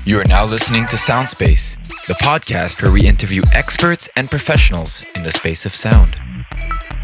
You are now listening to Soundspace, the podcast where we interview experts and professionals in the space of sound.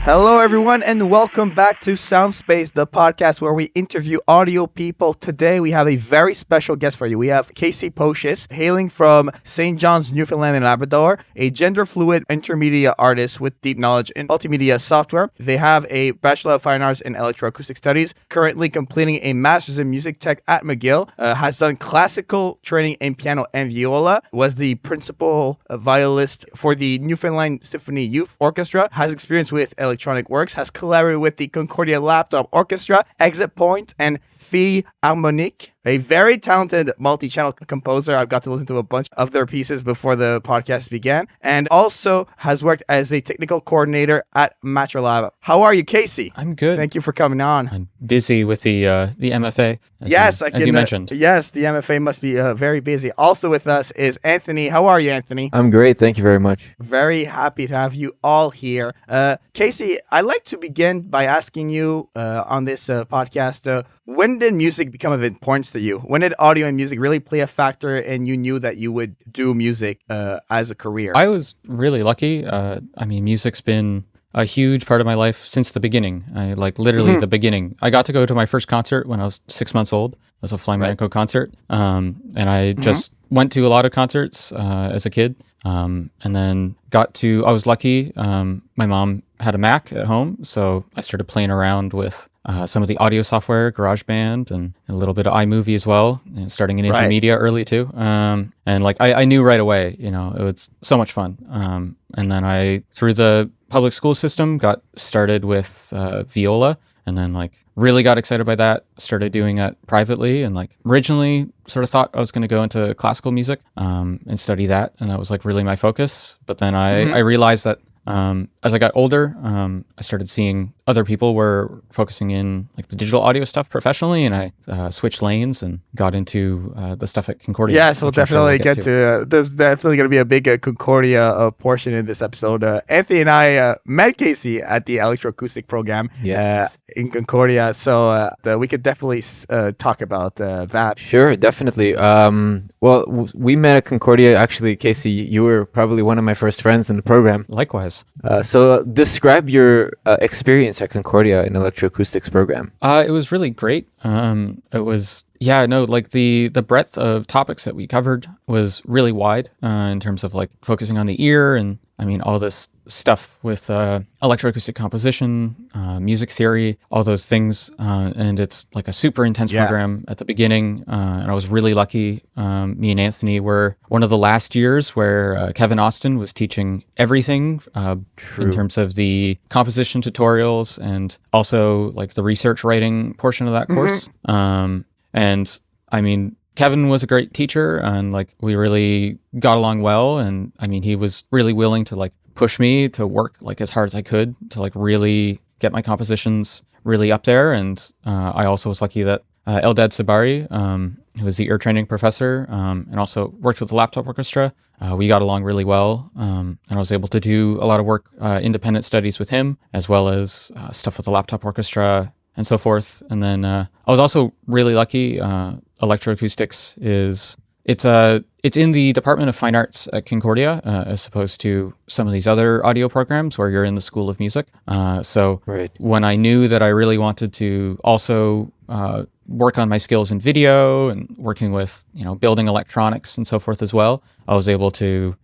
Hello, everyone, and welcome back to Soundspace, the podcast where we interview audio people. Today, we have a very special guest for you. We have Kasey Pocius, hailing from St. John's, Newfoundland and Labrador, a gender-fluid intermedia artist with deep knowledge in multimedia software. They have a Bachelor of Fine Arts in Electroacoustic Studies, currently completing a Master's in Music Tech at McGill, has done classical training in piano and viola, was the principal violist for the Newfoundland Symphony Youth Orchestra, has experience with electronic works, has collaborated with the Concordia Laptop Orchestra, Exit Point, and Philharmonic, a very talented multi-channel composer. I've got to listen to a bunch of their pieces before the podcast began, and also has worked as a technical coordinator at MatraLab. How are you, Kasey? I'm good. Thank you for coming on. I'm busy with the MFA, as you mentioned. Yes, the MFA must be very busy. Also with us is Anthony. How are you, Anthony? I'm great. Thank you very much. Very happy to have you all here. Kasey, I'd like to begin by asking you on this podcast, when did music become of importance to you? When did audio and music really play a factor and you knew that you would do music as a career? I was really lucky. Music's been a huge part of my life since the beginning. Literally the beginning. I got to go to my first concert when I was 6 months old. It was a flamenco concert. And I just went to a lot of concerts as a kid. And then I was lucky. My mom had a Mac at home, so I started playing around with some of the audio software, GarageBand, and a little bit of iMovie as well, and starting in intermedia early too. I knew right away, it was so much fun. And then I, through the public school system, got started with viola, and then really got excited by that, started doing it privately, and originally sort of thought I was going to go into classical music and study that, and that was really my focus. But then I realized that as I got older, I started seeing other people were focusing in the digital audio stuff professionally, and I switched lanes and got into the stuff at Concordia. Yes, we'll definitely get to. There's definitely going to be a big Concordia portion in this episode. Anthony and I met Kasey at the Electroacoustic program in Concordia, so we could definitely talk about that. Sure, definitely. We met at Concordia. Actually, Kasey, you were probably one of my first friends in the program. Likewise. So describe your experience at Concordia in electroacoustics program. It was really great. It was, the breadth of topics that we covered was really wide in terms of focusing on the ear and all this stuff with electroacoustic composition, music theory, all those things. And it's a super intense program at the beginning. And I was really lucky. Me and Anthony were one of the last years where Kevin Austin was teaching everything in terms of the composition tutorials and also the research writing portion of that course. Kevin was a great teacher, and we really got along well. And he was really willing to push me to work as hard as I could to really get my compositions really up there. And I also was lucky that Eldad Sabari, who was the ear training professor, and also worked with the laptop orchestra, we got along really well. And I was able to do a lot of work, independent studies with him, as well as stuff with the laptop orchestra and so forth. And then I was also really lucky. Electroacoustics it's in the Department of Fine Arts at Concordia, as opposed to some of these other audio programs where you're in the School of Music. When I knew that I really wanted to also work on my skills in video and working with building electronics and so forth as well, I was able to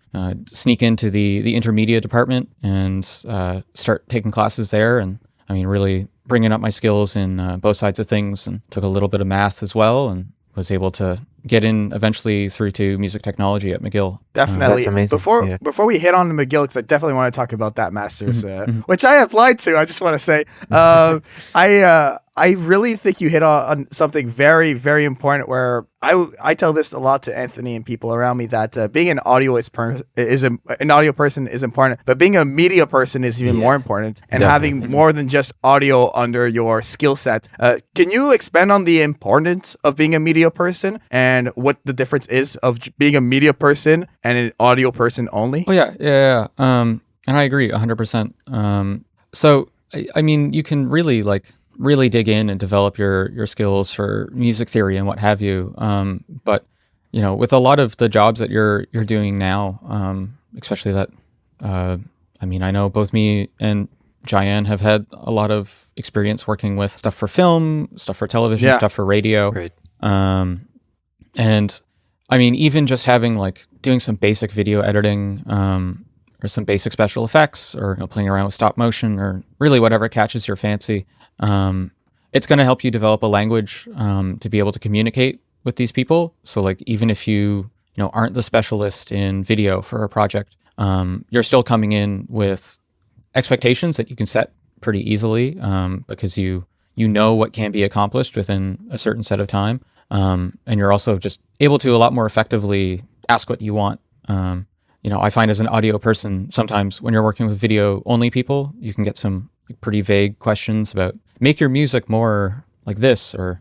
sneak into the intermedia department and start taking classes there, and really bringing up my skills in both sides of things, and took a little bit of math as well, and was able to get in eventually through to music technology at McGill. Definitely. That's amazing. Before we hit on the McGill, because I definitely want to talk about that master's, which I applied to. I just want to say, I really think you hit on something very, very important. Where I tell this a lot to Anthony and people around me, that being an audio an audio person is important, but being a media person is even more important, and definitely. having more than just audio under your skill set. Can you expand on the importance of being a media person and what the difference is of being a media person and an audio person only? Oh yeah. And I agree 100%. So you can really dig in and develop your skills for music theory and what have you. But with a lot of the jobs that you're doing now, especially that, I know both me and Jaian have had a lot of experience working with stuff for film, stuff for television, stuff for radio. Right. And I mean, even just having like doing some basic video editing, or some basic special effects, or playing around with stop motion, or really whatever catches your fancy. It's going to help you develop a language to be able to communicate with these people. So like, even if you aren't the specialist in video for a project, you're still coming in with expectations that you can set pretty easily, because you know what can be accomplished within a certain set of time. And you're also just able to a lot more effectively ask what you want. I find as an audio person, sometimes when you're working with video only people, you can get some pretty vague questions about make your music more like this, or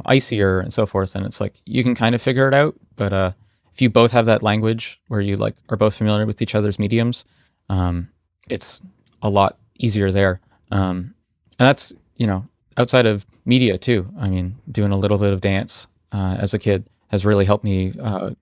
icier, and so forth. And it's like, you can kind of figure it out, but if you both have that language where you like are both familiar with each other's mediums, it's a lot easier there. And that's outside of media too. I mean, doing a little bit of dance as a kid has really helped me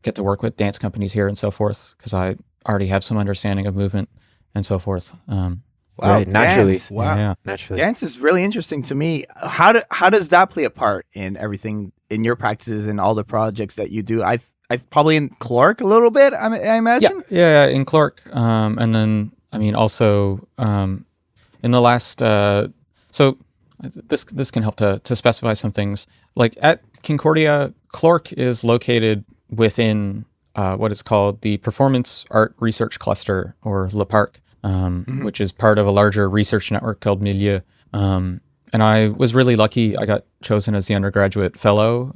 get to work with dance companies here and so forth, because I already have some understanding of movement and so forth. Wow, right, naturally. Dance. Wow, Yeah. Naturally. dance is really interesting to me. How does that play a part in everything, in your practices and all the projects that you do? I've probably in Clark a little bit. I imagine. Yeah, in Clark, and then I mean also in the last. So this can help to specify some things. Like at Concordia, Clark is located within what is called the Performance Art Research Cluster, or Le Parc, which is part of a larger research network called McGill. And I was really lucky. I got chosen as the undergraduate fellow.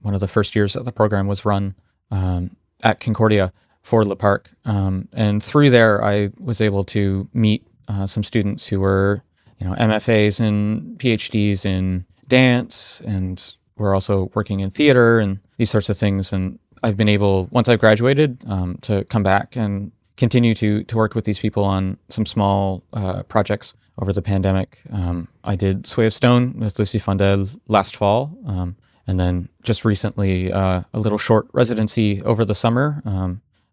One of the first years that the program was run at Concordia for Le Parc. And through there, I was able to meet some students who were, MFAs and PhDs in dance, and we're also working in theater and these sorts of things. And I've been able, once I've graduated, to come back and continue to work with these people on some small projects over the pandemic. I did Sway of Stone with Lucy Fondel last fall, and then just recently a little short residency over the summer,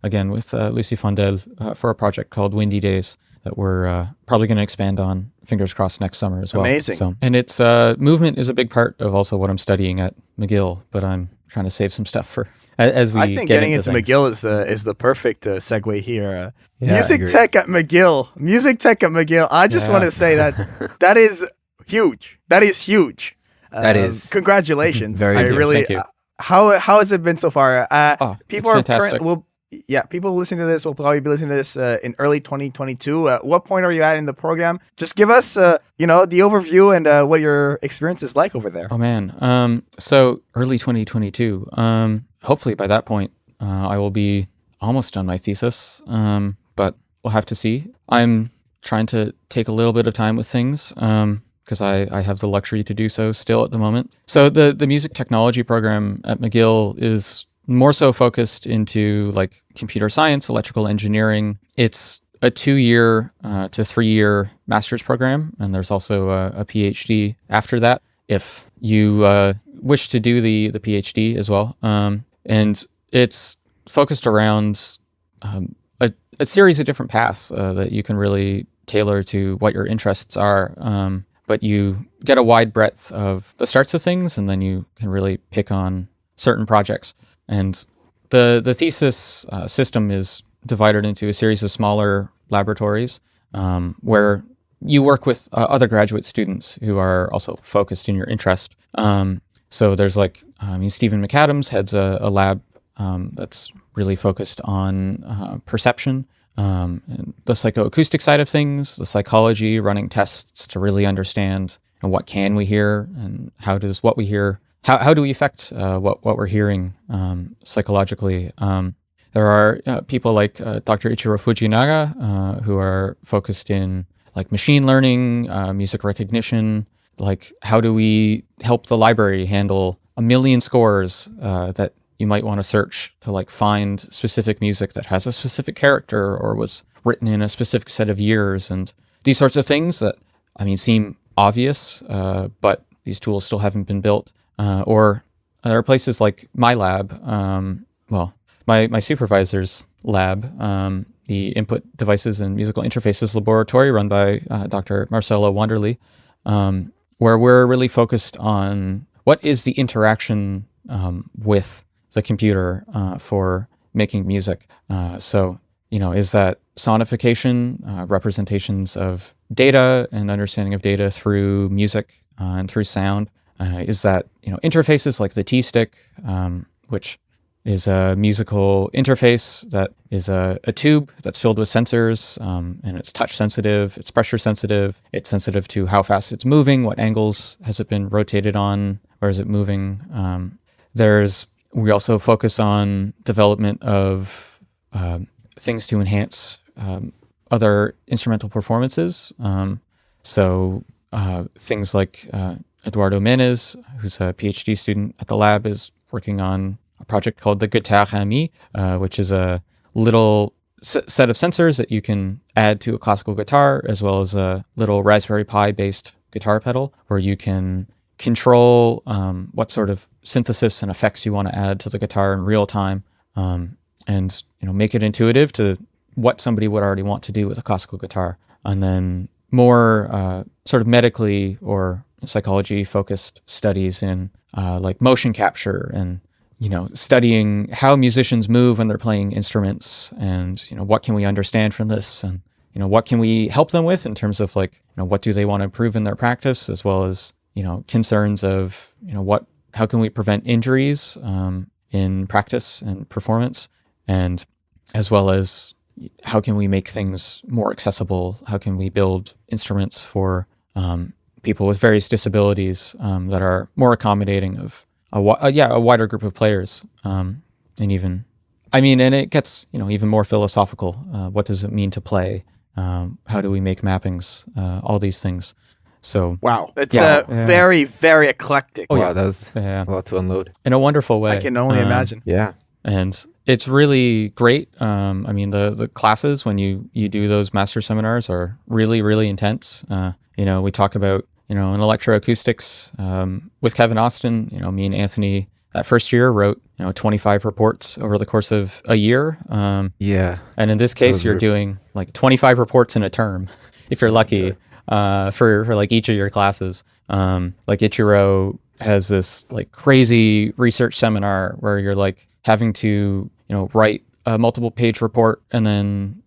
again with Lucy Fondel for a project called Windy Days that we're probably going to expand on, fingers crossed, next summer as well. Amazing. So, and it's movement is a big part of also what I'm studying at McGill, but I'm trying to save some stuff for as we I think get getting into things. McGill is the perfect segue here. Yeah, I Music agree. tech at McGill. I just want to say that is huge. That is huge. That is. Congratulations. Very I good. really. Thank you. How has it been so far? Oh, People it's are fantastic. people listening to this will probably be listening to this in early 2022. What point are you at in the program? Just give us, the overview and what your experience is like over there. Oh man. So early 2022. Hopefully by that point, I will be almost done my thesis. But we'll have to see. I'm trying to take a little bit of time with things, because I have the luxury to do so still at the moment. So the music technology program at McGill is more so focused into like computer science, electrical engineering. It's a 2-year to 3-year master's program, and there's also a PhD after that if you wish to do the PhD as well. And it's focused around a series of different paths that you can really tailor to what your interests are. But you get a wide breadth of the starts of things, and then you can really pick on certain projects. And the thesis system is divided into a series of smaller laboratories where you work with other graduate students who are also focused in your interest. So there's Stephen McAdams heads a lab that's really focused on perception, and the psychoacoustic side of things, the psychology, running tests to really understand what can we hear and how does what we hear, how do we affect what we're hearing psychologically. There are people like Dr. Ichiro Fujinaga who are focused in like machine learning, music recognition, like how do we help the library handle 1 million scores that you might want to search to like find specific music that has a specific character or was written in a specific set of years, and these sorts of things that seem obvious, but these tools still haven't been built. Or there are places like my lab my supervisor's lab, the Input Devices and Musical Interfaces Laboratory run by Dr. Marcelo Wanderley, where we're really focused on what is the interaction with the computer for making music. So, is that sonification, representations of data and understanding of data through music and through sound? Is that, interfaces like the T-Stick, which is a musical interface that is a tube that's filled with sensors, and it's touch sensitive, it's pressure sensitive, it's sensitive to how fast it's moving, what angles has it been rotated on, where is it moving. We also focus on development of things to enhance other instrumental performances. So things like Eduardo Menez, who's a PhD student at the lab, is working on a project called the Guitare Ami, which is a little set of sensors that you can add to a classical guitar, as well as a little Raspberry Pi based guitar pedal, where you can control what sort of synthesis and effects you want to add to the guitar in real time, and make it intuitive to what somebody would already want to do with a classical guitar. And then more sort of medically or psychology focused studies in like motion capture and studying how musicians move when they're playing instruments, and what can we understand from this, and what can we help them with in terms of like what do they want to improve in their practice, as well as concerns of how can we prevent injuries in practice and performance, and as well as how can we make things more accessible, how can we build instruments for people with various disabilities that are more accommodating of a wider group of players, and it gets even more philosophical. What does it mean to play? How do we make mappings? All these things. So wow, it's very, very eclectic. Oh yeah, that's a lot to unload in a wonderful way. I can only imagine. Yeah, and it's really great. The classes when you do those master seminars are really, really intense. We talk about in electroacoustics with Kevin Austin. Me and Anthony that first year wrote 25 reports over the course of a year. And in this case, you're doing like 25 reports in a term, if you're lucky. For like each of your classes. Like Ichiro has this like crazy research seminar where you're like having to, write a multiple page report and then,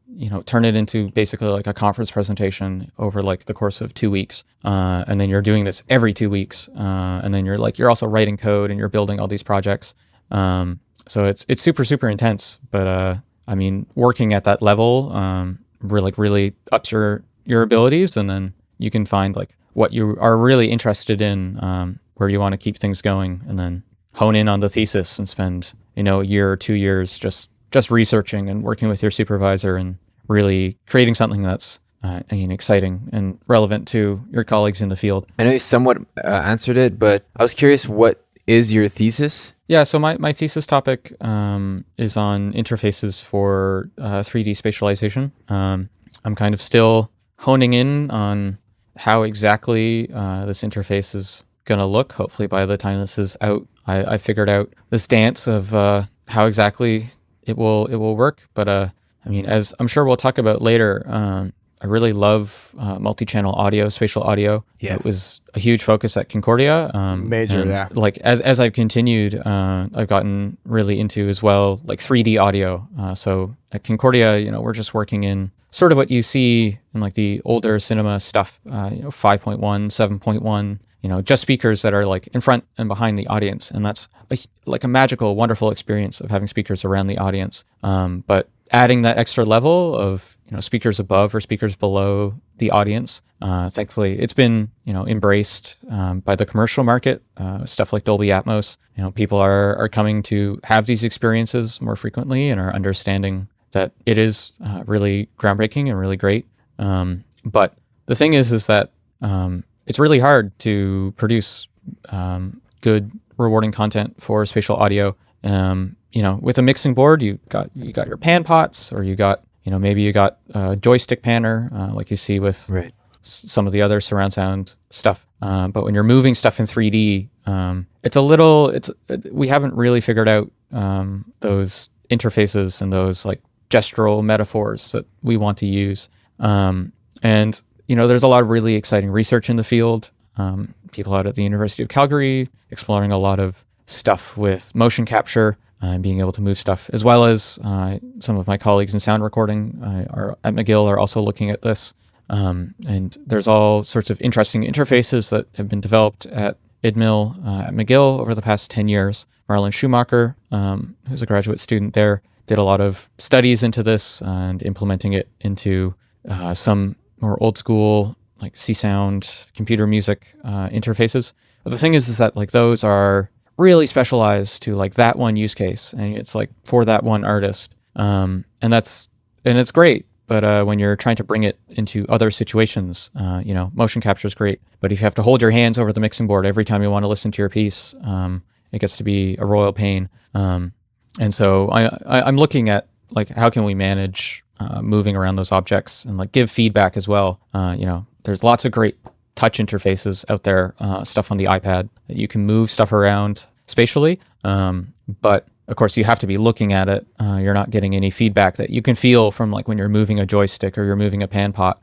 turn it into basically like a conference presentation over like the course of 2 weeks. And then you're doing this every 2 weeks. And then you're also writing code and you're building all these projects. So it's super, super intense, but working at that level, really ups your abilities, and then you can find like what you are really interested in, where you want to keep things going, and then hone in on the thesis and spend a year or 2 years just researching and working with your supervisor and really creating something that's exciting and relevant to your colleagues in the field. I know you somewhat answered it, but I was curious, what is your thesis? Yeah, so my thesis topic is on interfaces for 3D spatialization. I'm kind of still honing in on how exactly this interface is going to look. Hopefully by the time this is out, I figured out this dance of how exactly it will work. But as I'm sure we'll talk about later, I really love multi-channel audio, spatial audio. Yeah. It was a huge focus at Concordia. Like as I've continued, I've gotten really into as well, like 3D audio. So at Concordia, we're just working in sort of what you see in like the older cinema stuff, 5.1, 7.1, just speakers that are like in front and behind the audience. And that's like a magical, wonderful experience of having speakers around the audience. But adding that extra level of, speakers above or speakers below the audience, thankfully it's been, embraced by the commercial market, stuff like Dolby Atmos. People are coming to have these experiences more frequently and are understanding that it is really groundbreaking and really great. But the thing is that it's really hard to produce good, rewarding content for spatial audio. With a mixing board, you got your pan pots, or you got maybe you got a joystick panner, like you see with some of the other surround sound stuff. But when you're moving stuff in 3D, We haven't really figured out those interfaces and those like gestural metaphors that we want to use. And there's a lot of really exciting research in the field. People out at the University of Calgary exploring a lot of stuff with motion capture and being able to move stuff, as well as some of my colleagues in sound recording are at McGill are also looking at this. And there's all sorts of interesting interfaces that have been developed at IDMIL at McGill over the past 10 years. Marlon Schumacher, who's a graduate student there, did a lot of studies into this and implementing it into some more old school like C-sound computer music interfaces. But the thing is that like those are really specialized to like that one use case, and it's like for that one artist. And it's great. But when you're trying to bring it into other situations, motion capture is great. But if you have to hold your hands over the mixing board every time you want to listen to your piece, it gets to be a royal pain. And so I'm looking at like how can we manage moving around those objects and like give feedback as well. There's lots of great touch interfaces out there, stuff on the iPad that you can move stuff around spatially. But of course, you have to be looking at it. You're not getting any feedback that you can feel from like when you're moving a joystick or you're moving a pan pot,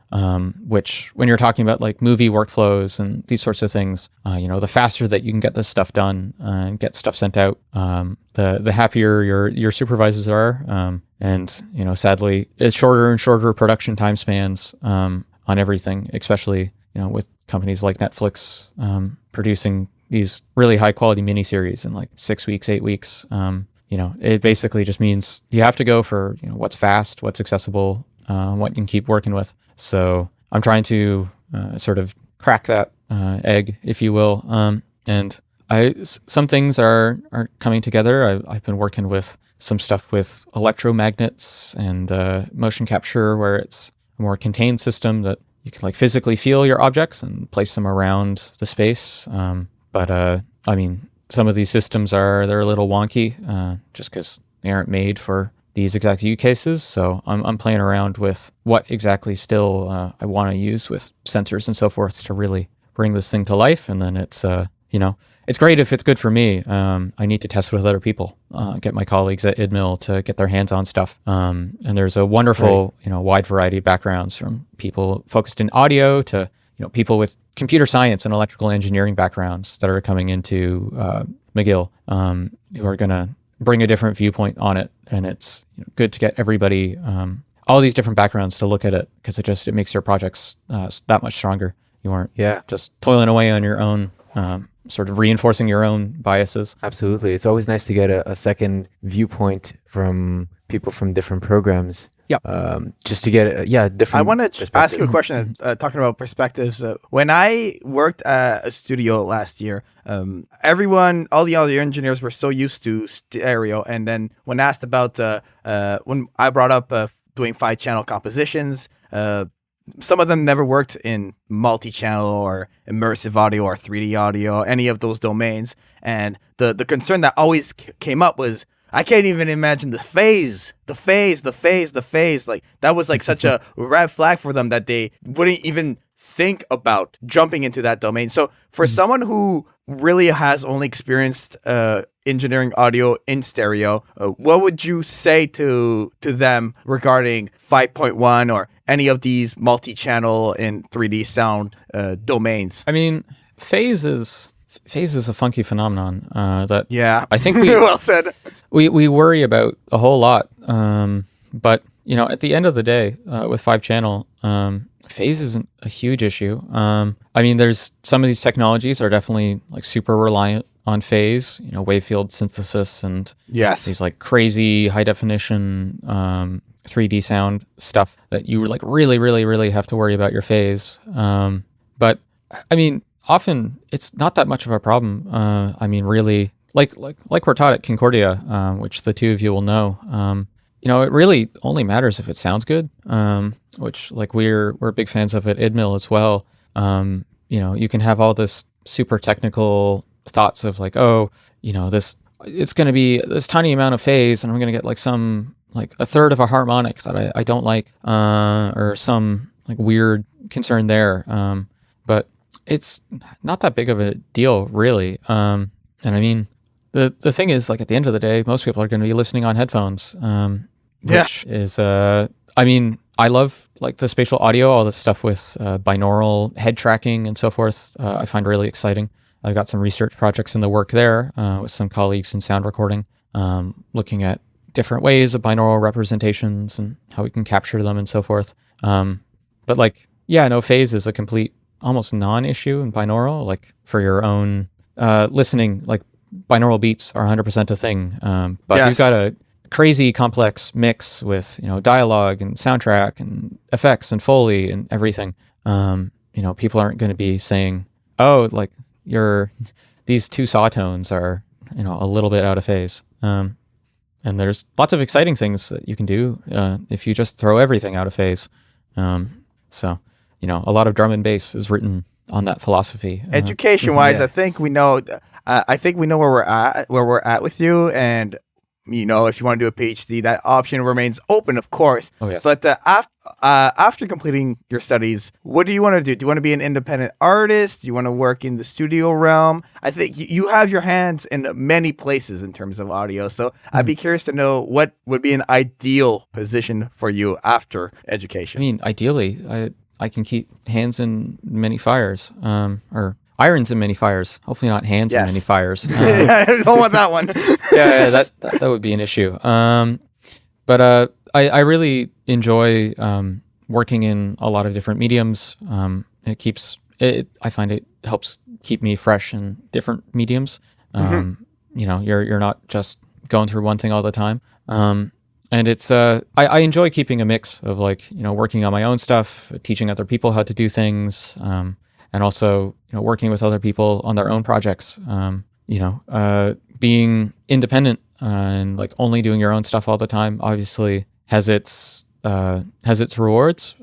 which when you're talking about like movie workflows and these sorts of things, the faster that you can get this stuff done and get stuff sent out, the happier your supervisors are. And sadly, it's shorter and shorter production time spans on everything, especially, with companies like Netflix producing these really high quality miniseries in like 6 weeks, 8 weeks. It basically just means you have to go for, what's fast, what's accessible, what you can keep working with. So I'm trying to sort of crack that egg, if you will. And some things are coming together. I've been working with some stuff with electromagnets and motion capture, where it's a more contained system that you can like physically feel your objects and place them around the space. But some of these systems they're a little wonky just because they aren't made for these exact use cases. So I'm playing around with what exactly still I want to use with sensors and so forth to really bring this thing to life. And then it's it's great if it's good for me. I need to test with other people, get my colleagues at IDMIL to get their hands on stuff. And there's a wonderful wide variety of backgrounds, from people focused in audio to people with computer science and electrical engineering backgrounds that are coming into McGill, who are going to bring a different viewpoint on it. And it's good to get everybody, all these different backgrounds to look at it, because it makes your projects that much stronger. You aren't just toiling away on your own, sort of reinforcing your own biases. Absolutely. It's always nice to get a second viewpoint from people from different programs. Yeah. Just to get different. I want to ask you a question. Talking about perspectives. When I worked at a studio last year, all the other engineers were so used to stereo, and then when asked about when I brought up doing 5-channel compositions, some of them never worked in multi-channel or immersive audio or 3D audio, any of those domains, and the concern that always came up was, I can't even imagine the phase. Like, that was like such a red flag for them that they wouldn't even think about jumping into that domain. So for someone who really has only experienced engineering audio in stereo, what would you say to them regarding 5.1 or any of these multi-channel and 3D sound domains? I mean, phase is a funky phenomenon that I think well said. We worry about a whole lot, but at the end of the day, with 5-channel, phase isn't a huge issue. There's some of these technologies are definitely like super reliant on phase, wave field synthesis and these like crazy high definition 3D sound stuff that you like really, really, really have to worry about your phase. But often it's not that much of a problem. Really, like we're taught at Concordia, which the two of you will know. It really only matters if it sounds good. Which like we're big fans of at IDMIL as well. You can have all this super technical thoughts of like, it's going to be this tiny amount of phase, and I'm going to get like some like a third of a harmonic that I don't like, or some like weird concern there. But it's not that big of a deal, really. And I mean, the thing is, like, at the end of the day, most people are going to be listening on headphones, which is, I mean, I love like the spatial audio, all this stuff with binaural head tracking and so forth. I find really exciting. I've got some research projects in the work there with some colleagues in sound recording, looking at different ways of binaural representations and how we can capture them and so forth. But like, yeah, no, phase is a complete, almost non-issue in binaural. Like for your own listening, like binaural beats are 100% a thing. But you've got a crazy complex mix with, you know, dialogue and soundtrack and effects and Foley and everything. You know, people aren't going to be saying, oh, like these two saw tones are, you know, a little bit out of phase. And there's lots of exciting things that you can do if you just throw everything out of phase. So, you know, a lot of drum and bass is written on that philosophy. Education-wise, I think we know. I think we know where we're at with you, and you know, if you want to do a PhD, that option remains open, of course. Oh, yes. But after completing your studies, what do you want to do? Do you want to be an independent artist? Do you want to work in the studio realm? I think you have your hands in many places in terms of audio. So I'd be curious to know what would be an ideal position for you after education. I mean, ideally, I can keep hands in many fires, or irons in many fires. Hopefully not hands in many fires. I don't want that one. that would be an issue. But I really enjoy working in a lot of different mediums. I find it helps keep me fresh in different mediums. You know, you're not just going through one thing all the time. And it's I enjoy keeping a mix of, like, you know, working on my own stuff, teaching other people how to do things, and also, you know, working with other people on their own projects. You know, being independent and like only doing your own stuff all the time obviously has its rewards.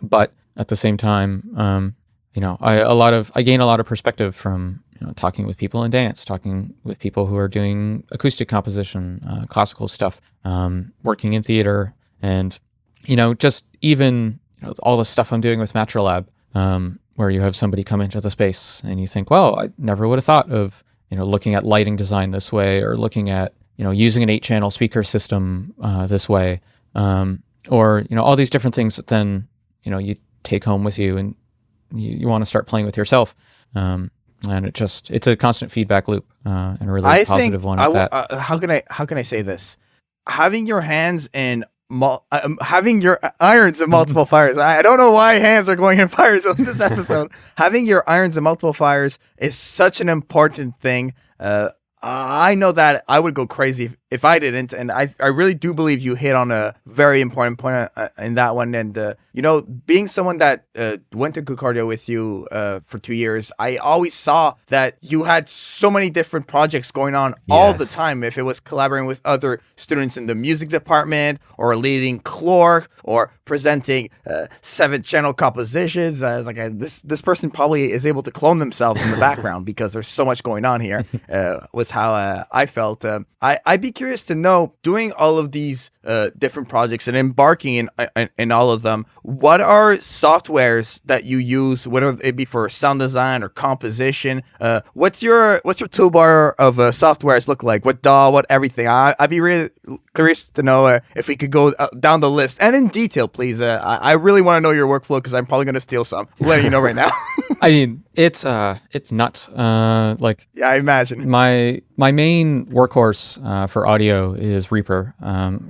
But at the same time, you know, I gain a lot of perspective from, you know, talking with people in dance, talking with people who are doing acoustic composition, classical stuff, working in theater, and, you know, just even, you know, all the stuff I'm doing with Matrolab, where you have somebody come into the space and you think, well, I never would have thought of, you know, looking at lighting design this way, or looking at, you know, using an 8-channel speaker system this way, or, you know, all these different things that then, you know, you take home with you and you want to start playing with yourself. And it's a constant feedback loop, and a really positive one at that. How can I say this? Having your hands in having your irons in multiple fires. I don't know why hands are going in fires on this episode. Having your irons in multiple fires is such an important thing. I know that I would go crazy if I didn't, and I really do believe you hit on a very important point in that one. And you know, being someone that went to Concordia with you for 2 years, I always saw that you had so many different projects going on all the time. If it was collaborating with other students in the music department, or leading Clork, or presenting 7-channel compositions, this person probably is able to clone themselves in the background because there's so much going on here. Was how I felt. I'd be curious to know, doing all of these different projects and embarking in all of them, what are softwares that you use, whether it be for sound design or composition? What's your toolbar of softwares look like? What DAW, what everything? I'd be really curious to know if we could go down the list, and in detail, please. I really want to know your workflow, because I'm probably going to steal some. I'm letting you know right now. I mean, it's nuts. Like, yeah, I imagine. My main workhorse for audio is Reaper,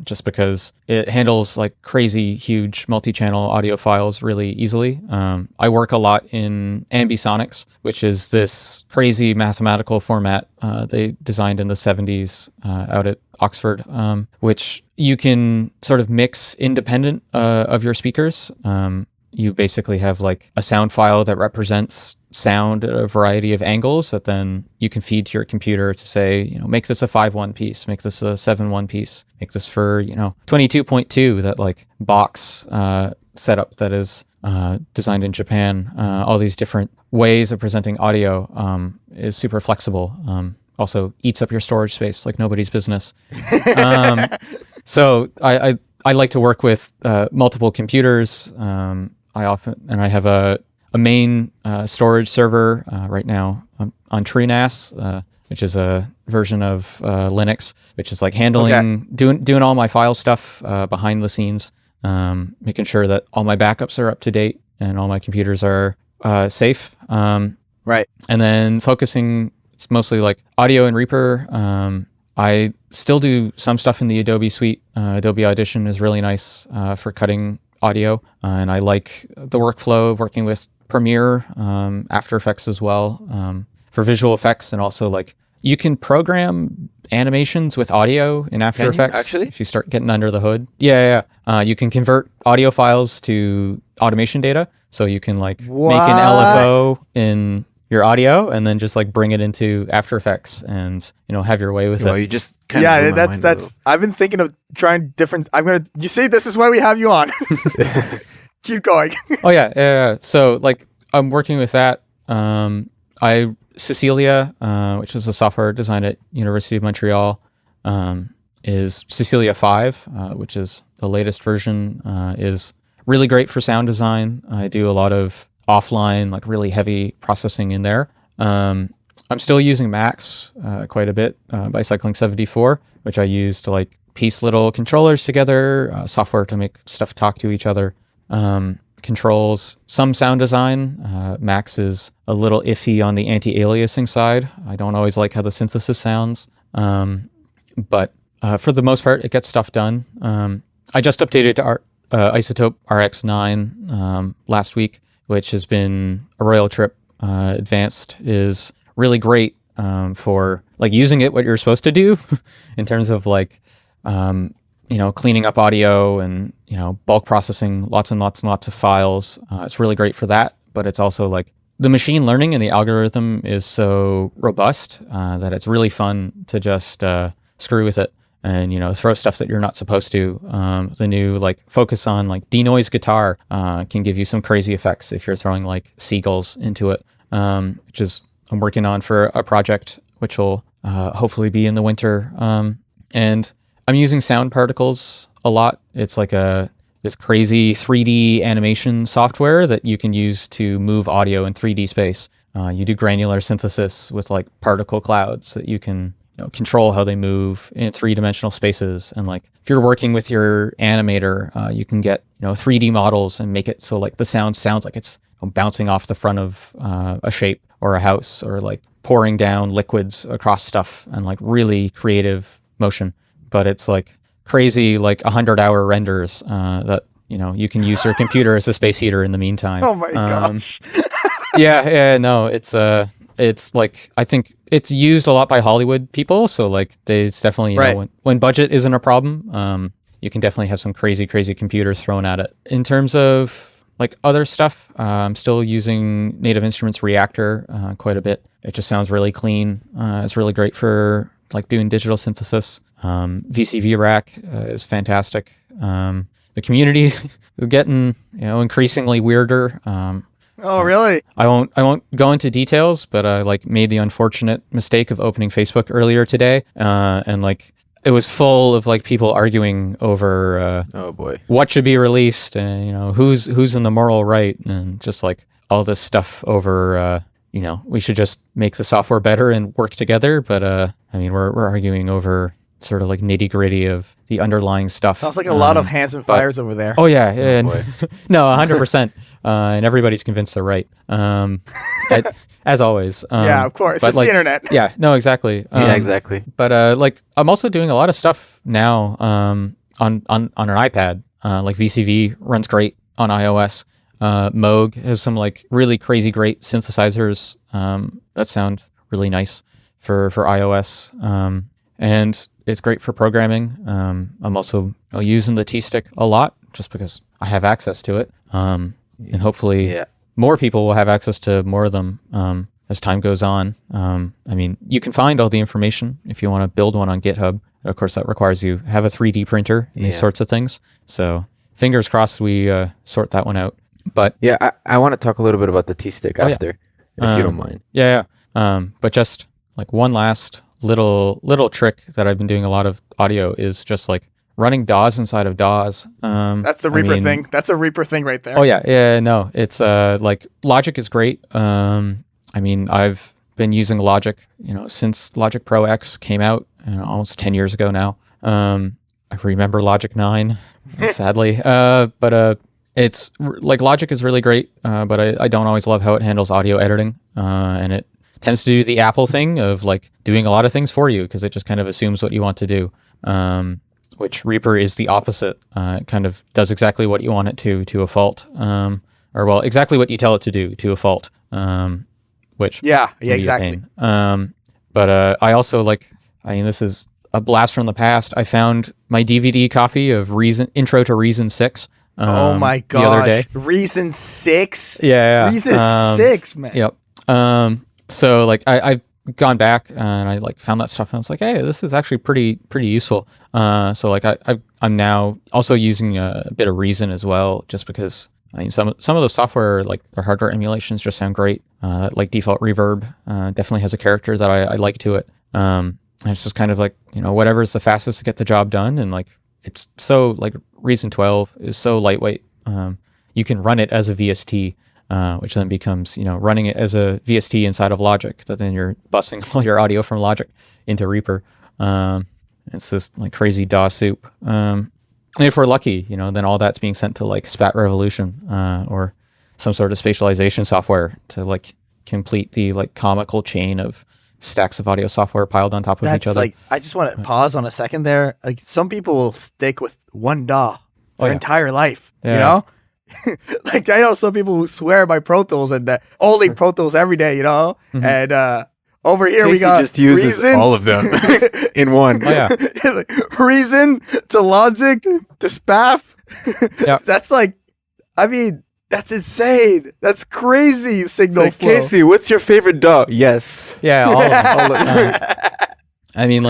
just because it handles like crazy huge multi-channel audio files really easily. I work a lot in ambisonics, which is this crazy mathematical format they designed in the 70s out at Oxford, which you can sort of mix independent of your speakers. You basically have like a sound file that represents sound at a variety of angles that then you can feed to your computer to say, you know, make this a 5/1 piece, make this a 7/1 piece, make this for, you know, 22.2, that like box setup that is designed in Japan. All these different ways of presenting audio is super flexible. Also eats up your storage space like nobody's business. So I like to work with multiple computers. I have a a main storage server right now on TreeNAS, which is a version of Linux, which is like handling, doing all my file stuff behind the scenes, making sure that all my backups are up to date and all my computers are safe. Right. And then focusing, it's mostly like audio and Reaper. I still do some stuff in the Adobe suite. Adobe Audition is really nice for cutting audio. And I like the workflow of working with Premiere, After Effects as well, for visual effects. And also like you can program animations with audio in After Effects. Actually? If you start getting under the hood. Yeah. You can convert audio files to automation data. So you can like make an LFO in your audio and then just like bring it into After Effects and, have your way with Well, it. you just kind of blew my mind a little. I've been thinking of trying different. You see, this is why we have you on. Keep going. Oh yeah. So like I'm working with that. Cecilia, which is a software designed at University of Montreal, is Cecilia 5, which is the latest version, is really great for sound design. I do a lot of offline, like really heavy processing in there. I'm still using Max quite a bit by Cycling 74, which I use to like piece little controllers together, software to make stuff talk to each other. Controls some sound design. Max is a little iffy on the anti-aliasing side. I don't always like how the synthesis sounds, but for the most part, it gets stuff done. I just updated our Isotope RX9 last week, which has been a royal trip. Advanced is really great for like using it what you're supposed to do in terms of like cleaning up audio and bulk processing lots and lots and lots of files. It's really great for that, but it's also like the machine learning and the algorithm is so robust that it's really fun to just screw with it and throw stuff that you're not supposed to. The new like focus on like denoise guitar can give you some crazy effects if you're throwing like seagulls into it, which is I'm working on for a project which will hopefully be in the winter. And I'm using sound particles a lot. It's like this crazy 3D animation software that you can use to move audio in 3D space. You do granular synthesis with like particle clouds that you can control how they move in 3-dimensional spaces. And like if you're working with your animator, you can get 3D models and make it so like the sound sounds like it's bouncing off the front of a shape or a house, or like pouring down liquids across stuff, and like really creative motion. But it's like crazy, like 100-hour renders that you can use your computer as a space heater in the meantime. Oh my gosh. No, it's like I think it's used a lot by Hollywood people, so like it's definitely when budget isn't a problem, you can definitely have some crazy computers thrown at it. In terms of like other stuff, I'm still using Native Instruments Reactor quite a bit. It just sounds really clean. It's really great for like doing digital synthesis. VCV Rack is fantastic. The community is getting increasingly weirder. Oh really? I won't go into details, but I like made the unfortunate mistake of opening Facebook earlier today, and like it was full of like people arguing over oh boy, what should be released, and who's in the moral right, and just like all this stuff over we should just make the software better and work together. But I mean we're arguing over sort of like nitty gritty of the underlying stuff. Sounds like a lot of hands and fires over there. Oh yeah, and no, 100%, and everybody's convinced they're right. As always. Yeah, of course. It's like, the internet. Yeah, no, exactly. Yeah, exactly. But like I'm also doing a lot of stuff now on an iPad. Like VCV runs great on iOS. Moog has some like really crazy great synthesizers that sound really nice for iOS. And it's great for programming. I'm also using the T-Stick a lot just because I have access to it. And hopefully more people will have access to more of them as time goes on. I mean, you can find all the information if you want to build one on GitHub. Of course, that requires you have a 3D printer and these sorts of things. So fingers crossed we sort that one out. But yeah, I want to talk a little bit about the T-Stick after, if you don't mind. Yeah. But just like one last little trick that I've been doing a lot of audio is just like running DAWs inside of DAWs. That's the Reaper thing. That's a Reaper thing right there. Oh yeah, no, it's like Logic is great. I mean, I've been using Logic, since Logic Pro X came out, almost 10 years ago now. I remember Logic 9, sadly, but it's like Logic is really great, but I don't always love how it handles audio editing, and it tends to do the Apple thing of like doing a lot of things for you because it just kind of assumes what you want to do. Which Reaper is the opposite. It kind of does exactly what you want it to a fault, exactly what you tell it to do to a fault. Which yeah, can be exactly. a pain. But I also this is a blast from the past. I found my DVD copy of Intro to Reason 6. Oh my gosh. The other day. Reason 6? Yeah. Reason 6, man. Yep. So I've gone back and I found that stuff and I was like, hey, this is actually pretty useful. So I'm now also using a bit of Reason as well, just because some of the software, their hardware emulations just sound great. Default reverb definitely has a character that I like to it. And it's just kind of whatever's the fastest to get the job done. And it's so Reason 12 is so lightweight. You can run it as a VST, which then becomes, running it as a VST inside of Logic, that then you're busting all your audio from Logic into Reaper. It's this crazy DAW soup. And if we're lucky, then all that's being sent to Spat Revolution, or some sort of spatialization software to complete the comical chain of stacks of audio software piled on top of each other. I just want to pause on a second there. Some people will stick with one DAW their entire life, I know some people who swear by Pro Tools and only Pro Tools every day, Mm-hmm. And over here Casey we got just uses Reason. all of them in one. Oh yeah. Reason to Logic to Spaff. Yeah. That's that's insane. That's crazy signal flow. Casey, what's your favorite DAW? Yes. Yeah, all of them. I mean,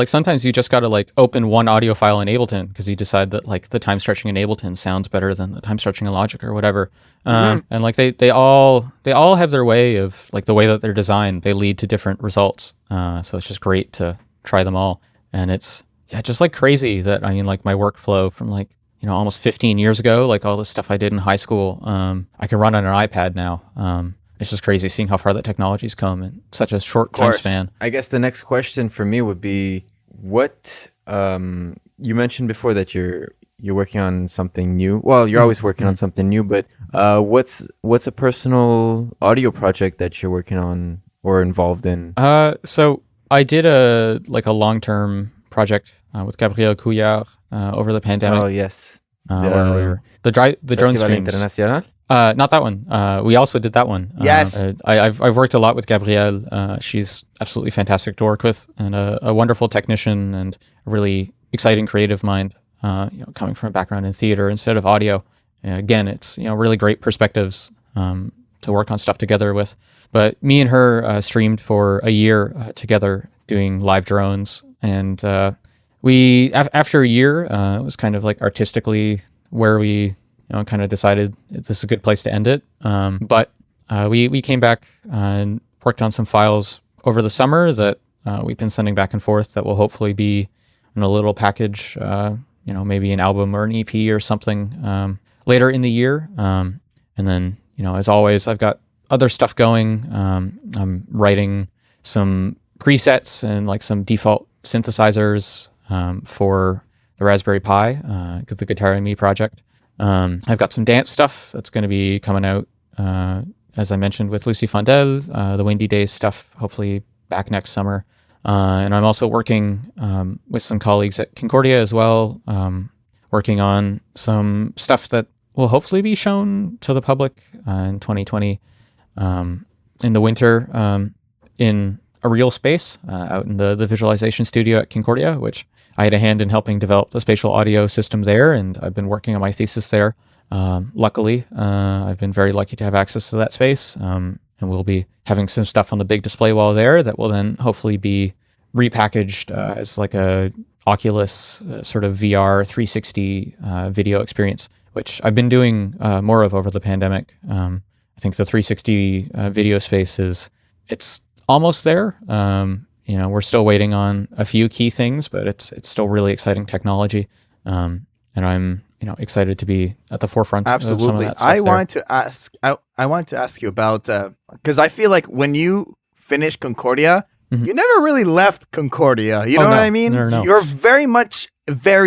sometimes you just got to open one audio file in Ableton because you decide that the time stretching in Ableton sounds better than the time stretching in Logic or whatever. And they all have their way of the way that they're designed. They lead to different results. So it's just great to try them all. And it's just crazy that my workflow from almost 15 years ago, all the stuff I did in high school, I can run on an iPad now. It's just crazy seeing how far that technology's come in such a short time span. I guess the next question for me would be, what you mentioned before that you're working on something new. Well, you're always working on something new, but what's a personal audio project that you're working on or involved in? So I did a long-term project with Gabriel Couillard over the pandemic. Oh yes, the drone streams. Internacional? Not that one. We also did that one. Yes. I've worked a lot with Gabrielle. She's absolutely fantastic to work with and a wonderful technician and a really exciting creative mind. Coming from a background in theater instead of audio. Again, it's really great perspectives to work on stuff together with. But me and her streamed for a year together doing live drones, and we after a year, it was kind of artistically where we kind of decided this is a good place to end it. But we came back and worked on some files over the summer that we've been sending back and forth that will hopefully be in a little package, maybe an album or an EP or something later in the year. And then, as always, I've got other stuff going. I'm writing some presets and some default synthesizers for the Raspberry Pi, the Guitar and Me project. I've got some dance stuff that's going to be coming out, as I mentioned, with Lucy Fondel, the Windy Days stuff, hopefully back next summer. And I'm also working with some colleagues at Concordia as well, working on some stuff that will hopefully be shown to the public in 2020 in the winter in a real space out in the visualization studio at Concordia, which I had a hand in helping develop the spatial audio system there, and I've been working on my thesis there. Luckily, I've been very lucky to have access to that space, and we'll be having some stuff on the big display wall there that will then hopefully be repackaged as a Oculus sort of VR 360 video experience, which I've been doing more of over the pandemic. I think the 360 video space it's almost there. we're still waiting on a few key things, but it's still really exciting technology. And I'm, excited to be at the forefront of some of Absolutely. that stuff I wanted to ask you about, because I feel like when you finished Concordia, you never really left Concordia. You know what I mean? No. You're very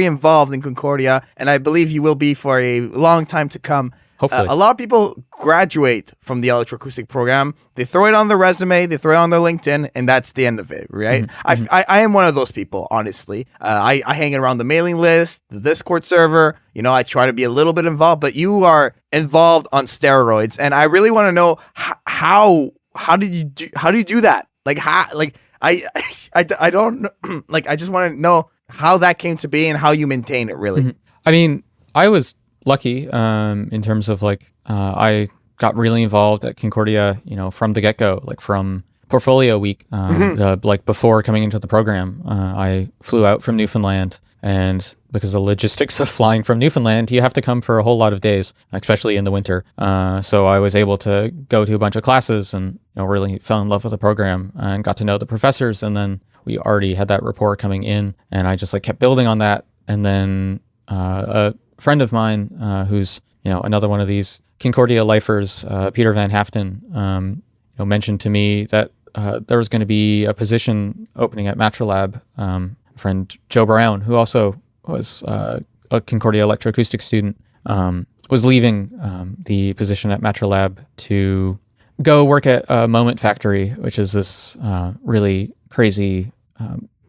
involved in Concordia, and I believe you will be for a long time to come. Hopefully. A lot of people graduate from the electroacoustic program. They throw it on their resume, they throw it on their LinkedIn, and that's the end of it, right? I am one of those people, honestly. I hang around the mailing list, the Discord server. I try to be a little bit involved, but you are involved on steroids, and I really want to know how do you do that? Like how? Like I don't know. Like I just want to know how that came to be and how you maintain it. Really. I mean, I was lucky in terms of I got really involved at Concordia, from the get-go, like from portfolio week, before coming into the program. I flew out from Newfoundland, and because of the logistics of flying from Newfoundland, you have to come for a whole lot of days, especially in the winter. So I was able to go to a bunch of classes and really fell in love with the program and got to know the professors. And then we already had that rapport coming in, and I just kept building on that. And then a friend of mine who's another one of these Concordia lifers, Peter Van Haften, mentioned to me that there was going to be a position opening at Matrolab. Friend Joe Brown, who also was a Concordia electroacoustic student, was leaving the position at Matrolab to go work at Moment Factory, which is this really crazy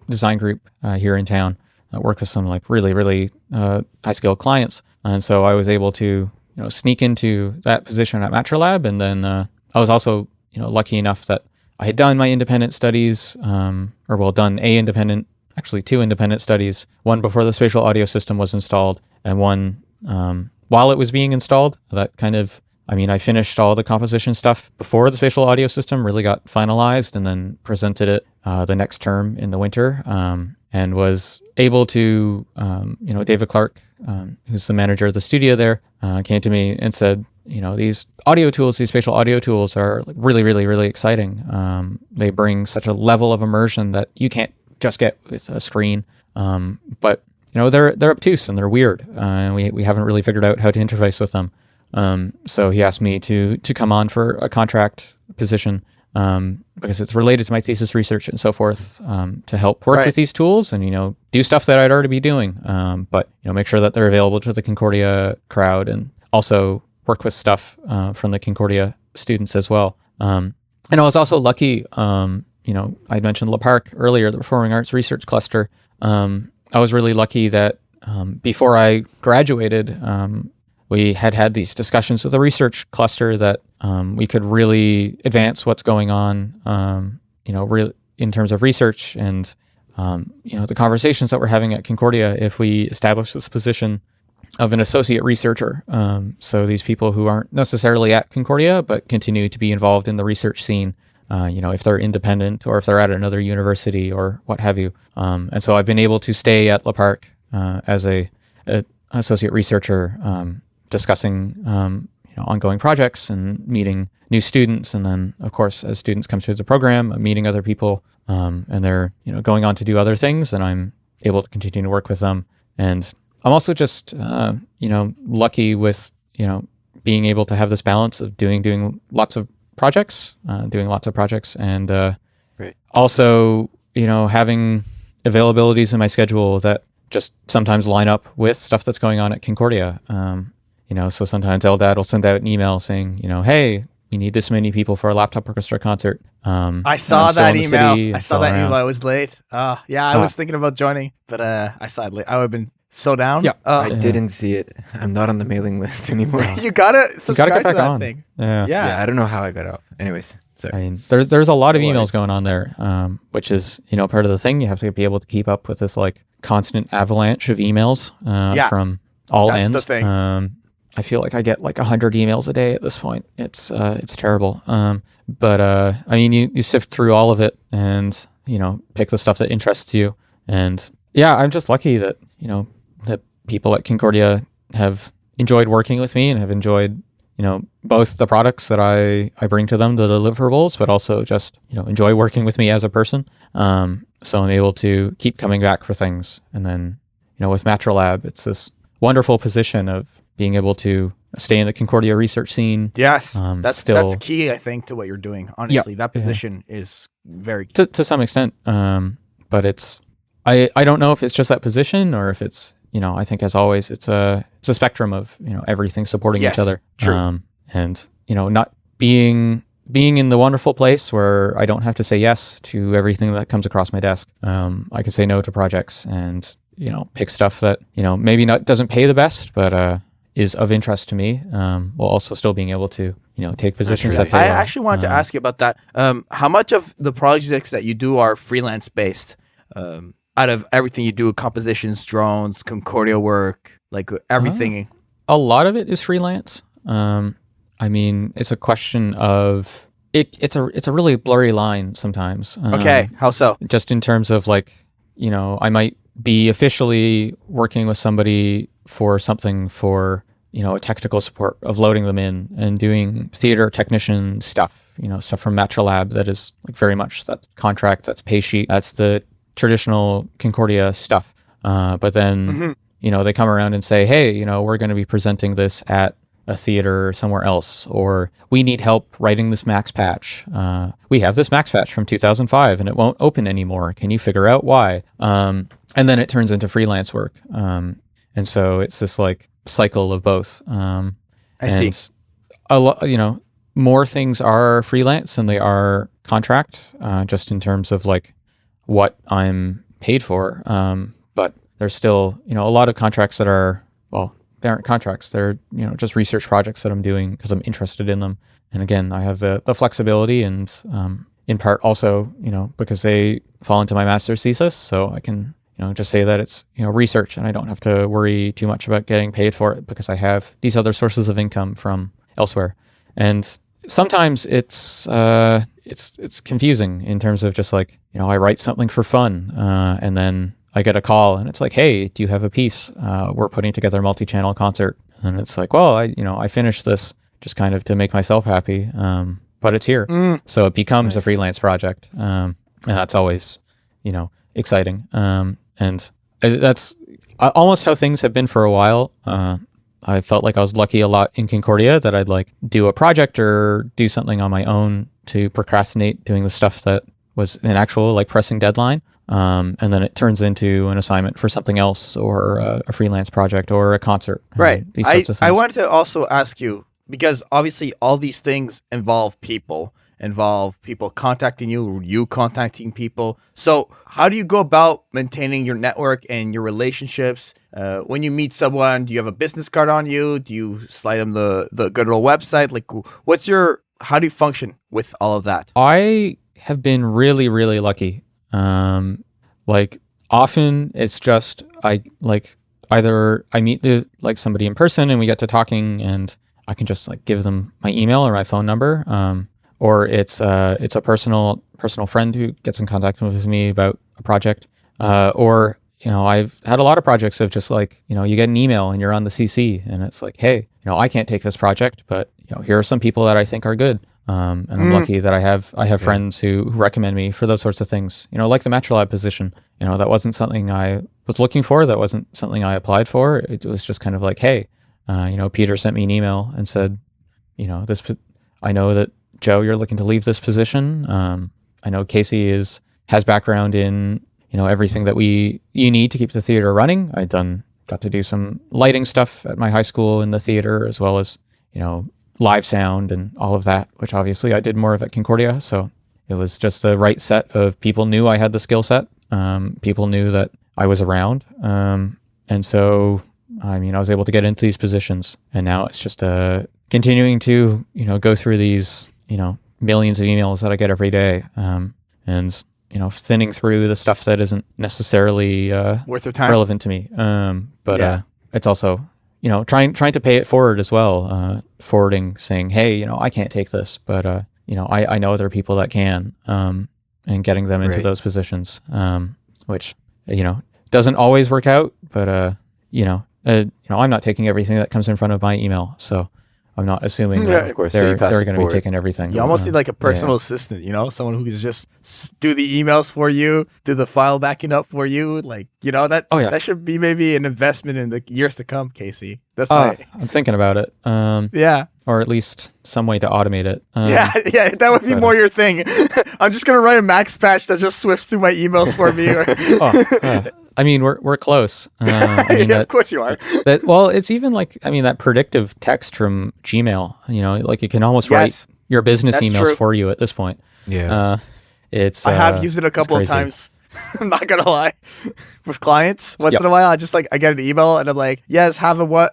design group here in town. Work with some really high skilled clients, and so I was able to sneak into that position at Matrolab. And then I was also lucky enough that I had done my independent studies, actually two independent studies, one before the spatial audio system was installed, and one while it was being installed. I finished all the composition stuff before the spatial audio system really got finalized, and then presented it the next term in the winter, and was able to, David Clark, who's the manager of the studio there, came to me and said, these audio tools, these spatial audio tools are really, really, really exciting. They bring such a level of immersion that you can't just get with a screen. But they're obtuse and they're weird, and we haven't really figured out how to interface with them. So he asked me to come on for a contract position, because it's related to my thesis research and so forth, to help work with these tools and, do stuff that I'd already be doing. But, make sure that they're available to the Concordia crowd, and also work with stuff, from the Concordia students as well. And I was also lucky, I mentioned Le Parc earlier, the Performing Arts Research Cluster. I was really lucky that, before I graduated, we had these discussions with the research cluster that we could really advance what's going on, in terms of research, and the conversations that we're having at Concordia if we establish this position of an associate researcher. So these people who aren't necessarily at Concordia but continue to be involved in the research scene, if they're independent or if they're at another university or what have you. And so I've been able to stay at Le Parc as a associate researcher, discussing ongoing projects and meeting new students, and then of course as students come through the program, I'm meeting other people, and they're going on to do other things, and I'm able to continue to work with them. And I'm also just lucky with being able to have this balance of doing lots of projects, and also having availabilities in my schedule that just sometimes line up with stuff that's going on at Concordia. So sometimes LDAD will send out an email saying, hey, we need this many people for a laptop orchestra concert. I saw that email. I was late. I was thinking about joining, but I saw it late. I would have been so down. Yeah, I didn't see it. I'm not on the mailing list anymore. You gotta subscribe get back to that on. thing. Yeah. I don't know how I got off. Anyways, sorry. I mean, there's a lot of emails going on there, which is part of the thing. You have to be able to keep up with this constant avalanche of emails from all ends. That's the thing. I feel like I get 100 emails a day at this point. It's terrible. But you sift through all of it and pick the stuff that interests you. And I'm just lucky that that people at Concordia have enjoyed working with me and have enjoyed both the products that I bring to them, the deliverables, but also just, enjoy working with me as a person. So I'm able to keep coming back for things. And then, with Matrolab, it's this wonderful position of being able to stay in the Concordia research scene. Yes, that's key, I think, to what you're doing. Honestly, that position is very key. To some extent. But it's, I don't know if it's just that position or if it's, I think as always, it's a spectrum of, everything supporting each other. True. And, not being in the wonderful place where I don't have to say yes to everything that comes across my desk. I can say no to projects and, pick stuff that, maybe doesn't pay the best, but is of interest to me, while also still being able to, take positions that pay I well. actually wanted to ask you about that. How much of the projects that you do are freelance based? Out of everything you do, compositions, drones, Concordia work, like everything. A lot of it is freelance. It's a question of it's a really blurry line sometimes. Okay, how so? Just in terms of I might be officially working with somebody for something for, a technical support of loading them in and doing theater technician stuff, stuff from Matrolab that is very much that contract, that's pay sheet, that's the traditional Concordia stuff. But then, they come around and say, hey, we're going to be presenting this at a theater somewhere else, or we need help writing this max patch. We have this max patch from 2005 and it won't open anymore. Can you figure out why? And then it turns into freelance work. And so it's this cycle of both. I see. A lot, more things are freelance than they are contract, just in terms of what I'm paid for. But there's still, a lot of contracts that are, they aren't contracts. They're, just research projects that I'm doing because I'm interested in them. And again, I have the flexibility and, in part also, because they fall into my master's thesis. So I can, just say that it's, research and I don't have to worry too much about getting paid for it because I have these other sources of income from elsewhere. And sometimes it's confusing in terms of just I write something for fun, and then I get a call and it's hey, do you have a piece? We're putting together a multi-channel concert. And it's I finished this just kind of to make myself happy. But it's here. So it becomes a freelance project. And that's always, exciting. And that's almost how things have been for a while. I felt like I was lucky a lot in Concordia that I'd do a project or do something on my own to procrastinate doing the stuff that was an actual pressing deadline. And then it turns into an assignment for something else or a freelance project or a concert. Right. These sorts of things. I wanted to also ask you, because obviously all these things involve people contacting you contacting people. So how do you go about maintaining your network and your relationships? When you meet someone, do you have a business card on you? Do you slide them the good old website? How do you function with all of that? I have been really, really lucky. Often it's just either I meet somebody in person and we get to talking and I can just give them my email or my phone number, or it's a personal friend who gets in contact with me about a project, or I've had a lot of projects of just you get an email and you're on the CC and it's hey, I can't take this project, but here are some people that I think are good. And I'm lucky that I have friends who recommend me for those sorts of things. Like the Matrolab position, that wasn't something I was looking for. That wasn't something I applied for. It was just kind of hey, Peter sent me an email and said, I know that Joe, you're looking to leave this position. I know Caci has background in, everything that you need to keep the theater running. Got to do some lighting stuff at my high school in the theater, as well as, live sound and all of that, which obviously I did more of at Concordia. So it was just the right set of people knew I had the skill set. People knew that I was around. And so, I was able to get into these positions, and now it's just continuing to, go through these, millions of emails that I get every day. And, thinning through the stuff that isn't necessarily worth your time, relevant to me. But it's also, trying to pay it forward as well, forwarding, saying, hey, I can't take this, but, I know there are people that can, and getting them into those positions, which, doesn't always work out, but, I'm not taking everything that comes in front of my email. So I'm not assuming Yeah, that of course. So you they're pass it going to be forward. taking everything. You almost need like a personal assistant, you know, someone who can just do the emails for you, do the file backing up for you. Like, you know, that that should be maybe an investment in the years to come, Casey. That's my... I'm thinking about it. Yeah. Or at least some way to automate it. Yeah, that would be more your thing. I'm just going to write a max patch that just swifts through my emails for me. I mean, we're close. I mean, of course you are. Well, it's even like, I mean, that predictive text from Gmail, you know, like it can almost write your business emails true. for you at this point. Yeah. I have used it a couple of times. I'm not gonna lie. With clients, once in a while, I get an email and I'm like, yes, have a,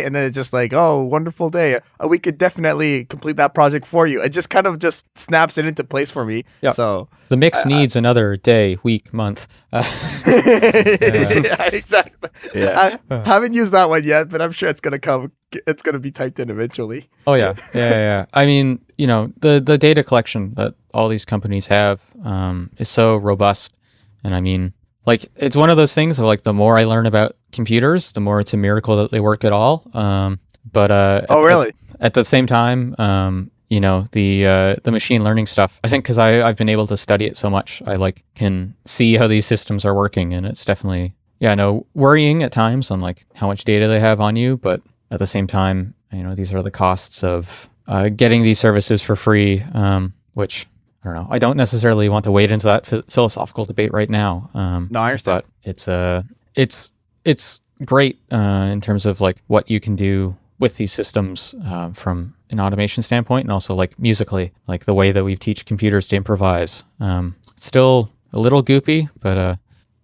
and then it's just like, oh, wonderful day. We could definitely complete that project for you. It just kind of just snaps it into place for me. Yep. So the mix needs another day, week, month. Yeah, exactly. Yeah. I haven't used that one yet, but I'm sure it's gonna come. It's gonna be typed in eventually. Oh yeah. I mean, you know, the data collection that all these companies have is so robust. And I mean, like, it's one of those things of like, the more I learn about computers, the more it's a miracle that they work at all. Really? At the same time, you know, the machine learning stuff, I think because I've been able to study it so much, I like can see how these systems are working. And it's definitely, worrying at times on like how much data they have on you. But at the same time, you know, these are the costs of getting these services for free, which... I don't know. I don't necessarily want to wade into that philosophical debate right now. No, I understand. But it's great in terms of like what you can do with these systems from an automation standpoint, and also like musically, like the way that we teach computers to improvise. Still a little goopy, but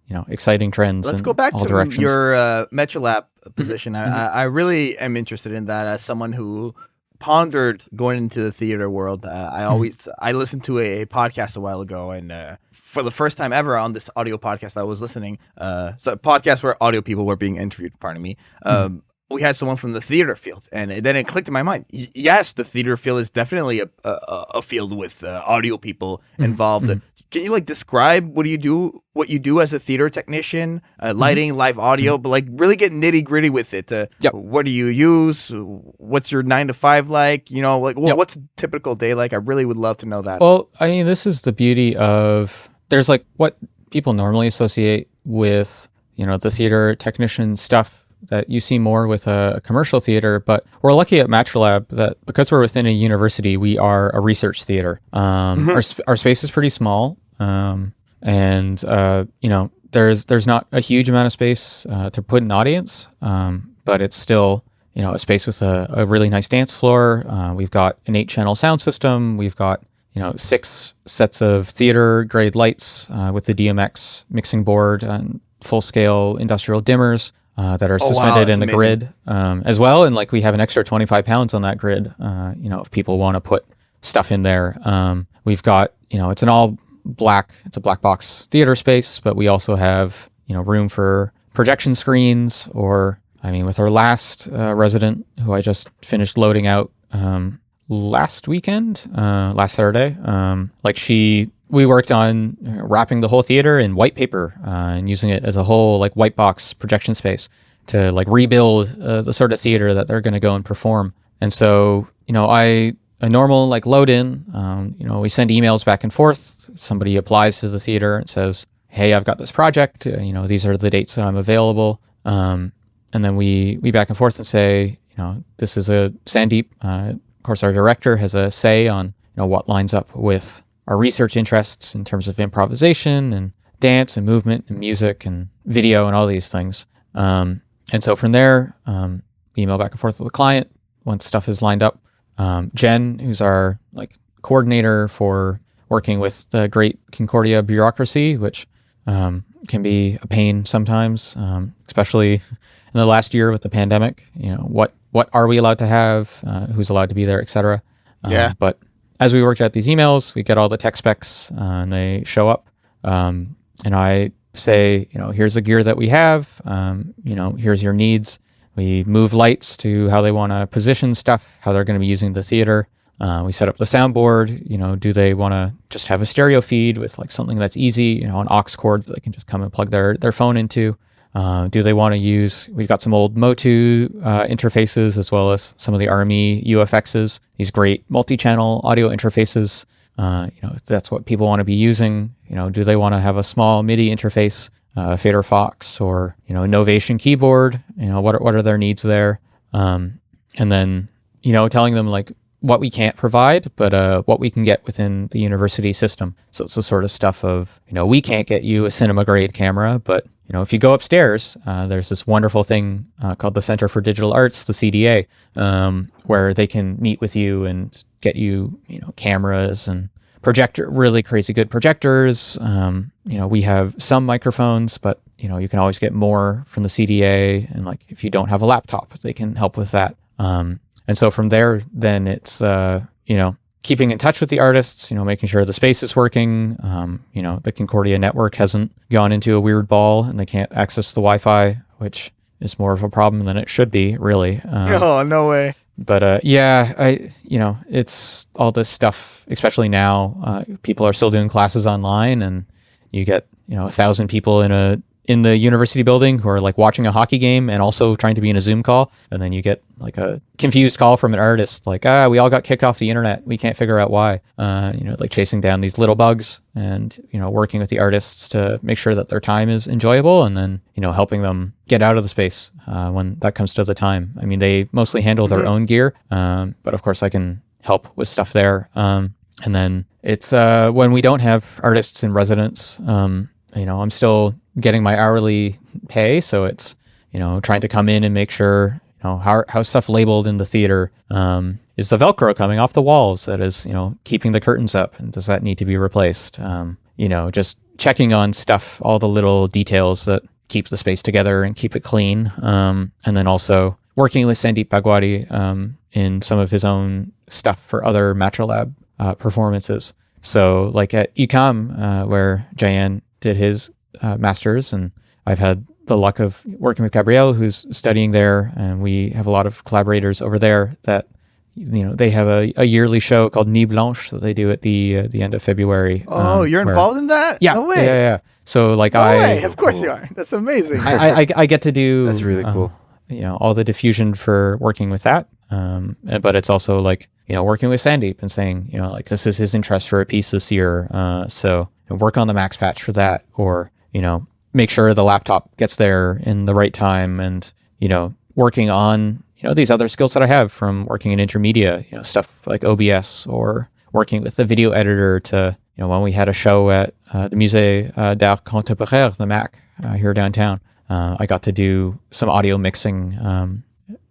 you know, exciting trends. Let's go back to directions. your MetroLab position. I really am interested in that as someone who pondered going into the theater world. I listened to a podcast a while ago, and for the first time ever on this audio podcast I was listening, so a podcast where audio people were being interviewed, pardon me, we had someone from the theater field, and then it clicked in my mind. Yes, the theater field is definitely a field with audio people involved. Can you like describe what you do as a theater technician, lighting, live audio, but like really get nitty gritty with it? What do you use? What's your 9 to 5 like? You know, like what's a typical day like? I really would love to know that. Well, I mean, this is the beauty of, there's like what people normally associate with, you know, the theater technician stuff that you see more with a commercial theater, but we're lucky at MetroLab that because we're within a university, we are a research theater. Our space is pretty small. And you know, there's not a huge amount of space to put an audience, but it's still, you know, a space with a really nice dance floor. We've got an 8-channel sound system. We've got, you know, 6 sets of theater grade lights with the DMX mixing board and full-scale industrial dimmers that are suspended in the grid as well. And like we have an extra 25 pounds on that grid, you know, if people want to put stuff in there. We've got, you know, it's a black box theater space, but we also have, you know, room for projection screens, or I mean, with our last resident who I just finished loading out last Saturday, we worked on wrapping the whole theater in white paper and using it as a whole like white box projection space to like rebuild the sort of theater that they're going to go and perform. And so, you know, a normal like load in, you know, we send emails back and forth. Somebody applies to the theater and says, hey, I've got this project. You know, these are the dates that I'm available. And then we back and forth and say, you know, this is a Sandeep. Of course, our director has a say on, you know, what lines up with our research interests in terms of improvisation and dance and movement and music and video and all these things. And so from there, we email back and forth with the client once stuff is lined up. Jen, who's our like coordinator for working with the great Concordia bureaucracy, which can be a pain sometimes, especially in the last year with the pandemic. You know, what are we allowed to have? Who's allowed to be there, etc. But as we worked out these emails, we get all the tech specs and they show up. And I say, you know, here's the gear that we have. You know, here's your needs. We move lights to how they want to position stuff, how they're going to be using the theater. We set up the soundboard. You know, do they want to just have a stereo feed with like something that's easy, you know, an aux cord that they can just come and plug their phone into? Do they want to use, we've got some old Motu interfaces as well as some of the Army UFXs, these great multi-channel audio interfaces. If that's what people want to be using, do they want to have a small MIDI interface, Fader Fox or, Novation keyboard, what are their needs there? And then, telling them like what we can't provide, but what we can get within the university system. So it's the sort of stuff of, we can't get you a cinema grade camera, but if you go upstairs, there's this wonderful thing called the Center for Digital Arts, the CDA, where they can meet with you and get you, cameras and really crazy good projectors. We have some microphones, but you can always get more from the CDA. And like if you don't have a laptop, they can help with that. And so from there, then it's keeping in touch with the artists, making sure the space is working. The Concordia network hasn't gone into a weird ball and they can't access the Wi-Fi, which is more of a problem than it should be, really. Oh, no way. But it's all this stuff, especially now, people are still doing classes online and you get, 1,000 people in the university building who are like watching a hockey game and also trying to be in a Zoom call. And then you get like a confused call from an artist like, we all got kicked off the internet. We can't figure out why, like chasing down these little bugs and, working with the artists to make sure that their time is enjoyable and then, helping them get out of the space when that comes to the time. I mean, they mostly handle their own gear, but of course I can help with stuff there. And then it's when we don't have artists in residence, I'm still getting my hourly pay. So it's, trying to come in and make sure, how stuff labeled in the theater. Is the Velcro coming off the walls that is, keeping the curtains up? And does that need to be replaced? Just checking on stuff, all the little details that keep the space together and keep it clean. And then also working with Sandeep Bhagwati in some of his own stuff for other MatraLab performances. So like at UQAM, where Jaian did his master's, and I've had the luck of working with Gabrielle, who's studying there, and we have a lot of collaborators over there that, they have a yearly show called Nuit Blanche that they do at the end of February. Oh, you're involved in that? Yeah. No way. Yeah. So like No way. Of course you are. That's amazing. I get to do. That's really cool. All the diffusion for working with that. But it's also like, working with Sandeep and saying, like this is his interest for a piece this year. So work on the max patch for that, or, make sure the laptop gets there in the right time, and, working on, these other skills that I have from working in intermedia, stuff like OBS, or working with the video editor to, when we had a show at the Musée d'Art Contemporain, the MAC, here downtown, I got to do some audio mixing,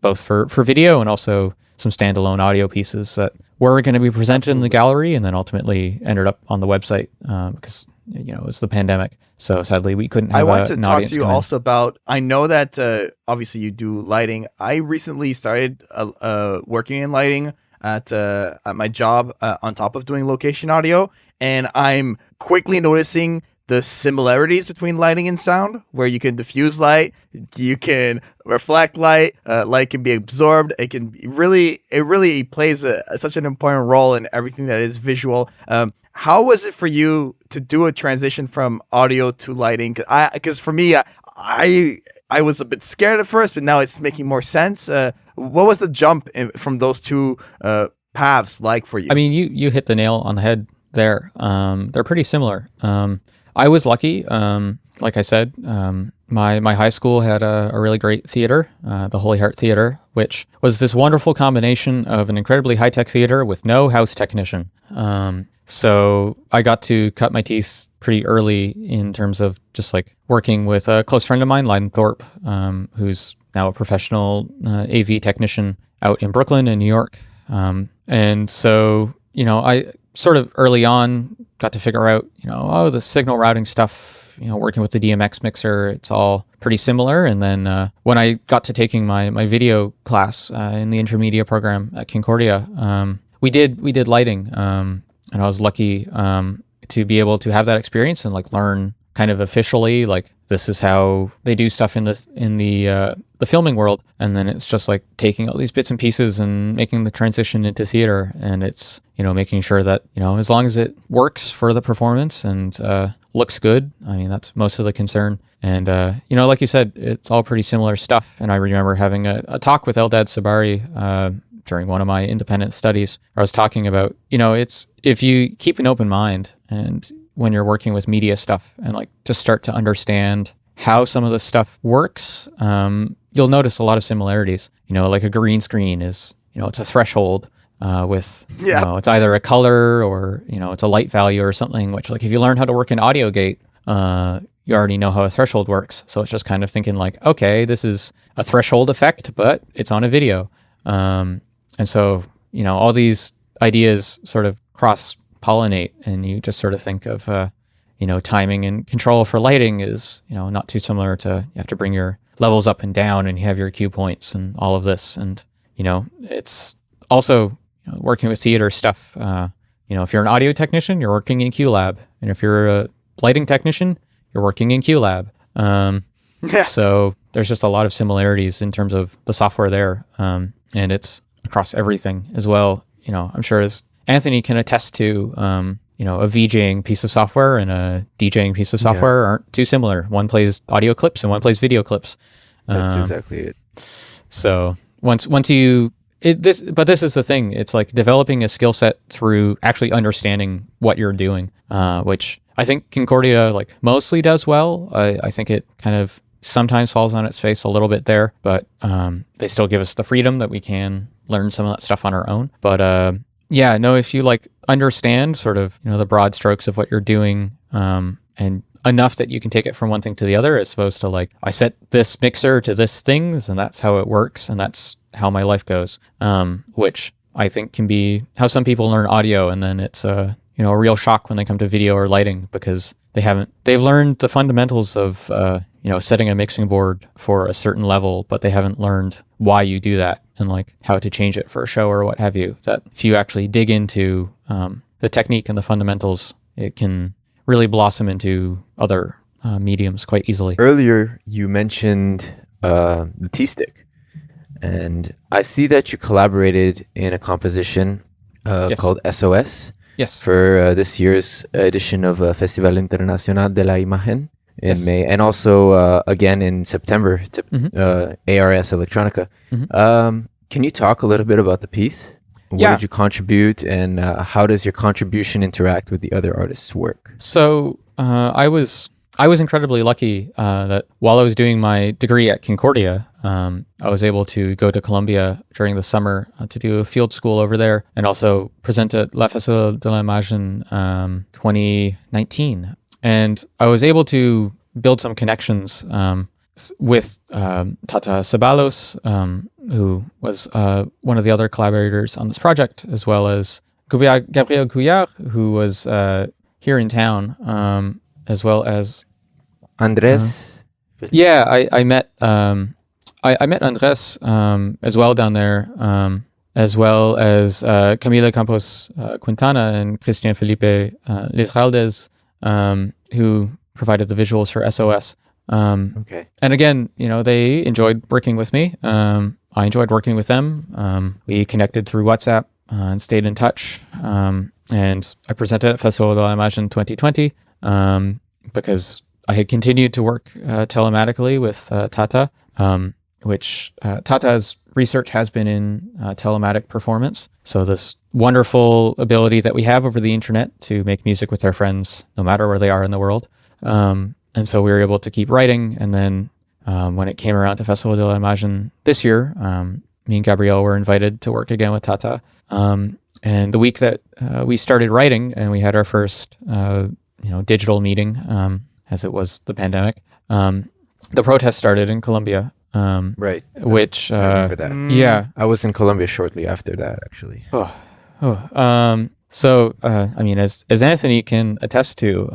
both for video and also some standalone audio pieces that were going to be presented in the gallery and then ultimately ended up on the website because it was the pandemic. So sadly, we couldn't have I want to an talk audience to you come in. also about, I know that obviously you do lighting. I recently started working in lighting at my job on top of doing location audio. And I'm quickly noticing the similarities between lighting and sound, where you can diffuse light, you can reflect light, light can be absorbed. It really plays such an important role in everything that is visual. How was it for you to do a transition from audio to lighting? Because for me, I was a bit scared at first, but now it's making more sense. What was the jump from those two paths like for you? I mean, you hit the nail on the head there. They're pretty similar. I was lucky. Like I said, my high school had a really great theater, the Holy Heart Theater, which was this wonderful combination of an incredibly high-tech theater with no house technician. So I got to cut my teeth pretty early in terms of just like working with a close friend of mine, Lyden Thorpe, who's now a professional AV technician out in Brooklyn and New York. And so, I sort of early on got to figure out, the signal routing stuff, working with the DMX mixer, it's all pretty similar. And then when I got to taking my video class in the intermedia program at Concordia, we did lighting. And I was lucky to be able to have that experience and like learn kind of officially, like this is how they do stuff in the filming world, and then it's just like taking all these bits and pieces and making the transition into theater, and it's making sure that as long as it works for the performance and looks good. I mean, that's most of the concern. And like you said, it's all pretty similar stuff. And I remember having a talk with Eldad Sabari during one of my independent studies, where I was talking about it's if you keep an open mind and when you're working with media stuff and like to start to understand how some of this stuff works, you'll notice a lot of similarities. Like a green screen is, it's a threshold with, it's either a color or, it's a light value or something, which like if you learn how to work in Audio Gate, you already know how a threshold works. So it's just kind of thinking like, okay, this is a threshold effect, but it's on a video. And so, all these ideas sort of cross-pollinate, and you just sort of think of, timing and control for lighting is, not too similar to, you have to bring your levels up and down and you have your cue points and all of this. And, it's also working with theater stuff. If you're an audio technician, you're working in QLab. And if you're a lighting technician, you're working in QLab. So there's just a lot of similarities in terms of the software there. And it's across everything as well. I'm sure as Anthony can attest to, a VJing piece of software and a DJing piece of software aren't too similar. One plays audio clips and one plays video clips. That's exactly it. So once you, this is the thing. It's like developing a skill set through actually understanding what you're doing, which I think Concordia like mostly does well. I think it kind of sometimes falls on its face a little bit there, but they still give us the freedom that we can learn some of that stuff on our own. But if you like understand sort of the broad strokes of what you're doing, and enough that you can take it from one thing to the other, as opposed to like I set this mixer to this things and that's how it works and that's how my life goes, which I think can be how some people learn audio, and then it's a real shock when they come to video or lighting because they've learned the fundamentals of setting a mixing board for a certain level, but they haven't learned why you do that and like how to change it for a show or what have you. That if you actually dig into the technique and the fundamentals, it can really blossom into other mediums quite easily. Earlier, you mentioned the T-Stick, and I see that you collaborated in a composition called SOS. Yes. For this year's edition of Festival Internacional de la Imagen in May, and also again in September to ARS Electronica. Can you talk a little bit about the piece? What did you contribute, and how does your contribution interact with the other artists' work? So I was incredibly lucky that while I was doing my degree at Concordia, I was able to go to Colombia during the summer to do a field school over there, and also present at La Festival de l'Image in 2019. And I was able to build some connections with Tata Ceballos, who was one of the other collaborators on this project, as well as Gabriel Couillard, who was here in town, as well as Andres. I met Andres as well down there, as well as Camila Campos Quintana and Christian Felipe Lisraldes, who provided the visuals for SOS. Okay. And again, they enjoyed working with me. I enjoyed working with them. We connected through WhatsApp and stayed in touch. And I presented at Festival de l'Image in 2020 because I had continued to work telematically with Tata, which Tata's research has been in telematic performance. So this wonderful ability that we have over the internet to make music with our friends, no matter where they are in the world. And so we were able to keep writing. And then when it came around to Festival de l'Image this year, me and Gabrielle were invited to work again with Tata. And the week that we started writing and we had our first digital meeting, as it was the pandemic, the protest started in Colombia. Right. Which I remember that. Yeah. I was in Colombia shortly after that, actually. So I mean, as Anthony can attest to,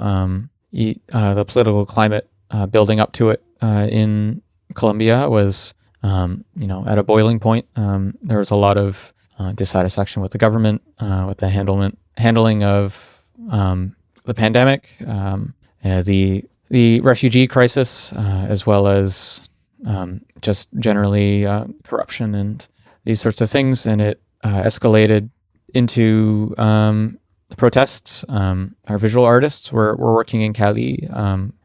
the political climate building up to it in Colombia was, at a boiling point. There was a lot of dissatisfaction with the government, with the handling of the pandemic, the the refugee crisis, as well as just generally corruption and these sorts of things. And it escalated into the protests. Our visual artists were working in Cali,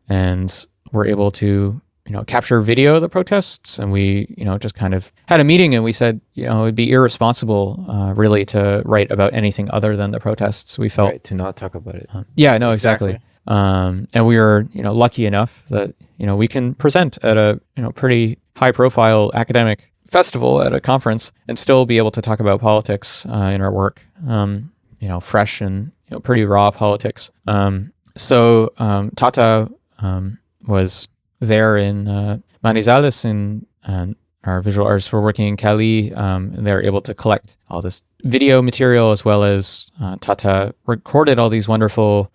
and were able to capture video of the protests. And we just kind of had a meeting, and we said it would be irresponsible really to write about anything other than the protests. We felt Right, to not talk about it. yeah, no, exactly. And we were lucky enough that we can present at a pretty high profile academic festival at a conference and still be able to talk about politics in our work. Fresh and pretty raw politics. So Tata was there in Manizales, and our visual artists were working in Cali, and they were able to collect all this video material, as well as Tata recorded all these wonderful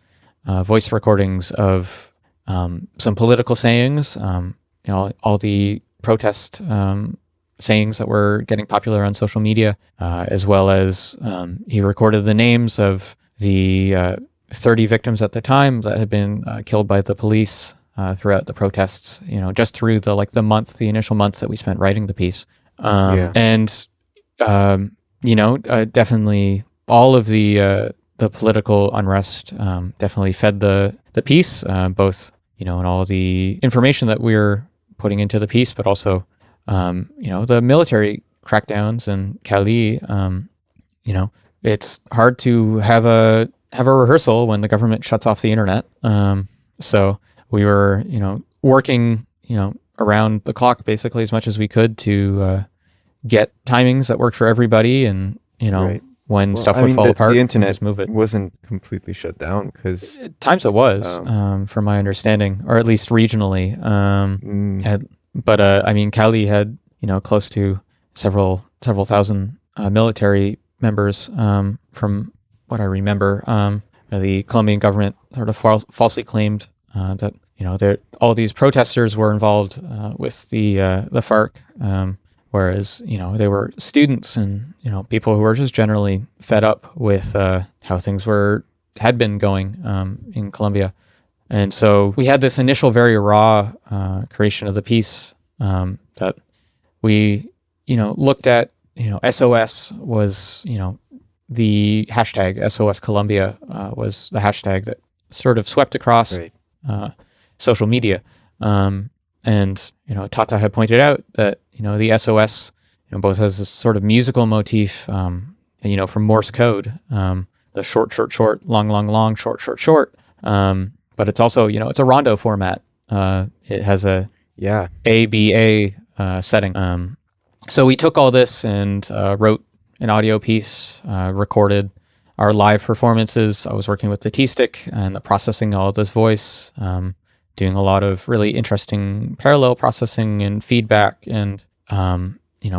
voice recordings of some political sayings, all the protest sayings that were getting popular on social media, as well as he recorded the names of the 30 victims at the time that had been killed by the police throughout the protests, just through the initial months that we spent writing the piece. And, definitely all of the political unrest definitely fed the piece, both, and all the information that we're putting into the piece, but also, the military crackdowns in Cali. It's hard to have a rehearsal when the government shuts off the internet. So we were, working, around the clock basically as much as we could to get timings that worked for everybody, and Right. when stuff would fall apart, the internet just move it. wasn't completely shut down because At times it was, from my understanding, or at least regionally. But Cali had close to several thousand military members. From what I remember, the Colombian government sort of falsely claimed that all these protesters were involved with the FARC, whereas they were students and people who were just generally fed up with how things had been going in Colombia. And so we had this initial very raw creation of the piece that we looked at. SOS was the hashtag SOS Colombia was the hashtag that sort of swept across social media. And Tata had pointed out that the SOS both has this sort of musical motif from Morse code, the short, long, long, short, but it's also it's a rondo format. It has a ABA setting. So we took all this and wrote an audio piece, recorded our live performances. I was working with the T-Stick and the processing all of this voice, doing a lot of really interesting parallel processing and feedback, and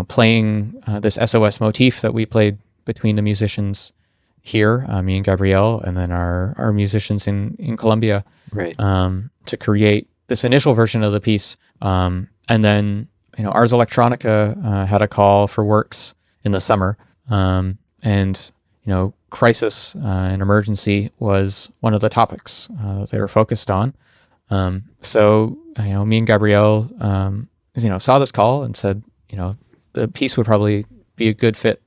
playing this SOS motif that we played between the musicians here, me and Gabrielle, and then our musicians in Colombia, to create this initial version of the piece. And then Ars Electronica had a call for works in the summer, and crisis and emergency was one of the topics they were focused on. So me and Gabrielle saw this call and said the piece would probably be a good fit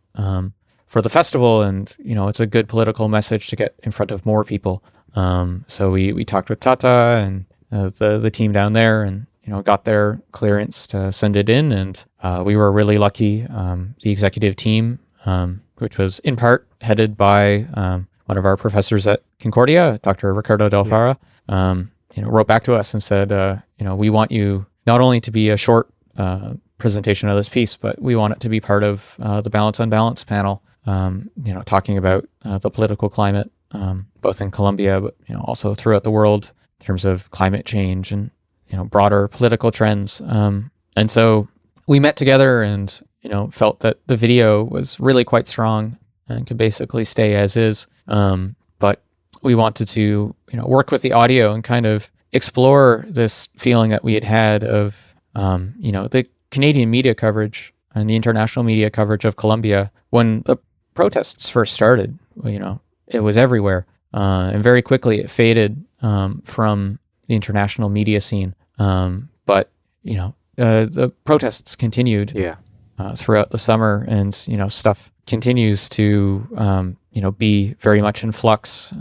for the festival, and it's a good political message to get in front of more people. So we talked with Tata and the team down there, and got their clearance to send it in, and we were really lucky. The executive team, which was in part headed by one of our professors at Concordia, Dr. Ricardo Del Fara, wrote back to us and said, we want you not only to be a short presentation of this piece, but we want it to be part of the Balance Unbalanced panel, talking about the political climate, both in Colombia, but also throughout the world in terms of climate change and broader political trends. And so we met together and felt that the video was really quite strong and could basically stay as is. But we wanted to work with the audio and kind of explore this feeling that we had of the Canadian media coverage and the international media coverage of Colombia when the protests first started. It was everywhere, and very quickly it faded from the international media scene. But the protests continued throughout the summer, and stuff continues to be very much in flux.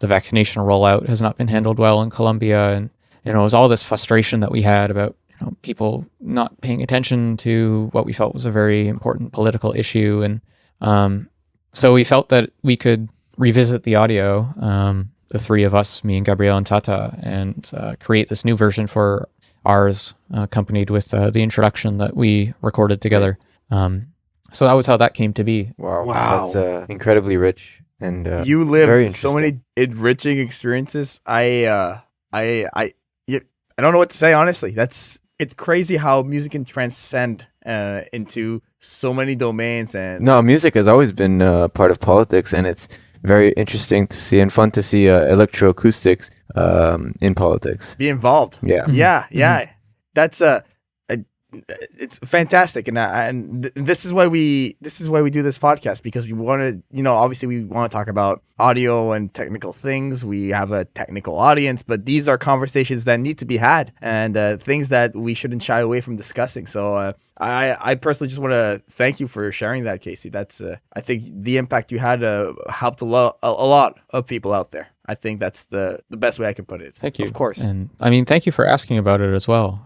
The vaccination rollout has not been handled well in Colombia, and it was all this frustration that we had about people not paying attention to what we felt was a very important political issue. And so we felt that we could revisit the audio, the three of us, me and Gabriel and Tata, and create this new version for ours, accompanied with the introduction that we recorded together. So that was how that came to be. Wow. That's incredibly rich. And you very lived so many enriching experiences. I don't know what to say, honestly. It's crazy how music can transcend into so many domains. And no, music has always been part of politics, and it's very interesting to see and fun to see electroacoustics in politics. Be involved. Yeah. Yeah. That's it's fantastic, and this is why we do this podcast, because we want to, obviously we want to talk about audio and technical things. We have a technical audience, but these are conversations that need to be had, and things that we shouldn't shy away from discussing. So I personally just want to thank you for sharing that, Kasey. That's I think the impact you had helped a lot of people out there. I think that's the best way I can put it. Thank you. Of course. And I mean, thank you for asking about it as well.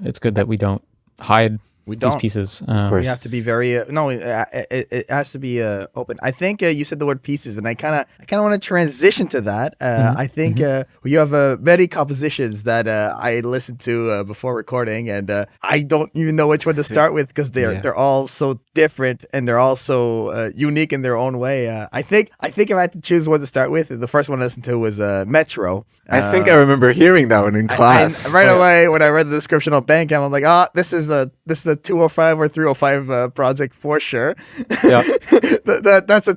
It's good that we don't hide these pieces. We have to be very it has to be open. I think you said the word pieces, and I kind of want to transition to that. I think you have many compositions that I listened to before recording, and I don't even know which one to start with, because they're all so different, and they're all so unique in their own way. I think if I had to choose one to start with, the first one I listened to was Metro. I think I remember hearing that one in class. Right away when I read the description on Bandcamp, I'm like, this is a 205 or 305 project for sure. Yeah. That's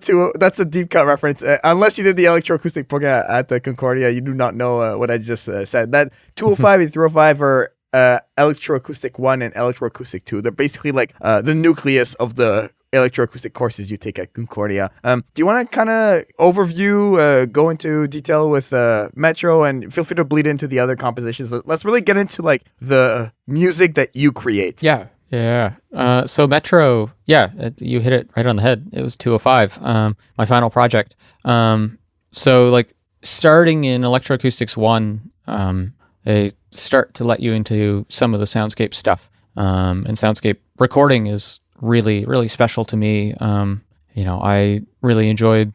a deep cut reference. Unless you did the electroacoustic program at the Concordia, you do not know what I just said. That 205 and 305 are electroacoustic 1 and electroacoustic 2. They're basically like the nucleus of the electroacoustic courses you take at Concordia. Do you want to kind of go into detail with Metro, and feel free to bleed into the other compositions? Let's really get into like the music that you create. Yeah. So Metro, you hit it right on the head. It was 205, my final project. So like starting in Electroacoustics 1, they start to let you into some of the soundscape stuff. And soundscape recording is really, really special to me. I really enjoyed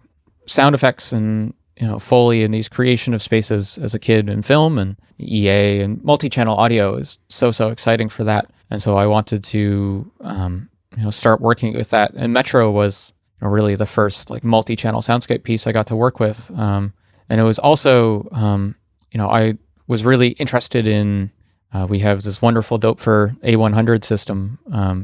sound effects and, Foley and these creation of spaces as a kid in film, and EA and multi-channel audio is so exciting for that. And so I wanted to, start working with that. And Metro was really the first like multi-channel soundscape piece I got to work with. And it was also, I was really interested in, we have this wonderful Dope-for A100 system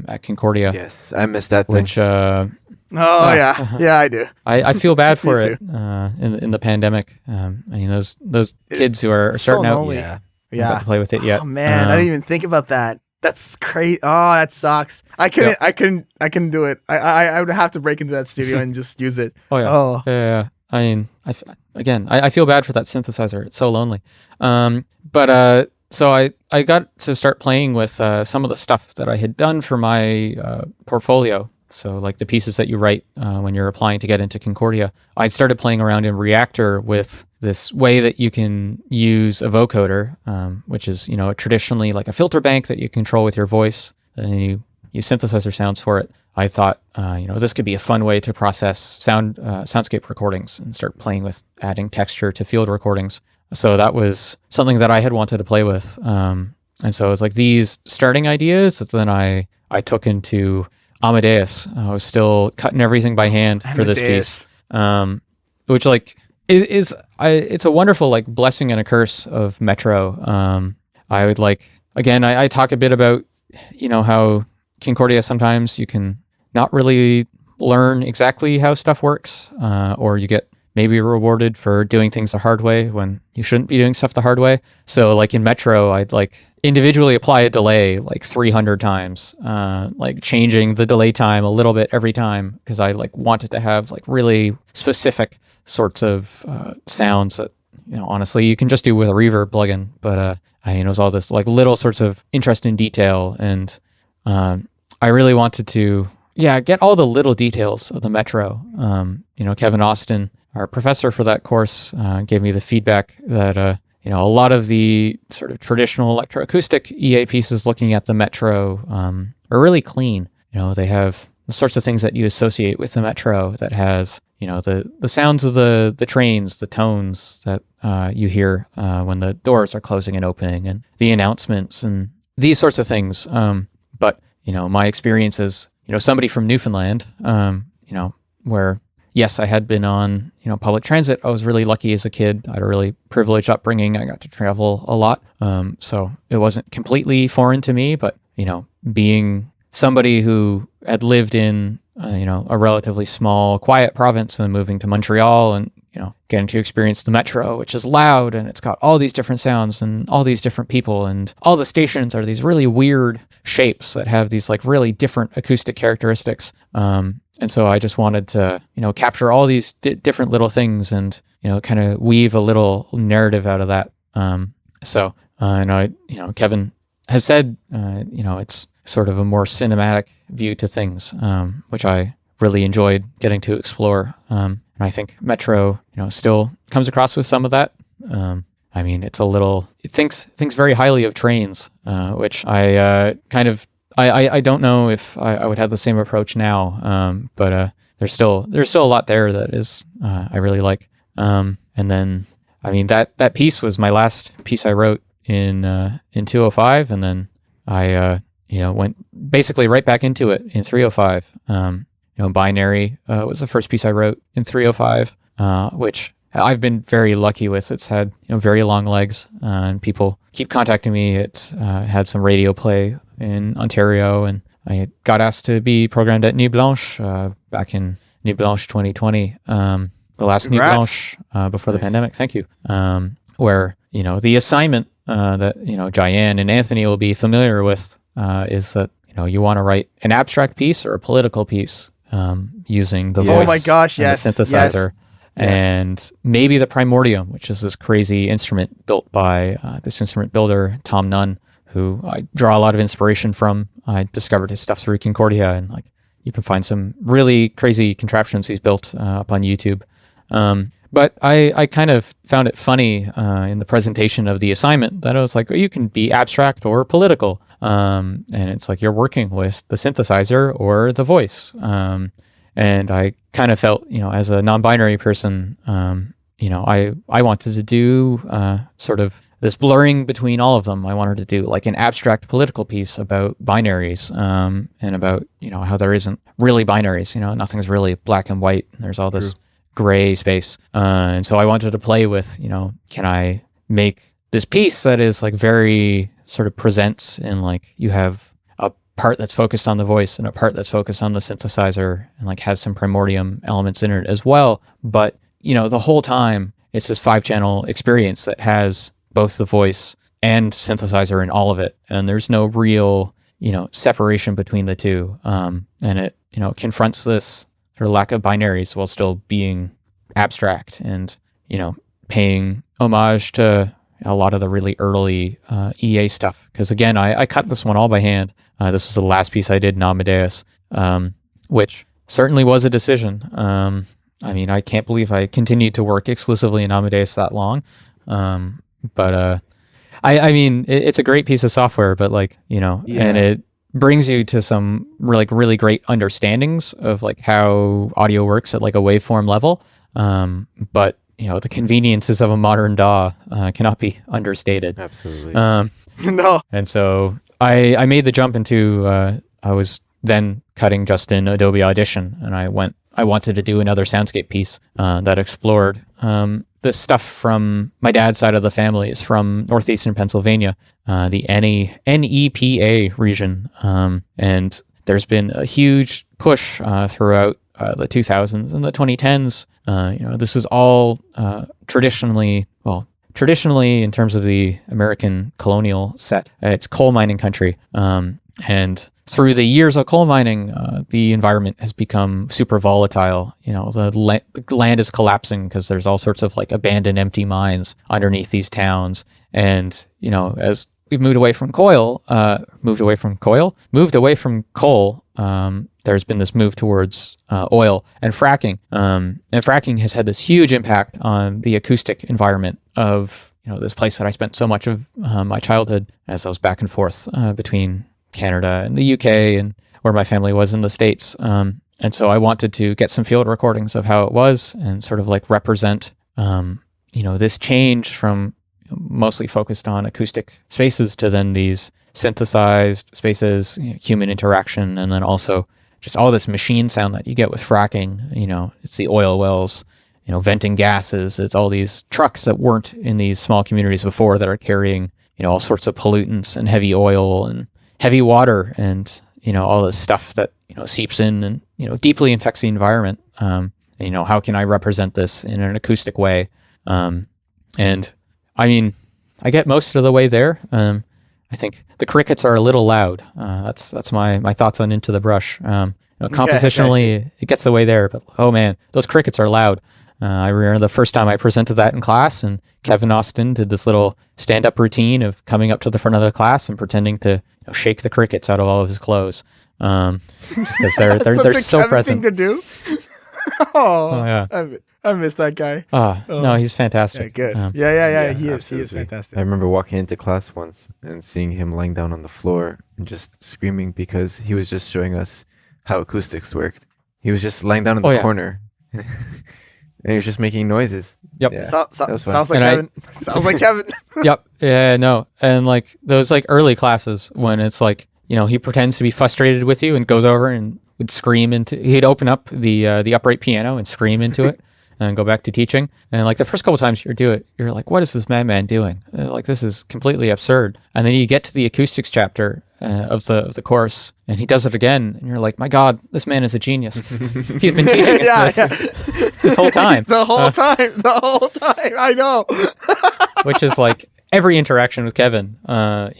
at Concordia. Yes, I missed that thing. Which, yeah, I do. I feel bad for it in the pandemic. Those kids who are starting out, yeah, got to play with it yet. Oh man, I didn't even think about that. That's crazy. Oh, that sucks. I couldn't do it. I would have to break into that studio and just use it. Yeah. I mean, I feel bad for that synthesizer. It's so lonely. So I got to start playing with some of the stuff that I had done for my portfolio. So like the pieces that you write when you're applying to get into Concordia. I started playing around in Reactor with this way that you can use a vocoder, which is, traditionally like a filter bank that you control with your voice, and you use synthesizer sounds for it. I thought, this could be a fun way to process soundscape recordings and start playing with adding texture to field recordings. So that was something that I had wanted to play with. And so it was like these starting ideas that then I took into Amadeus. I was still cutting everything by hand for this piece, which like it's a wonderful like blessing and a curse of Metro. I would I talk a bit about, how Concordia sometimes you can not really learn exactly how stuff works, or you get maybe rewarded for doing things the hard way when you shouldn't be doing stuff the hard way. So like in Metro, I'd like individually apply a delay like 300 times, like changing the delay time a little bit every time, because I like wanted to have like really specific sorts of sounds that honestly, you can just do with a reverb plugin. But it was all this like little sorts of interest in detail, and I really wanted to, get all the little details of the Metro. Kevin Austin, our professor for that course, gave me the feedback that a lot of the sort of traditional electroacoustic EA pieces looking at the Metro are really clean. They have the sorts of things that you associate with the Metro, that has the sounds of the trains, the tones that you hear when the doors are closing and opening, and the announcements and these sorts of things. But my experience as somebody from Newfoundland, where yes, I had been on public transit. I was really lucky as a kid. I had a really privileged upbringing. I got to travel a lot, so it wasn't completely foreign to me. But being somebody who had lived in a relatively small, quiet province, and then moving to Montreal, and getting to experience the Metro, which is loud, and it's got all these different sounds and all these different people, and all the stations are these really weird shapes that have these like really different acoustic characteristics. And so I just wanted to, capture all these different little things and, kind of weave a little narrative out of that. Kevin has said, it's sort of a more cinematic view to things, which I really enjoyed getting to explore. And I think Metro, still comes across with some of that. It thinks very highly of trains, which I I don't know if I would have the same approach now, but there's still a lot there that is I really like. And then that piece was my last piece I wrote in 205, and then I went basically right back into it in 305. Binary was the first piece I wrote in 305, which I've been very lucky with. It's had very long legs, and people keep contacting me. It's had some radio play in Ontario, and I got asked to be programmed at Nuit Blanche back in Nuit Blanche 2020, the last Nuit Blanche before the pandemic. Thank you. Where the assignment that Jaian and Anthony will be familiar with is that you want to write an abstract piece or a political piece using the voice. Oh my gosh, yes, and the synthesizer. Yes. And maybe the Primordium, which is this crazy instrument built by this instrument builder, Tom Nunn, who I draw a lot of inspiration from. I discovered his stuff through Concordia, and you can find some really crazy contraptions he's built up on YouTube. But I kind of found it funny in the presentation of the assignment that I was like, you can be abstract or political. And it's like you're working with the synthesizer or the voice. And I kind of felt, as a non-binary person, I wanted to do sort of this blurring between all of them. I wanted to do like an abstract political piece about binaries, and about, how there isn't really binaries, nothing's really black and white. There's all this gray space. And so I wanted to play with, can I make this piece that is like very sort of presents in like you have a part that's focused on the voice and a part that's focused on the synthesizer and like has some Primordium elements in it as well. But, the whole time it's this 5-channel experience that has both the voice and synthesizer in all of it. And there's no real, separation between the two. And it, confronts this sort of lack of binaries while still being abstract and, paying homage to a lot of the really early EA stuff. Because again, I cut this one all by hand. This was the last piece I did in Amadeus, which certainly was a decision. I can't believe I continued to work exclusively in Amadeus that long. But it's a great piece of software, but and it brings you to some really great understandings of like how audio works at like a waveform level. But the conveniences of a modern DAW cannot be understated. Absolutely. No. And so I made the jump into, I was then cutting just in Adobe Audition, and I wanted to do another soundscape piece that explored this stuff from my dad's side of the family is from northeastern Pennsylvania, the NEPA region. And there's been a huge push throughout the 2000s and the 2010s. This was all traditionally in terms of the American colonial set, it's coal mining country. And through the years of coal mining, the environment has become super volatile. The land is collapsing because there's all sorts of like abandoned empty mines underneath these towns. And, as we've moved away from coal, there's been this move towards oil and fracking. And fracking has had this huge impact on the acoustic environment of, this place that I spent so much of my childhood as I was back and forth between Canada and the UK and where my family was in the States. And so I wanted to get some field recordings of how it was and sort of like represent, this change from mostly focused on acoustic spaces to then these synthesized spaces, human interaction, and then also just all this machine sound that you get with fracking. It's the oil wells, venting gases. It's all these trucks that weren't in these small communities before that are carrying, all sorts of pollutants and heavy oil and heavy water and, all this stuff that, seeps in and, deeply infects the environment. How can I represent this in an acoustic way? And I mean, I get most of the way there. I think the crickets are a little loud. That's my thoughts on Into the Brush. Compositionally, it gets the way there, but oh man, those crickets are loud. I remember the first time I presented that in class, and Kevin Austin did this little stand-up routine of coming up to the front of the class and pretending to shake the crickets out of all of his clothes, just because they're so Kevin present. Thing to do. Oh yeah. I miss that guy. No, he's fantastic. Yeah, good. Yeah. He is absolutely. fantastic. I remember walking into class once and seeing him lying down on the floor and just screaming because he was just showing us how acoustics worked. He was just lying down in the corner. And he was just making noises. Yep. Yeah. Sounds like And Kevin. Sounds like Kevin. Yep. Yeah, no. And like those like early classes when it's like, he pretends to be frustrated with you and goes over and would scream he'd open up the upright piano and scream into it and go back to teaching. And like the first couple times you do it, you're like, what is this madman doing? Like, this is completely absurd. And then you get to the acoustics chapter of the course and he does it again. And you're like, my God, this man is a genius. He's been teaching us this whole time. The whole time. I know. Which is like every interaction with Kevin. I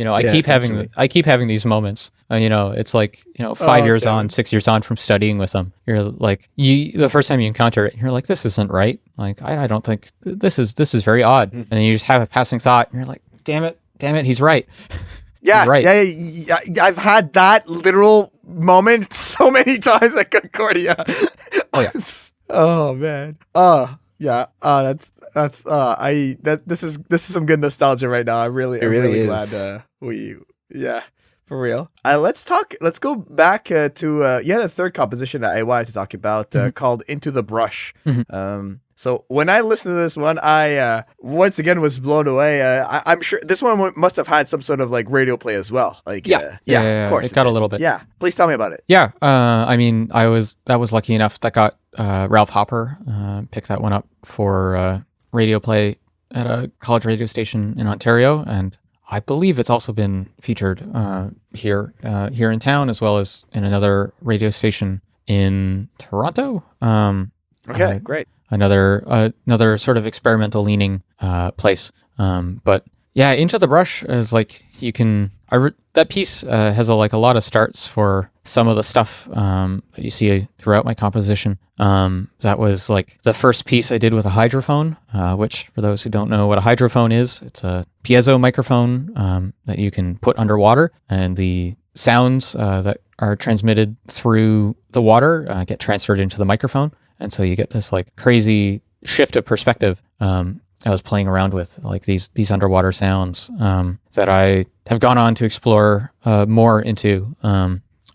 keep having these moments. It's like 5 years on, 6 years on from studying with him. You're like the first time you encounter it, you're like, this isn't right. Like I don't think this is very odd. And then you just have a passing thought, and you're like, damn it, he's right. Yeah, right. Yeah. I've had that literal moment so many times at Concordia. Oh yeah. Oh man. Yeah. This is some good nostalgia right now. I'm really glad for real. Let's go back to the third composition that I wanted to talk about called Into the Brush. Mm-hmm. So when I listened to this one, I once again was blown away. I'm sure this one must have had some sort of like radio play as well. Like of course it got a little bit. Yeah, please tell me about it. Yeah, I mean, that was lucky enough that got Ralph Hopper picked that one up for radio play at a college radio station in Ontario, and I believe it's also been featured here in town as well as in another radio station in Toronto. Okay, great. Another sort of experimental leaning place. But yeah, Into the Brush is like that piece has a lot of starts for some of the stuff that you see throughout my composition. That was like the first piece I did with a hydrophone, which for those who don't know what a hydrophone is, it's a piezo microphone that you can put underwater, and the sounds that are transmitted through the water get transferred into the microphone. And so you get this like crazy shift of perspective. I was playing around with like these underwater sounds that I have gone on to explore more into.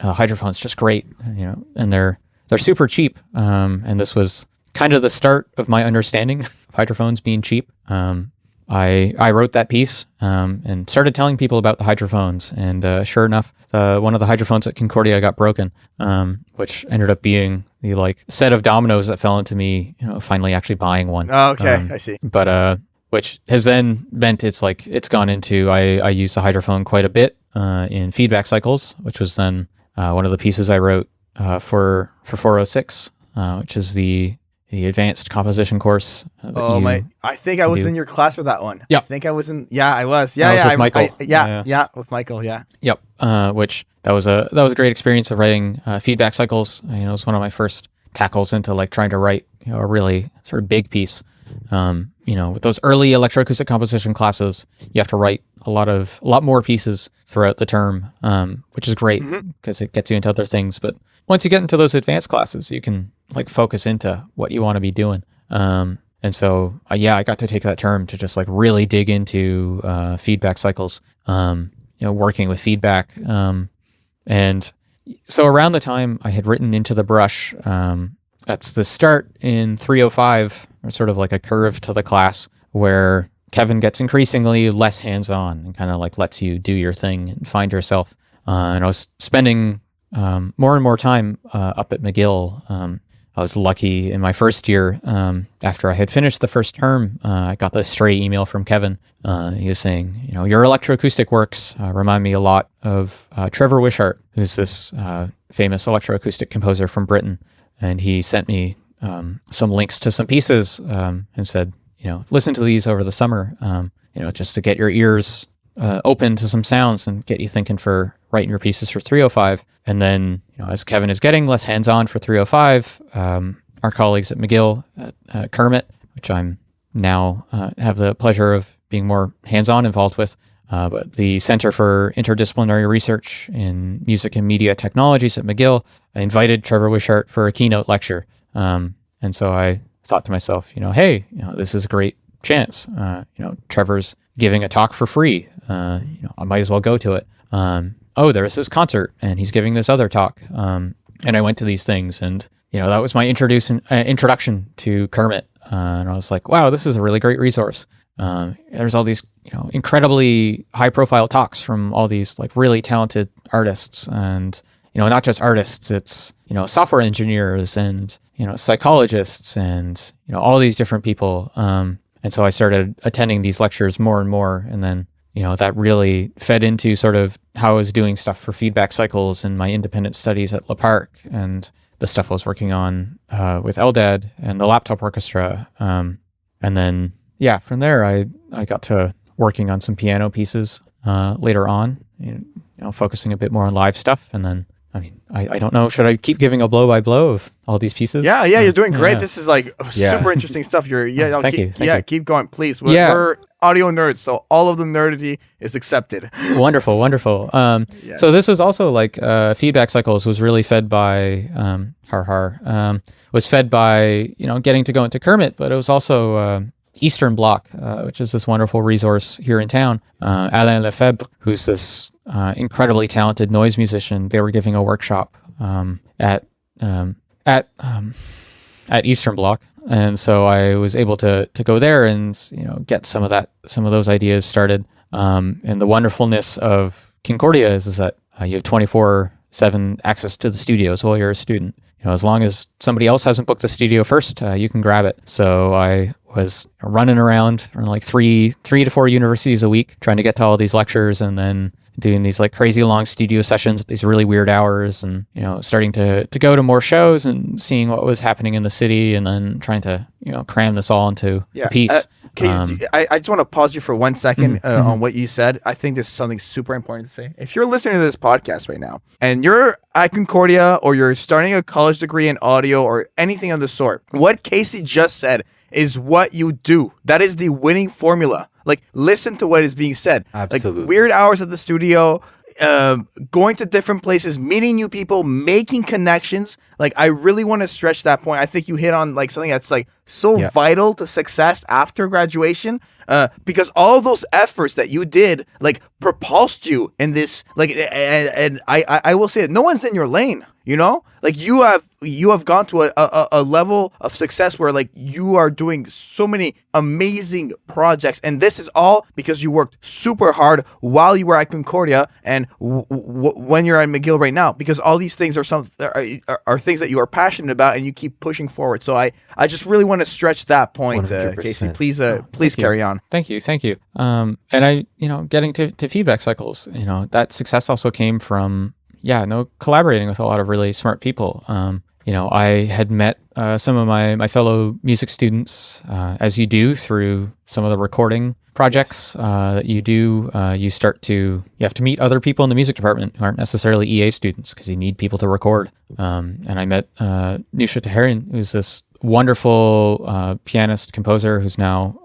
Hydrophone's just great, and they're super cheap. And this was kind of the start of my understanding of hydrophones being cheap. I wrote that piece and started telling people about the hydrophones. And sure enough, one of the hydrophones at Concordia got broken, which ended up being the like set of dominoes that fell into me, finally actually buying one. Oh, okay, I see. But which has then meant it's gone into I use the hydrophone quite a bit in feedback cycles, which was then one of the pieces I wrote for 406, which is the advanced composition course. I think I was in your class for that one. Yeah. I think I was in. Yeah, I was. Yeah, with Michael. Yeah, with Michael. Yeah. Yep. Which that was a great experience of writing feedback cycles. It was one of my first tackles into like trying to write a really sort of big piece. With those early electroacoustic composition classes, you have to write a lot more pieces throughout the term, which is great because it gets you into other things. But once you get into those advanced classes, you can like focus into what you want to be doing. And so, I got to take that term to just like really dig into feedback cycles, working with feedback. And so around the time I had written Into the Brush, that's the start in 305, or sort of like a curve to the class where Kevin gets increasingly less hands-on and kind of like lets you do your thing and find yourself. And I was spending more and more time up at McGill. I was lucky in my first year, after I had finished the first term, I got this stray email from Kevin. He was saying, your electroacoustic works remind me a lot of Trevor Wishart, who's this famous electroacoustic composer from Britain. And he sent me some links to some pieces and said, listen to these over the summer, just to get your ears open to some sounds and get you thinking for writing your pieces for 305. And then, as Kevin is getting less hands-on for 305, our colleagues at McGill, at Kermit, which I'm now have the pleasure of being more hands-on involved with, but the Center for Interdisciplinary Research in Music and Media Technologies at McGill invited Trevor Wishart for a keynote lecture. And so I thought to myself, hey, this is a great chance. Trevor's giving a talk for free. I might as well go to it. There's this concert and he's giving this other talk. And I went to these things and, that was my introduction to Kermit. And I was like, wow, this is a really great resource. There's all these, incredibly high profile talks from all these like really talented artists and, not just artists, it's, software engineers and, psychologists and, all these different people. And so I started attending these lectures more and more. And then, that really fed into sort of how I was doing stuff for feedback cycles and my independent studies at Le Parc and the stuff I was working on with Eldad and the laptop orchestra. And then, from there, I got to working on some piano pieces later on, focusing a bit more on live stuff. And then, I don't know, should I keep giving a blow by blow of all these pieces? Yeah, you're doing great. Yeah. This is like super interesting stuff. Thank you. Keep going, please. We're audio nerds, so all of the nerdity is accepted. Wonderful. Yes. So this was also like feedback cycles was really fed by was fed by getting to go into Kermit, but it was also Eastern Bloc, which is this wonderful resource here in town. Alain Lefebvre, who's this incredibly talented noise musician, they were giving a workshop at Eastern Bloc, and so I was able to go there and get some of those ideas started. And the wonderfulness of Concordia is that you have 24/7 access to the studios while you're a student. As long as somebody else hasn't booked the studio first, you can grab it. So I was running around from like three to four universities a week, trying to get to all these lectures and then doing these like crazy long studio sessions at these really weird hours and, starting to go to more shows and seeing what was happening in the city and then trying to, cram this all into a piece. Kasey, I just want to pause you for 1 second on what you said. I think there's something super important to say. If you're listening to this podcast right now and you're at Concordia or you're starting a college degree in audio or anything of the sort, what Kasey just said is what you do. That is the winning formula. Like, listen to what is being said. Absolutely. Like, weird hours at the studio, going to different places, meeting new people, making connections. Like, I really want to stretch that point. I think you hit on like something that's like so vital to success after graduation, because all of those efforts that you did like propulsed you in this. Like, and I will say that no one's in your lane. Like you have gone to a level of success where like you are doing so many amazing projects, and this is all because you worked super hard while you were at Concordia and when you're at McGill right now, because all these things are things that you are passionate about and you keep pushing forward. So I just really want to stretch that point, Kasey. Please carry on. Thank you. And I, getting to feedback cycles, that success also came from collaborating with a lot of really smart people. I had met some of my fellow music students, as you do through some of the recording projects that you do. You have to meet other people in the music department who aren't necessarily EA students because you need people to record. And I met Nusha Taharian, who's this wonderful pianist composer who's now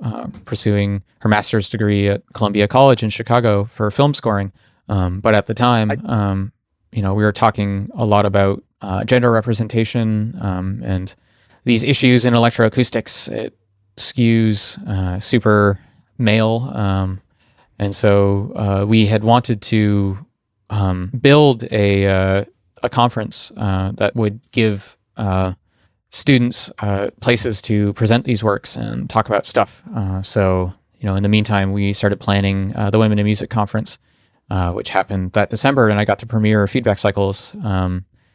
pursuing her master's degree at Columbia College in Chicago for film scoring. But at the time, we were talking a lot about gender representation and these issues in electroacoustics. It skews super male, and so we had wanted to build a conference that would give students places to present these works and talk about stuff. So in the meantime, we started planning the Women in Music Conference, which happened that December, and I got to premiere Feedback Cycles.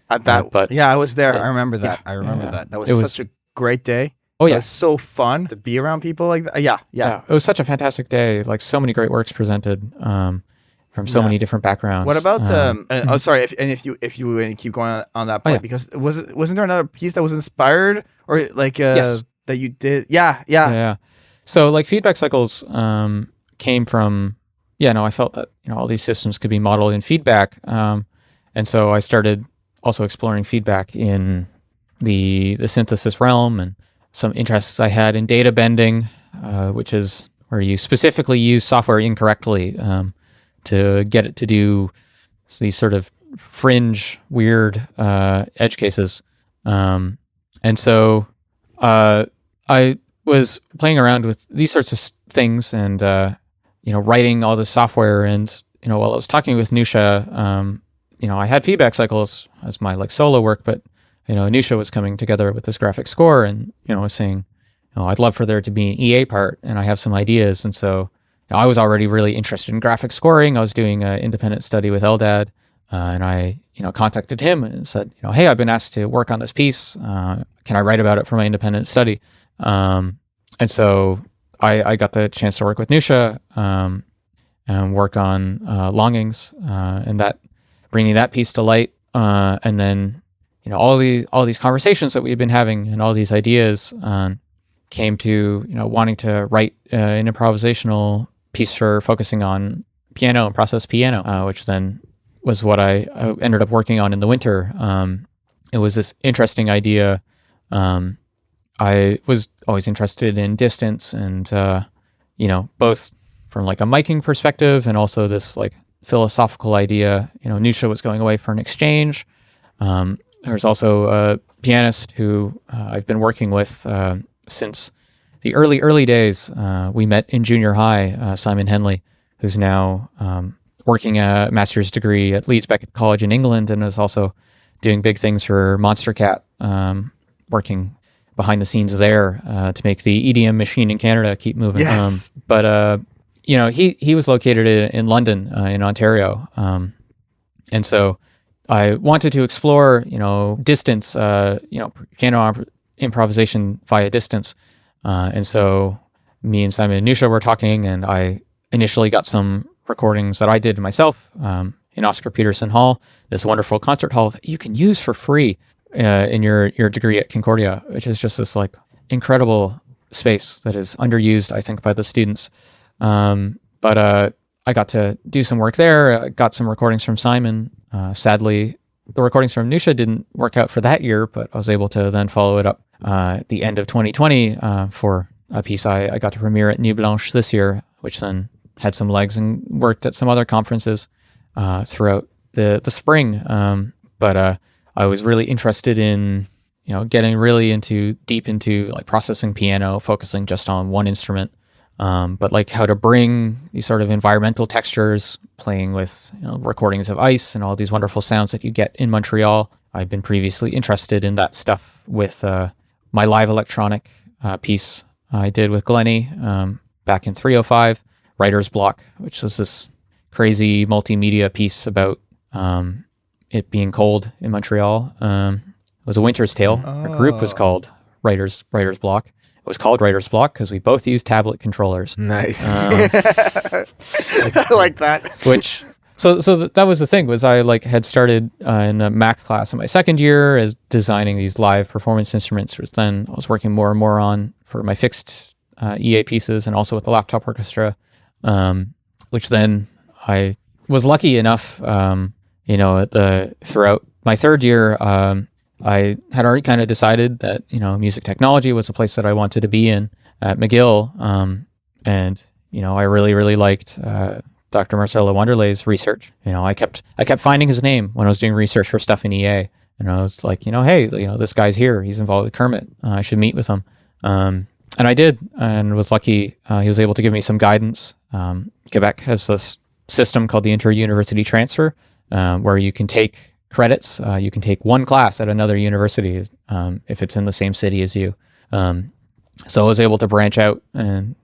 At that, I was there. I remember that. That was such a great day. Oh yeah, it was so fun to be around people like that. Yeah. It was such a fantastic day. Like so many great works presented from so many different backgrounds. What about? Sorry. If you keep going on that point, because wasn't there another piece that was inspired or like yes. that you did? Yeah. So like Feedback Cycles came from. I felt that all these systems could be modeled in feedback, and so I started also exploring feedback in the synthesis realm and some interests I had in data bending, which is where you specifically use software incorrectly to get it to do these sort of fringe, weird edge cases. And so I was playing around with these sorts of things and writing all the software. And while I was talking with Nusha, I had Feedback Cycles as my like solo work, but Nusha was coming together with this graphic score and was saying, I'd love for there to be an EA part, and I have some ideas. And so I was already really interested in graphic scoring. I was doing an independent study with Eldad, and I contacted him and said, hey, I've been asked to work on this piece. Can I write about it for my independent study? And so I got the chance to work with Nusha and work on Longings and that bringing that piece to light, and then all these conversations that we've been having and all these ideas came to wanting to write an improvisational piece for focusing on piano and process piano, which then was what I ended up working on in the winter. It was this interesting idea. I was always interested in distance and both from like a miking perspective and also this like philosophical idea. Nusha was going away for an exchange. There's also a pianist who I've been working with since the early days. We met in junior high, Simon Henley, who's now working a master's degree at Leeds Beckett College in England and is also doing big things for Monster Cat, working behind the scenes there to make the EDM machine in Canada keep moving. Yes. But he was located in London, in Ontario. And so I wanted to explore, distance, piano improvisation via distance. And so me and Simon and Nusha were talking, and I initially got some recordings that I did myself in Oscar Peterson Hall, this wonderful concert hall that you can use for free in your degree at Concordia, which is just this like incredible space that is underused, I think, by the students. But I got to do some work there. I got some recordings from Simon. Sadly, the recordings from Nusha didn't work out for that year, but I was able to then follow it up at the end of 2020 for a piece I got to premiere at Nuit Blanche this year, which then had some legs and worked at some other conferences throughout the spring. But I was really interested in getting really deep into like processing piano, focusing just on one instrument. But like how to bring these sort of environmental textures, playing with recordings of ice and all these wonderful sounds that you get in Montreal. I've been previously interested in that stuff with my live electronic piece I did with Glennie back in 305, Writer's Block, which was this crazy multimedia piece about it being cold in Montreal. It was a winter's tale. Our group was called Writer's Block. It was called Writer's Block because we both used tablet controllers. Nice. I like that. Which that was the thing, was I like had started in a max class in my second year as designing these live performance instruments, which then I was working more and more on for my fixed EA pieces and also with the laptop orchestra, which then I was lucky enough, throughout my third year, I had already kind of decided that, music technology was a place that I wanted to be in at McGill. And I really, really liked Dr. Marcelo Wanderley's research. I kept finding his name when I was doing research for stuff in EA. And I was like, hey, this guy's here. He's involved with Kermit. I should meet with him. And I did, and was lucky. He was able to give me some guidance. Quebec has this system called the inter-university transfer, where you can take credits. You can take one class at another university if it's in the same city as you. So I was able to branch out and,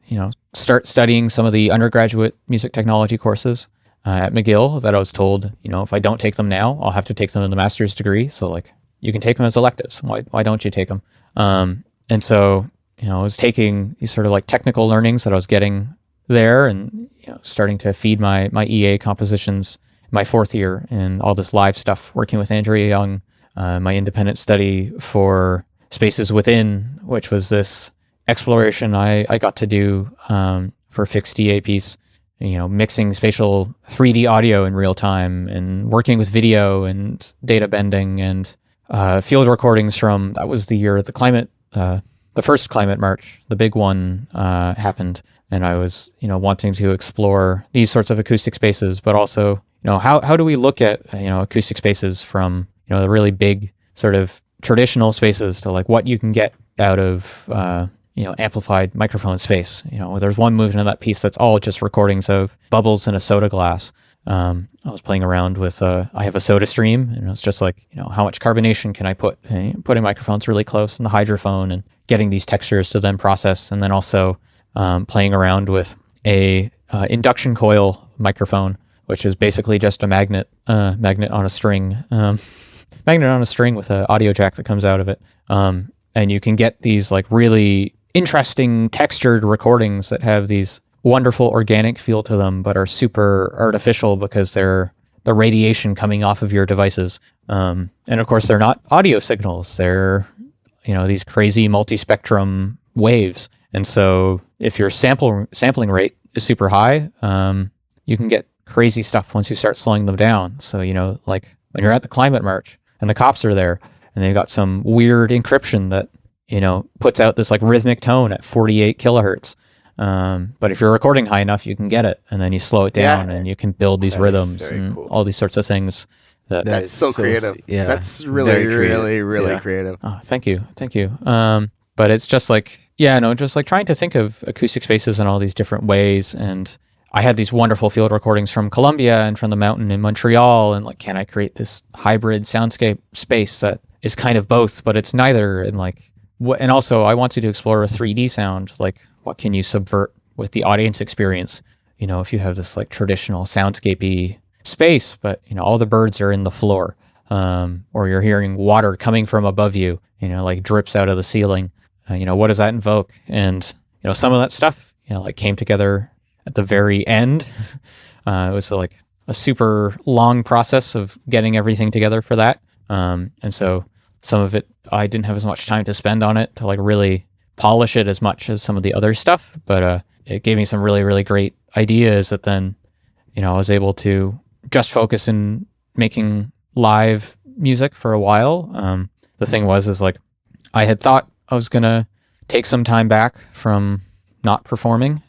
start studying some of the undergraduate music technology courses at McGill that I was told, if I don't take them now, I'll have to take them in the master's degree. So like, you can take them as electives. Why don't you take them? And so, I was taking these sort of like technical learnings that I was getting there and, starting to feed my EA compositions my fourth year and all this live stuff, working with Andrea Young, my independent study for Spaces Within, which was this exploration I got to do for a fixed EA piece, mixing spatial 3D audio in real time and working with video and data bending and field recordings from, that was the year the climate, the first climate march, the big one happened. And I was, wanting to explore these sorts of acoustic spaces, but also, how do we look at, acoustic spaces from, the really big sort of traditional spaces to like what you can get out of, amplified microphone space. There's one movement in that piece that's all just recordings of bubbles in a soda glass. I was playing around with, I have a soda stream, and it's just like, how much carbonation can I put? Putting microphones really close in the hydrophone and getting these textures to then process. And then also playing around with a induction coil microphone, which is basically just a magnet on a string, with an audio jack that comes out of it. And you can get these like really interesting textured recordings that have these wonderful organic feel to them, but are super artificial because they're the radiation coming off of your devices. And of course, they're not audio signals. They're, these crazy multi-spectrum waves. And so if your sampling rate is super high, you can get crazy stuff once you start slowing them down. So, like when you're at the climate march and the cops are there and they've got some weird encryption that, puts out this like rhythmic tone at 48 kilohertz. But if you're recording high enough, you can get it, and then you slow it down and you can build these rhythms and cool. All these sorts of things. That's so creative. Yeah, that's really, really creative. Oh, thank you. But it's just like, just like trying to think of acoustic spaces in all these different ways. And I had these wonderful field recordings from Colombia and from the mountain in Montreal. And like, can I create this hybrid soundscape space that is kind of both, but it's neither? And like, and also I wanted to explore a 3D sound. Like, what can you subvert with the audience experience? If you have this like traditional soundscapey space, but all the birds are in the floor, or you're hearing water coming from above you, like drips out of the ceiling. What does that invoke? And some of that stuff, like came together at the very end. It was like a super long process of getting everything together for that. And so some of it, I didn't have as much time to spend on it to like really polish it as much as some of the other stuff, but it gave me some really, really great ideas that then, I was able to just focus in making live music for a while. The thing is like, I had thought I was going to take some time back from not performing.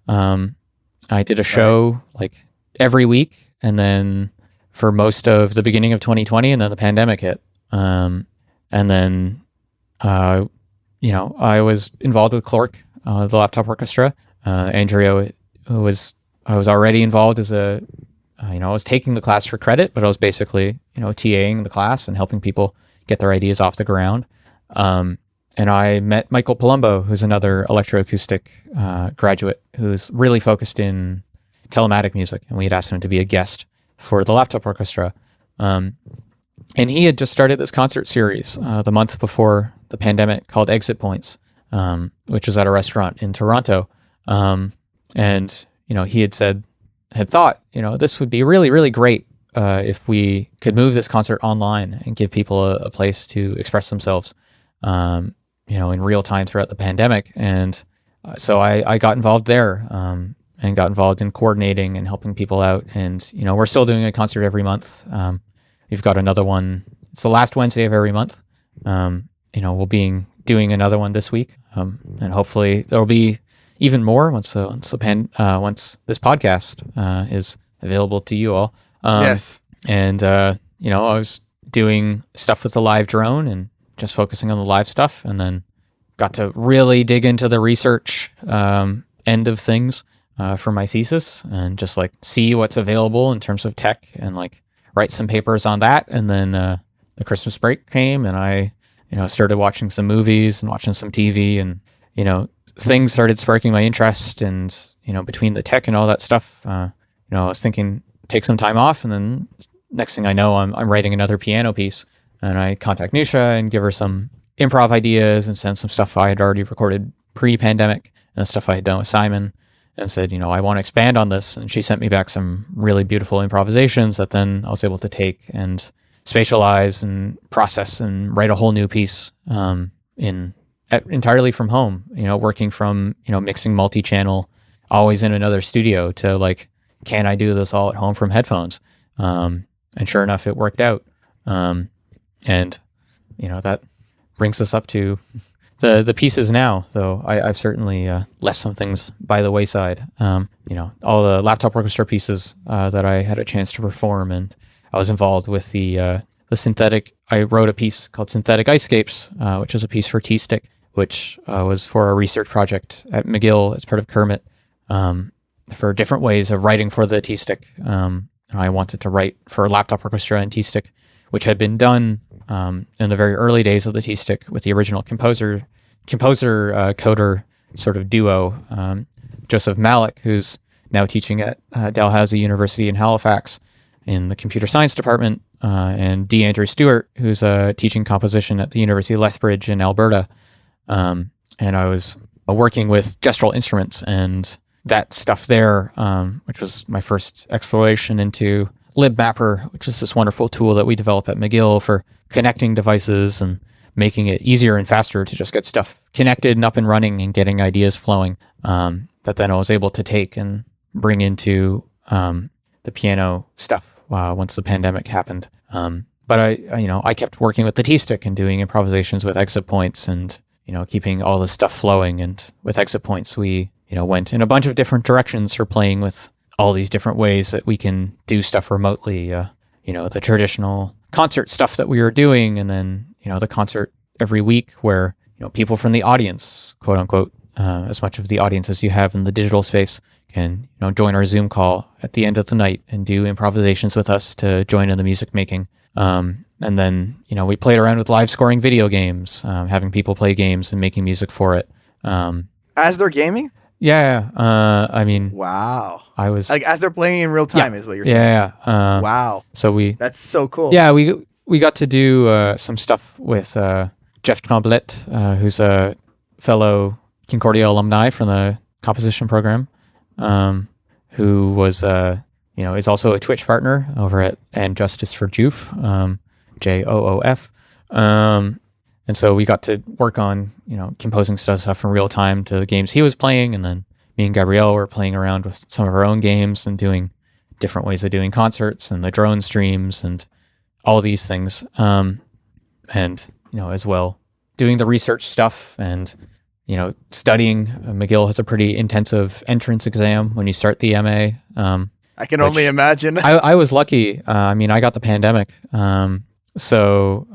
I did a show like every week, and then for most of the beginning of 2020, and then the pandemic hit. And then, I was involved with Clark, the laptop orchestra. Andrea, I was already involved as I was taking the class for credit, but I was basically, TAing the class and helping people get their ideas off the ground. And I met Michael Palumbo, who's another electroacoustic graduate who's really focused in telematic music. And we had asked him to be a guest for the laptop orchestra. And he had just started this concert series the month before the pandemic called Exit Points, which was at a restaurant in Toronto. And he had said, had thought, this would be really, really great if we could move this concert online and give people a place to express themselves, in real time throughout the pandemic. And so I got involved there and got involved in coordinating and helping people out. And, we're still doing a concert every month. We've got another one. It's the last Wednesday of every month. We'll be doing another one this week. And hopefully there'll be even more once this podcast is available to you all. Yes. And, I was doing stuff with the live drone and just focusing on the live stuff, and then got to really dig into the research end of things for my thesis, and just like see what's available in terms of tech, and like write some papers on that. And then the Christmas break came, and I started watching some movies and watching some TV, and things started sparking my interest. And between the tech and all that stuff, I was thinking take some time off, and then next thing I know, I'm writing another piano piece. And I contact Nusha and give her some improv ideas and send some stuff I had already recorded pre-pandemic and stuff I had done with Simon, and said, I want to expand on this. And she sent me back some really beautiful improvisations that then I was able to take and spatialize and process and write a whole new piece entirely from home, working from, mixing multi-channel, always in another studio, to like, can I do this all at home from headphones? And sure enough, it worked out. And that brings us up to the pieces now, though I've certainly left some things by the wayside. All the laptop orchestra pieces that I had a chance to perform, and I was involved with the synthetic. I wrote a piece called Synthetic Icescapes, which is a piece for T-Stick, which was for a research project at McGill as part of Kermit, for different ways of writing for the T-Stick. I wanted to write for a laptop orchestra and T-Stick, which had been done in the very early days of the T-Stick with the original composer coder sort of duo, Joseph Malik, who's now teaching at Dalhousie University in Halifax in the computer science department, and D. Andrew Stewart, who's teaching composition at the University of Lethbridge in Alberta. And I was working with gestural instruments and that stuff there, which was my first exploration into LibMapper, which is this wonderful tool that we develop at McGill for connecting devices and making it easier and faster to just get stuff connected and up and running and getting ideas flowing, that then I was able to take and bring into the piano stuff once the pandemic happened. But I kept working with the T-Stick and doing improvisations with exit points and, keeping all this stuff flowing. And with exit points, we, went in a bunch of different directions for playing with all these different ways that we can do stuff remotely, the traditional concert stuff that we were doing, and then, the concert every week where, people from the audience, quote unquote, as much of the audience as you have in the digital space, can, join our Zoom call at the end of the night and do improvisations with us to join in the music making. And then, we played around with live scoring video games, having people play games and making music for it. As they're gaming? Yeah. Wow. I was like, as they're playing in real time, is what you're saying. Yeah. Wow. So that's so cool. Yeah, we got to do some stuff with Jeff Tremblett, who's a fellow Concordia alumni from the composition program, who was is also a Twitch partner over at And Justice for Joof, JOOF. And so we got to work on, composing stuff in real time to the games he was playing. And then me and Gabrielle were playing around with some of our own games and doing different ways of doing concerts and the drone streams and all these things. And, as well, doing the research stuff and, studying. McGill has a pretty intensive entrance exam when you start the MA. I can only imagine. I was lucky. I got the pandemic. So,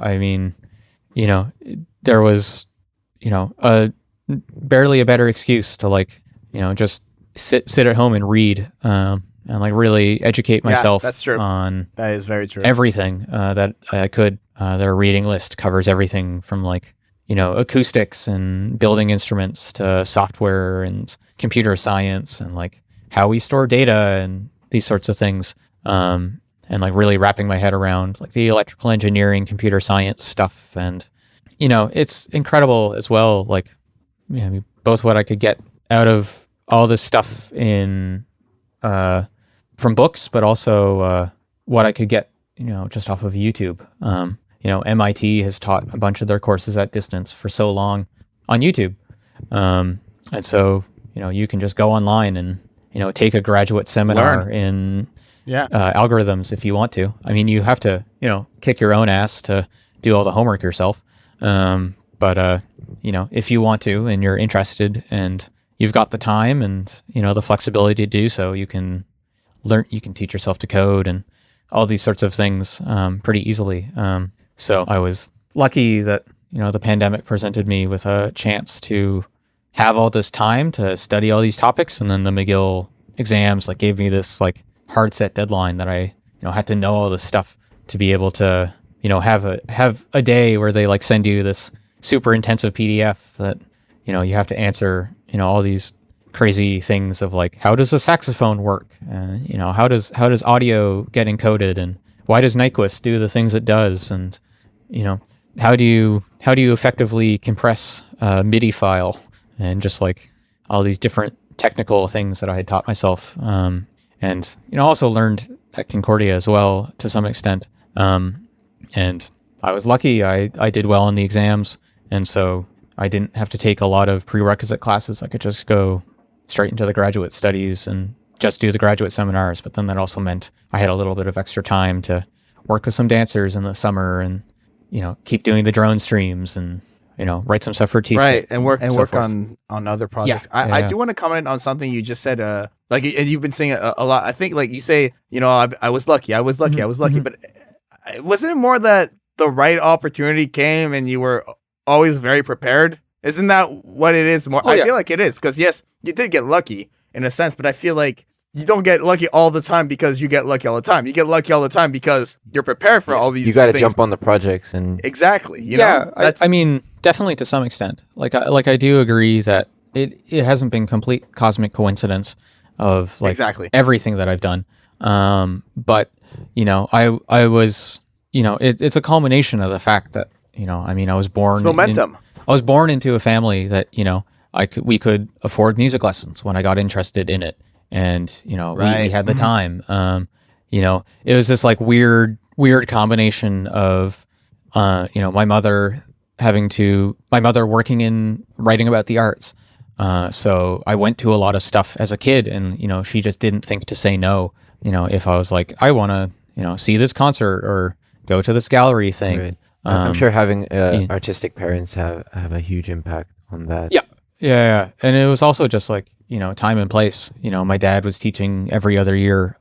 there was, barely a better excuse to just sit at home and read, and really educate myself that's true. On that is very true. Everything that I could. Their reading list covers everything from acoustics and building instruments to software and computer science and how we store data and these sorts of things. And really wrapping my head around the electrical engineering, computer science stuff. And, it's incredible as well. Both what I could get out of all this stuff in, from books, but also what I could get, just off of YouTube. MIT has taught a bunch of their courses at distance for so long on YouTube. And so, you can just go online and, take a graduate seminar in algorithms if you want to. I mean, you have to, kick your own ass to do all the homework yourself. But if you want to and you're interested and you've got the time and, the flexibility to do so, you can teach yourself to code and all these sorts of things pretty easily. So I was lucky that, the pandemic presented me with a chance to have all this time to study all these topics. And then the McGill exams gave me this hard set deadline that I, had to know all this stuff to be able to, have a day where they send you this super intensive PDF that, you have to answer, all these crazy things of how does a saxophone work? How does audio get encoded, and why does Nyquist do the things it does? And, how do you effectively compress a MIDI file, and just all these different technical things that I had taught myself. And, also learned at Concordia as well to some extent. And I was lucky. I did well in the exams. And so I didn't have to take a lot of prerequisite classes. I could just go straight into the graduate studies and just do the graduate seminars. But then that also meant I had a little bit of extra time to work with some dancers in the summer and, keep doing the drone streams and, write some stuff for TC. Right, and work on other projects. I do want to comment on something you just said. And you've been saying a lot. I think you say, I was lucky. Mm-hmm. But wasn't it more that the right opportunity came and you were always very prepared? Isn't that what it is more? I feel like it is, because yes, you did get lucky in a sense, but I feel like you don't get lucky all the time because you get lucky all the time. You get lucky all the time because you're prepared for all these things. You got to jump on the projects and exactly. I mean, definitely to some extent. I do agree that it hasn't been complete cosmic coincidence of exactly everything that I've done. But I was, it's a culmination of the fact that, I was born. It's momentum. I was born into a family that, we could afford music lessons when I got interested in it. And, we had the time. It was this weird combination of, my mother working in writing about the arts. So I went to a lot of stuff as a kid, and, she just didn't think to say no, if I was I want to, see this concert or go to this gallery thing. Right. I'm sure having artistic parents have a huge impact on that. Yeah. And it was also just time and place. My dad was teaching every other year.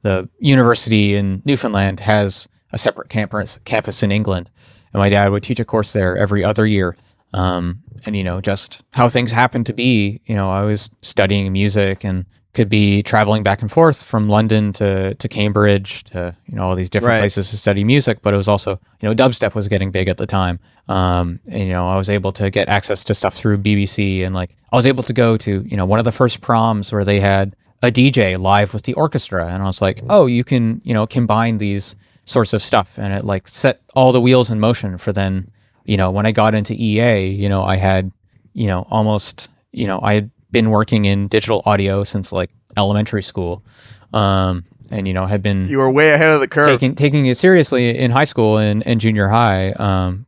The university in Newfoundland has a separate campus in England, and my dad would teach a course there every other year. And just how things happened to be, I was studying music and could be traveling back and forth from London to Cambridge to, all these different places to study music. But it was also, dubstep was getting big at the time. And, I was able to get access to stuff through BBC, and I was able to go to, one of the first proms where they had a DJ live with the orchestra. And I was like, oh, you can, combine these sorts of stuff. And it set all the wheels in motion for then, when I got into EA, I had, almost, I had been working in digital audio since elementary school. And, had been... You were way ahead of the curve. Taking it seriously in high school and junior high.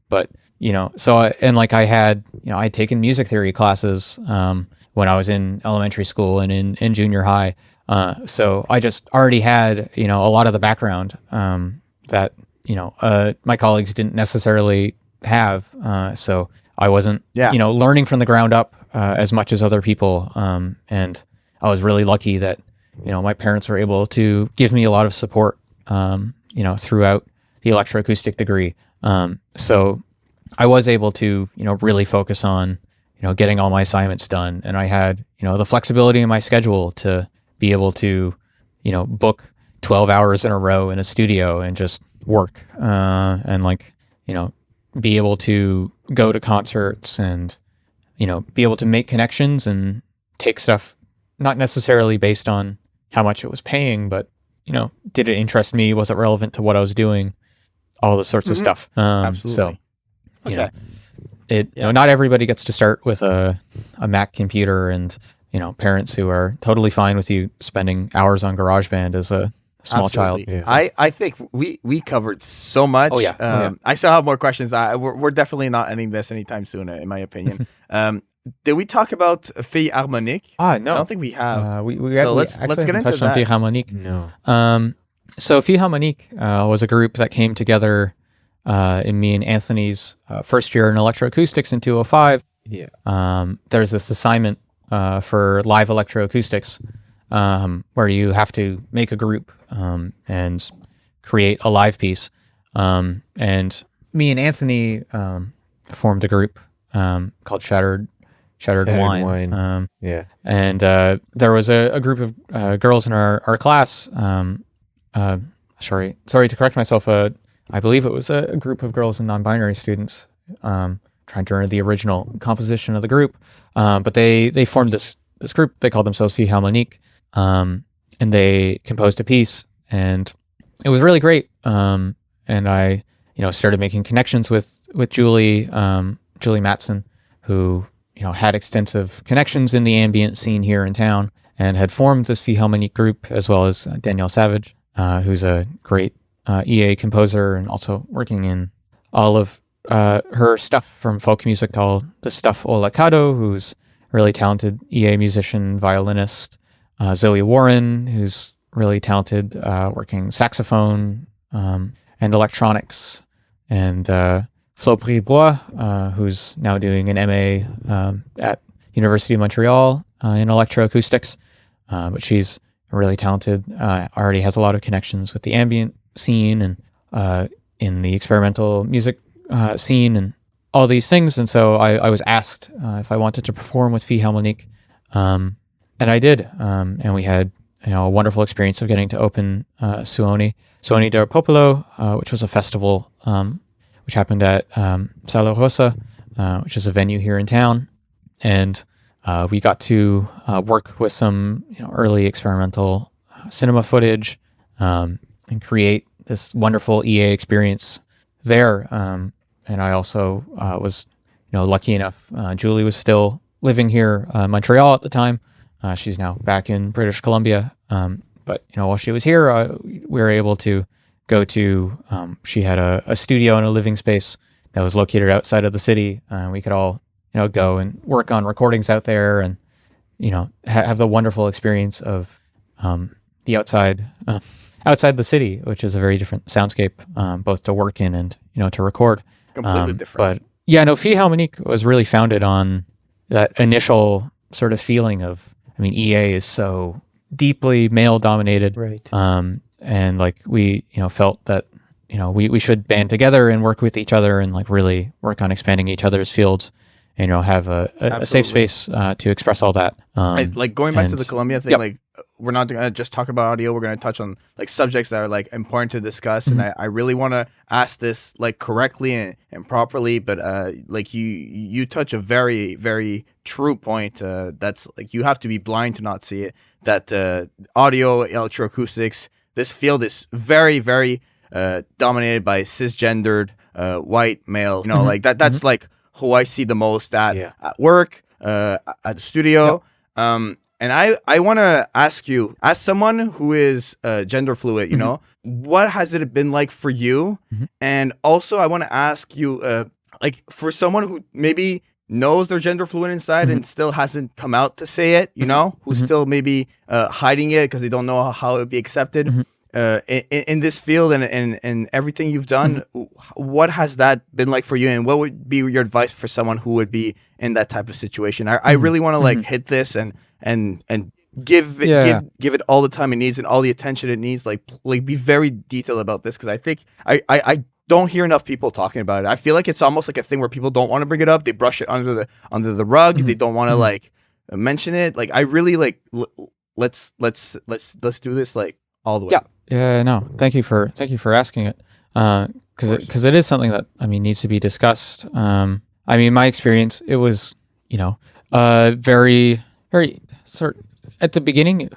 But, so I had taken music theory classes when I was in elementary school and in junior high. So I just already had, a lot of the background that, my colleagues didn't necessarily have. So I wasn't, learning from the ground up as much as other people. And I was really lucky that, my parents were able to give me a lot of support, throughout the electroacoustic degree. So I was able to, really focus on, getting all my assignments done. And I had, the flexibility in my schedule to be able to, book 12 hours in a row in a studio and just work, and be able to go to concerts and, be able to make connections and take stuff, not necessarily based on how much it was paying, but, did it interest me? Was it relevant to what I was doing? All the sorts of stuff. Absolutely. So, not everybody gets to start with a Mac computer and, parents who are totally fine with you spending hours on GarageBand as a small Absolutely. child. Yeah. I think we covered so much. Oh, yeah. I still have more questions. We're definitely not ending this anytime soon, in my opinion. Did we talk about Fille Harmonique? No. I don't think we have. Let's get into touched on that. Fille Harmonique. No. So Fille Harmonique was a group that came together in me and Anthony's first year in electroacoustics in 2005. Yeah. There's this assignment for live electroacoustics where you have to make a group and create a live piece. And me and Anthony formed a group called Shattered Wine. Yeah. And there was a group of girls in our class. Sorry to correct myself. I believe it was a group of girls and non-binary students. Trying to remember the original composition of the group, but they formed this group. They called themselves Fille Harmonique, and they composed a piece, and it was really great. And I, started making connections with Julie Matson, who had extensive connections in the ambient scene here in town, and had formed this Fille Harmonique group, as well as Danielle Savage, who's a great EA composer and also working in all of her stuff from folk music to all the stuff Olacado, who's a really talented EA musician, violinist, Zoe Warren, who's really talented working saxophone and electronics, and Flo Bribois, who's now doing an MA at University of Montreal in electroacoustics, but she's really talented, already has a lot of connections with the ambient scene and in the experimental music scene and all these things. And so I was asked if I wanted to perform with Fille Harmonique, and I did. And we had a wonderful experience of getting to open Suoni del Popolo, which was a festival which happened at Sala Rosa, which is a venue here in town. And we got to work with some early experimental cinema footage and create this wonderful EA experience there. And I also was, lucky enough. Julie was still living here, Montreal at the time. She's now back in British Columbia. But while she was here, we were able to go to. She had a studio and a living space that was located outside of the city. We could all, go and work on recordings out there, and have the wonderful experience of the outside the city, which is a very different soundscape, both to work in and to record. Completely different. But Fille Harmonique was really founded on that initial sort of feeling of, EA is so deeply male dominated, Right. And we felt that we should band together and work with each other and really work on expanding each other's fields, and have a safe space to express all that. Going back to the Columbia thing, Yep. we're not going to just talk about audio. We're going to touch on subjects that are important to discuss. Mm-hmm. And I really want to ask this correctly and properly, but you touch a very, very true point. That's you have to be blind to not see it, that audio, electroacoustics, this field is very, very dominated by cisgendered white male. Mm-hmm. That's who I see the most at work, at the studio. Yep. And I want to ask you, as someone who is gender fluid, what has it been like for you? Mm-hmm. And also, I want to ask you, for someone who maybe knows they're gender fluid inside and still hasn't come out to say it, who's still maybe hiding it because they don't know how it would be accepted. In this field and everything you've done, what has that been like for you, and what would be your advice for someone who would be in that type of situation? I really want to hit this and give it all the time it needs and all the attention it needs. Be very detailed about this, because I think I don't hear enough people talking about it. I feel like it's almost like a thing where people don't want to bring it up. They brush it under the rug. They don't want to mention it. I really let's do this all the way. Yeah, no. Thank you for asking it, because it is something that needs to be discussed. My experience, it was very very sort at the beginning.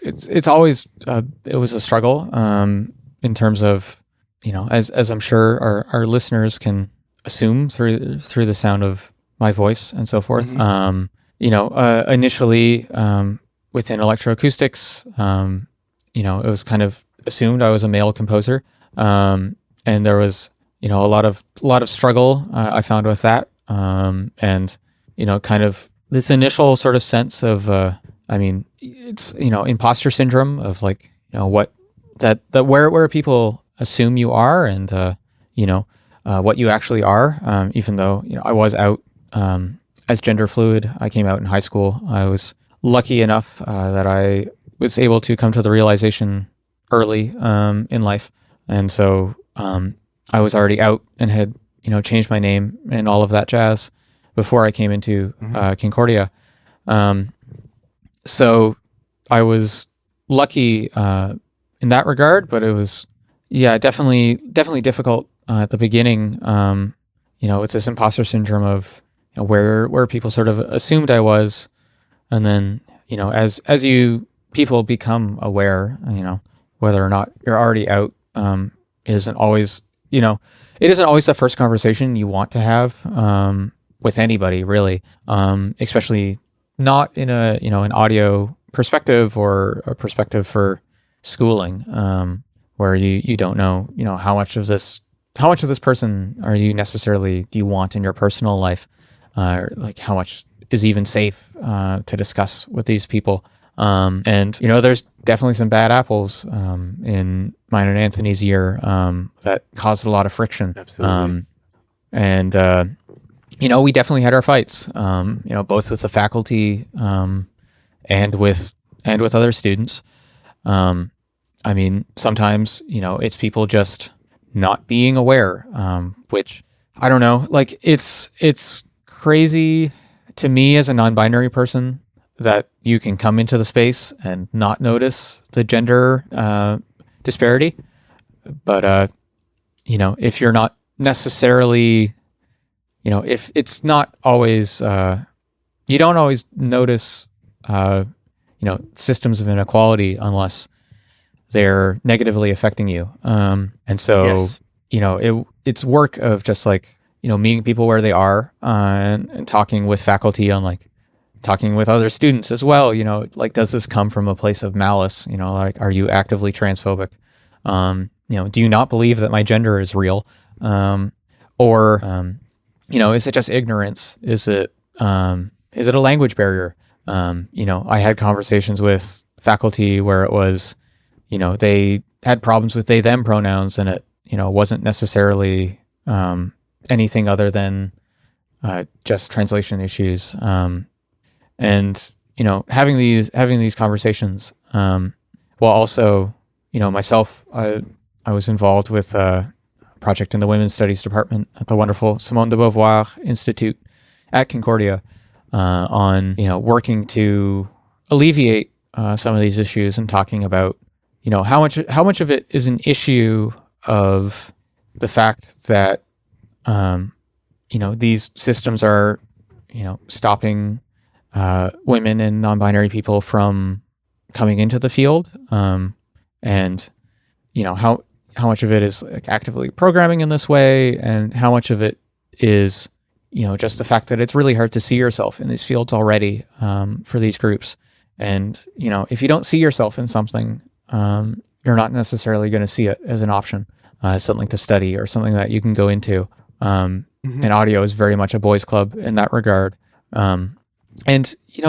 It's always it was a struggle in terms of as I'm sure our listeners can assume through the sound of my voice and so forth. initially within electroacoustics, it was kind of assumed I was a male composer, and there was a lot of struggle I found with that, and kind of this initial sort of sense of it's imposter syndrome of like what that where people assume you are, and what you actually are, even though I was out as gender fluid. I came out in high school. I was lucky enough that I was able to come to the realization early in life, and so I was already out and had changed my name and all of that jazz before I came into Concordia. So I was lucky in that regard, but it was definitely difficult at the beginning. It's this imposter syndrome of where people sort of assumed I was, and then as people become aware, whether or not you're already out, isn't always it isn't always the first conversation you want to have with anybody, really, especially not in an audio perspective or a perspective for schooling, where you don't know how much of this person do you want in your personal life, or like how much is even safe to discuss with these people. And there's definitely some bad apples in mine and Anthony's year that caused a lot of friction. Absolutely. And we definitely had our fights, both with the faculty and with other students. Sometimes it's people just not being aware, which I don't know. Like it's crazy to me as a non-binary person that you can come into the space and not notice the gender disparity. But if you're not necessarily, if it's not always, you don't always notice, systems of inequality unless they're negatively affecting you. And so, Yes. It's work of just like, meeting people where they are, and talking with faculty on like, talking with other students as well, like, does this come from a place of malice? Like, are you actively transphobic? Do you not believe that my gender is real? Or is it just ignorance? Is it a language barrier? I had conversations with faculty where it was, they had problems with they, them pronouns, and it, wasn't necessarily anything other than just translation issues. And having these conversations, while also myself, I was involved with a project in the Women's Studies department at the wonderful Simone de Beauvoir Institute at Concordia, on working to alleviate some of these issues and talking about how much of it is an issue of the fact that these systems are stopping women and non-binary people from coming into the field, and how much of it is like actively programming in this way, and how much of it is just the fact that it's really hard to see yourself in these fields already, for these groups. And if you don't see yourself in something, you're not necessarily going to see it as an option, as something to study or something that you can go into. And audio is very much a boys' club in that regard. And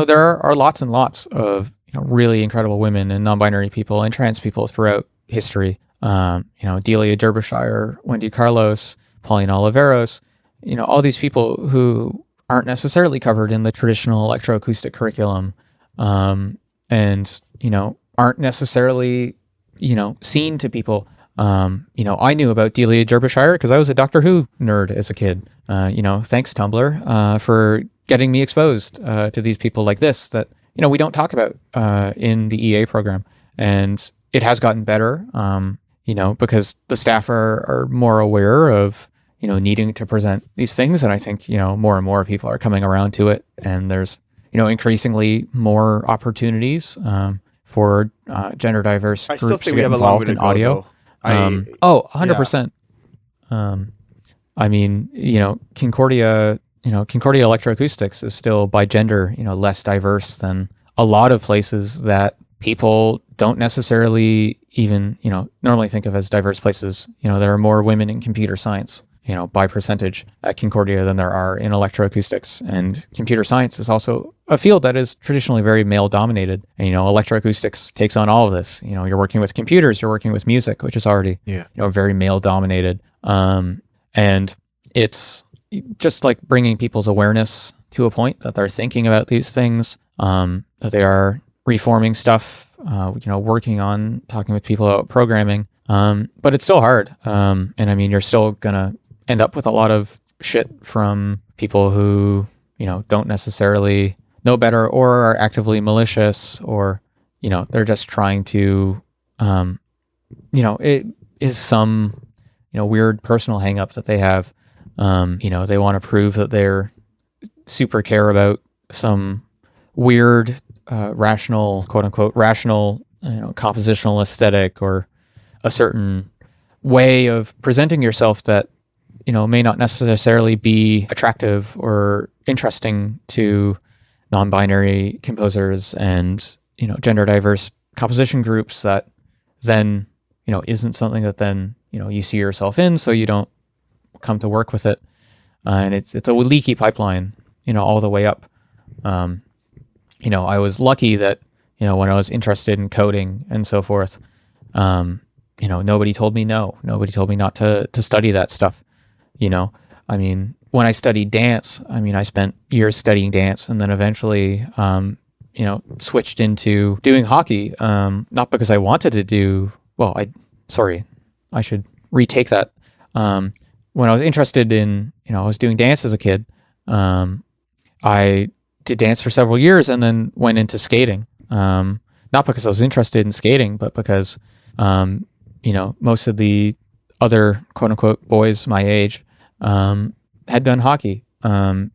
there are lots and lots of really incredible women and non-binary people and trans people throughout history. Delia Derbyshire, Wendy Carlos, Pauline Oliveros, all these people who aren't necessarily covered in the traditional electroacoustic curriculum, and aren't necessarily seen to people. I knew about Delia Derbyshire because I was a Doctor Who nerd as a kid. Thanks Tumblr for getting me exposed to these people like this that we don't talk about in the EA program. And it has gotten better, because the staff are more aware of needing to present these things. And I think more and more people are coming around to it, and there's increasingly more opportunities for gender diverse I still groups think to we get have a long way involved to in go, audio. though. 100%. Concordia, Concordia Electroacoustics is still by gender, less diverse than a lot of places that people don't necessarily even, normally think of as diverse places. There are more women in computer science, by percentage at Concordia than there are in electroacoustics. And computer science is also a field that is traditionally very male dominated. And, electroacoustics takes on all of this. You're working with computers, you're working with music, which is already, very male dominated. And it's just like bringing people's awareness to a point that they're thinking about these things, that they are reforming stuff, working on talking with people about programming. But it's still hard. And I mean, you're still going to end up with a lot of shit from people who, don't necessarily know better or are actively malicious, or, they're just trying to, it is some, weird personal hang up that they have. They want to prove that they're super care about some weird, rational, quote unquote, rational, compositional aesthetic, or a certain way of presenting yourself that, may not necessarily be attractive or interesting to non-binary composers and, gender diverse composition groups, that then, isn't something that then, you see yourself in, so you don't come to work with it. And it's a leaky pipeline, all the way up. I was lucky that, when I was interested in coding and so forth, nobody told me no. Nobody told me not to study that stuff. I mean, when I studied dance, I spent years studying dance, and then eventually, switched into doing hockey. Not because I wanted to do, I should retake that. When I was interested in, I was doing dance as a kid. I did dance for several years and then went into skating. Not because I was interested in skating, but because, most of the other quote unquote boys my age, had done hockey. And,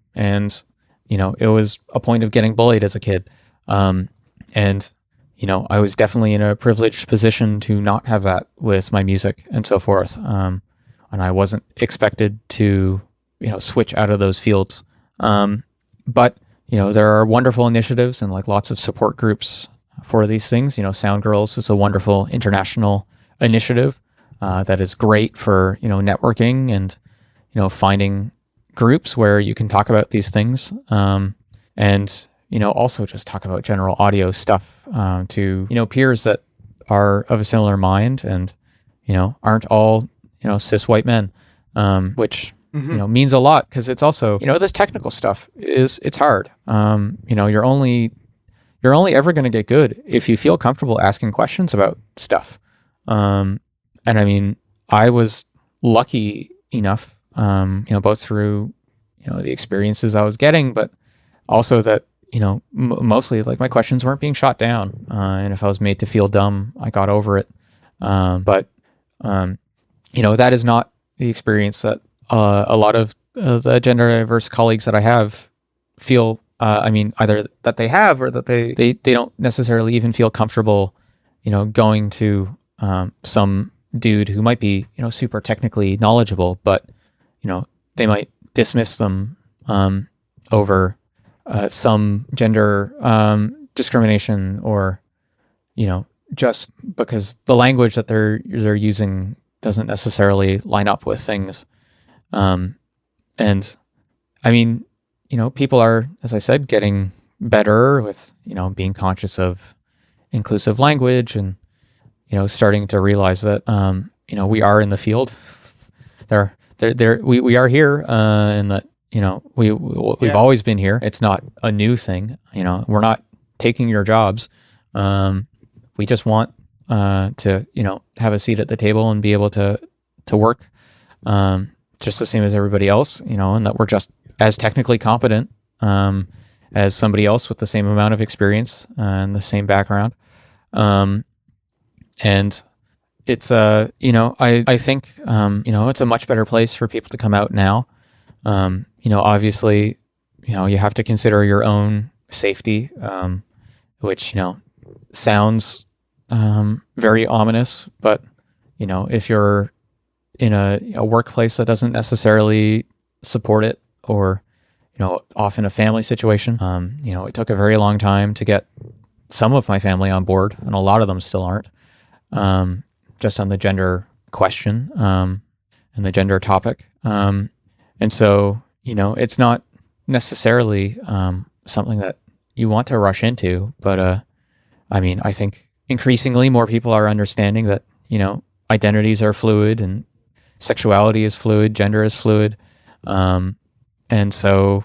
it was a point of getting bullied as a kid. And, I was definitely in a privileged position to not have that with my music and so forth. And I wasn't expected to, switch out of those fields. But, there are wonderful initiatives and like lots of support groups for these things. Sound Girls is a wonderful international initiative that is great for, networking and, finding groups where you can talk about these things. And, also just talk about general audio stuff to, peers that are of a similar mind and, aren't all, cis white men, which, means a lot, because it's also, this technical stuff it's hard. You're only ever going to get good if you feel comfortable asking questions about stuff. And I mean, I was lucky enough, both through, the experiences I was getting, but also that, mostly like my questions weren't being shot down. And if I was made to feel dumb, I got over it. But that is not the experience that a lot of the gender diverse colleagues that I have feel, either that they have or that they don't necessarily even feel comfortable, going to some dude who might be, super technically knowledgeable, but, they might dismiss them over some gender discrimination, or, just because the language that they're using doesn't necessarily line up with things. And I mean, people are, as I said, getting better with, being conscious of inclusive language and, starting to realize that, we are in the field. We are here, and that, we've always been here. It's not a new thing. We're not taking your jobs. We just want to, have a seat at the table and be able to work just the same as everybody else, and that we're just as technically competent as somebody else with the same amount of experience and the same background. And it's, I think, it's a much better place for people to come out now. Obviously, you have to consider your own safety, which, sounds very ominous, but, if you're in a workplace that doesn't necessarily support it, or, often a family situation. It took a very long time to get some of my family on board, and a lot of them still aren't, just on the gender question and the gender topic. And so, it's not necessarily something that you want to rush into, but I think increasingly more people are understanding that, identities are fluid and sexuality is fluid, gender is fluid. And so,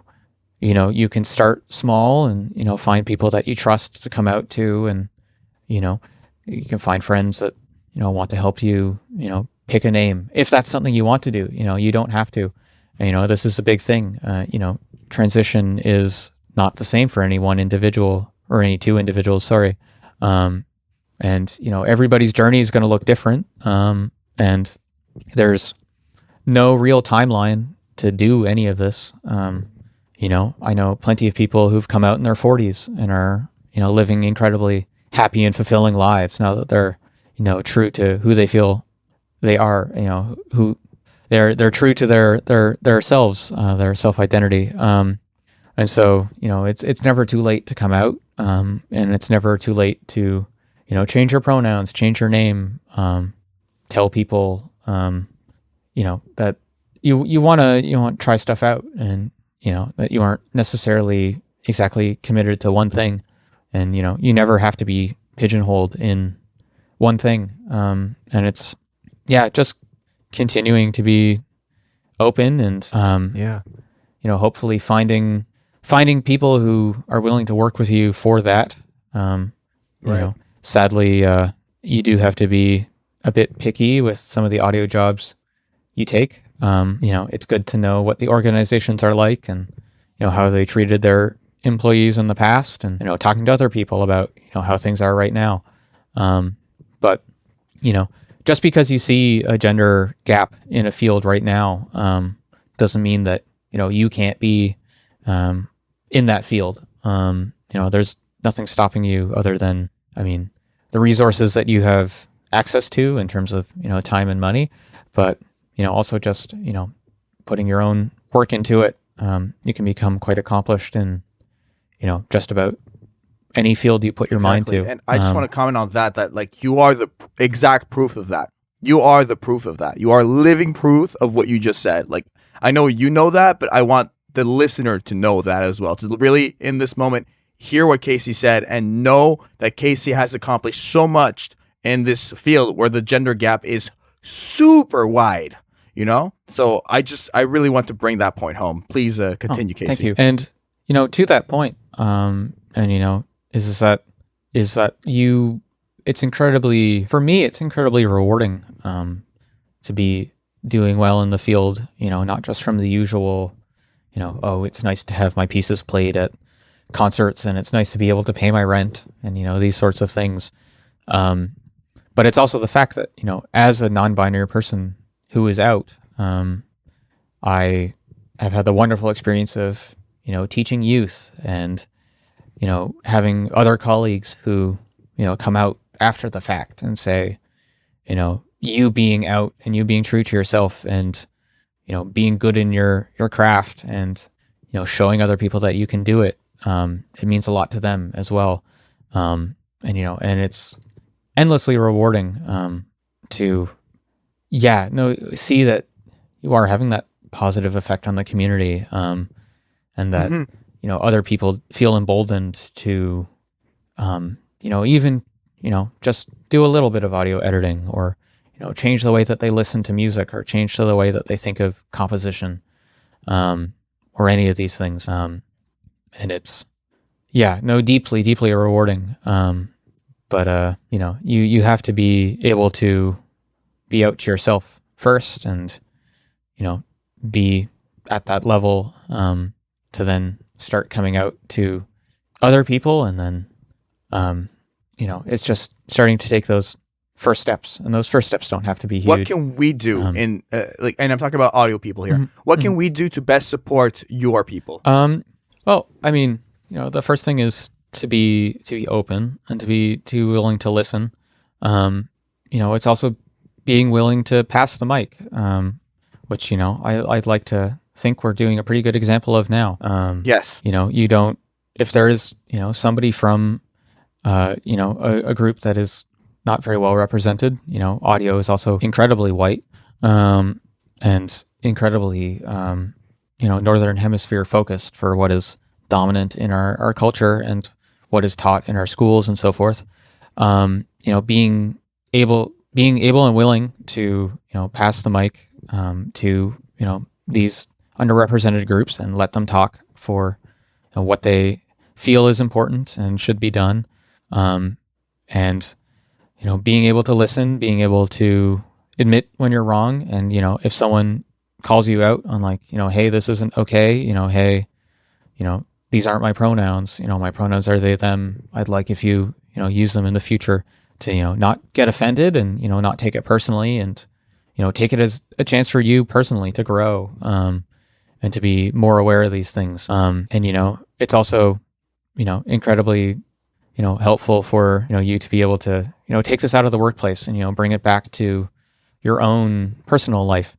you can start small and, find people that you trust to come out to, and, you can find friends that, want to help you, pick a name. If that's something you want to do, you don't have to. This is a big thing. Transition is not the same for any one individual or any two individuals, sorry. And, everybody's journey is going to look different. And there's no real timeline to do any of this. I know plenty of people who've come out in their 40s and are, living incredibly happy and fulfilling lives now that they're, true to who they feel they are, who they're true to their selves, their self-identity. And so, it's never too late to come out. And it's never too late to, change your pronouns, change your name, tell people, that you want to try stuff out, and, that you aren't necessarily exactly committed to one thing, and, you never have to be pigeonholed in one thing. And it's, just continuing to be open and, hopefully finding people who are willing to work with you for that. Sadly, you do have to be a bit picky with some of the audio jobs you take. It's good to know what the organizations are like, and, how they treated their employees in the past, and, talking to other people about, how things are right now. But, just because you see a gender gap in a field right now, doesn't mean that, you can't be, in that field. There's nothing stopping you other than, the resources that you have access to in terms of, time and money, but, also just, putting your own work into it. You can become quite accomplished in, just about any field you put your mind to. And I just want to comment on that like you are the exact proof of that. You are the proof of that. You are living proof of what you just said. Like, I know you know that, but I want the listener to know that as well, to really, in this moment, hear what Kasey said and know that Kasey has accomplished so much in this field where the gender gap is super wide, So I really want to bring that point home. Please continue, Kasey. Thank you. And, to that point, is that you, it's incredibly rewarding to be doing well in the field, not just from the usual, it's nice to have my pieces played at concerts, and it's nice to be able to pay my rent, and, these sorts of things. But it's also the fact that, as a non-binary person who is out, I have had the wonderful experience of, teaching youth, and, having other colleagues who, come out after the fact and say, you being out and you being true to yourself, and, being good in your craft, and, showing other people that you can do it. It means a lot to them as well. And it's endlessly rewarding, to, see that you are having that positive effect on the community, and that, other people feel emboldened to, even, just do a little bit of audio editing, or, change the way that they listen to music, or change the way that they think of composition, or any of these things. And it's, deeply, deeply rewarding. But, you have to be able to be out to yourself first, and, be at that level, to then start coming out to other people. And then, it's just starting to take those first steps, and those first steps don't have to be huge. What can we do and I'm talking about audio people here. Mm-hmm. What can we do to best support your people? Well, the first thing is to be open, and to be willing to listen. It's also being willing to pass the mic, which, I'd like to think we're doing a pretty good example of now. Yes. You don't, if there is, somebody from, a group that is not very well represented, audio is also incredibly white, and incredibly, Northern Hemisphere focused for what is dominant in our culture and what is taught in our schools and so forth. Being able and willing to, pass the mic, to, these underrepresented groups and let them talk for what they feel is important and should be done. And, being able to listen, being able to admit when you're wrong. And, if someone calls you out on like, hey, this isn't okay, hey, these aren't my pronouns, my pronouns are they, them. I'd like if you, use them in the future to, not get offended and, not take it personally and, take it as a chance for you personally to grow, and to be more aware of these things. And, it's also, incredibly, helpful for, you to be able to, take this out of the workplace and, bring it back to your own personal life,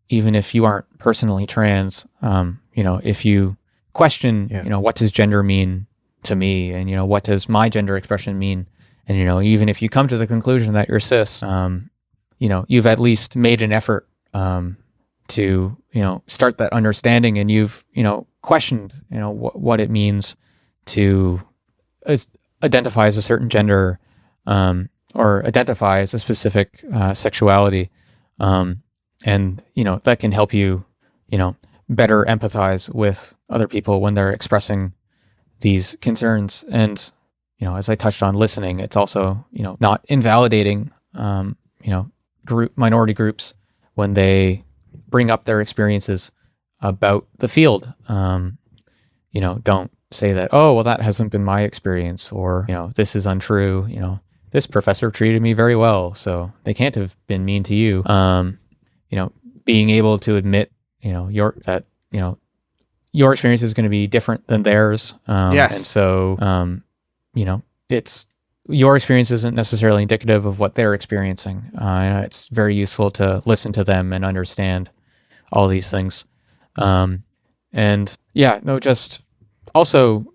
even if you aren't personally trans, if you question, what does gender mean to me? And, what does my gender expression mean? And, even if you come to the conclusion that you're cis, you've at least made an effort, to, start that understanding, and you've, questioned, what it means to identify as a certain gender, or identify as a specific sexuality. And, that can help you, better empathize with other people when they're expressing these concerns. And, as I touched on listening, it's also, not invalidating, minority groups when they bring up their experiences about the field. Don't say that, oh, well, that hasn't been my experience, or, this is untrue. This professor treated me very well, so they can't have been mean to you. Being able to admit, your experience is going to be different than theirs. Yes. And so, it's, your experience isn't necessarily indicative of what they're experiencing. It's very useful to listen to them and understand all these things. Just also,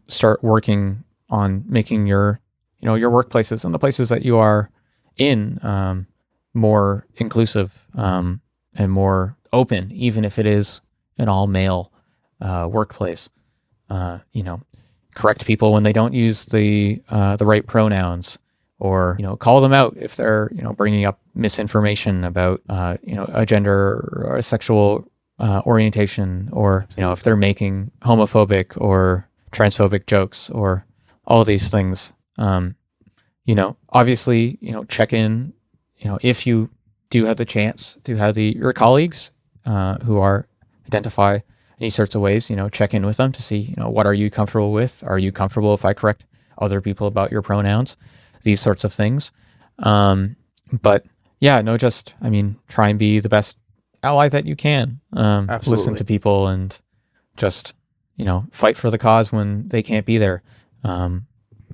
start working on making your workplaces and the places that you are in, more inclusive, and more open, even if it is an all male, workplace. Correct people when they don't use the right pronouns, or, call them out if they're, bringing up misinformation about, a gender or a sexual orientation, or, if they're making homophobic or transphobic jokes, or all these things. Obviously, check in, if you do have the chance to have your colleagues who are identify in these sorts of ways, check in with them to see, what are you comfortable with? Are you comfortable if I correct other people about your pronouns? These sorts of things. But yeah, try and be the best ally that you can. Listen to people and just, fight for the cause when they can't be there.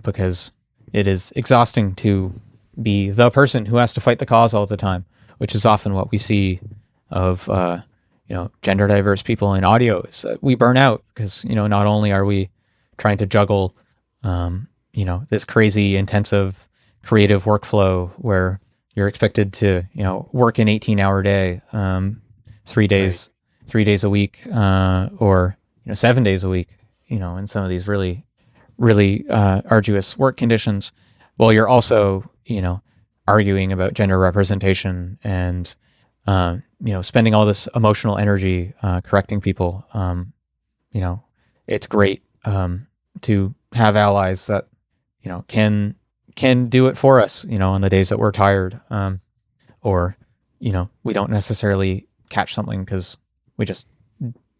Because it is exhausting to be the person who has to fight the cause all the time, which is often what we see of, gender diverse people in audio, is that we burn out because, not only are we trying to juggle, this crazy intensive creative workflow where you're expected to, work an 18-hour day, 3 days, right. 3 days a week, or, 7 days a week, in some of these really, really arduous work conditions. Well, you're also, arguing about gender representation and, spending all this emotional energy correcting people. It's great to have allies that, can do it for us, on the days that we're tired, or, we don't necessarily catch something because we just,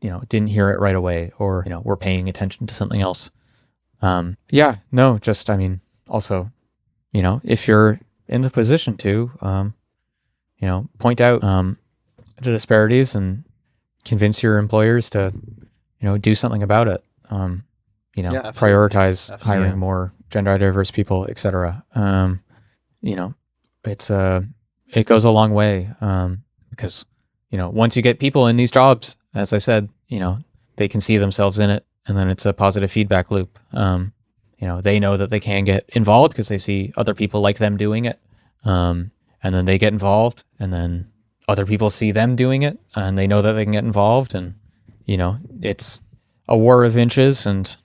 didn't hear it right away, or, we're paying attention to something else. Also, if you're in the position to, point out the disparities and convince your employers to, do something about it. Prioritize hiring more gender diverse people, etc. It goes a long way, because, once you get people in these jobs, as I said, they can see themselves in it, and then it's a positive feedback loop. They know that they can get involved because they see other people like them doing it. And then they get involved, and then other people see them doing it, and they know that they can get involved. And, it's a war of inches. And,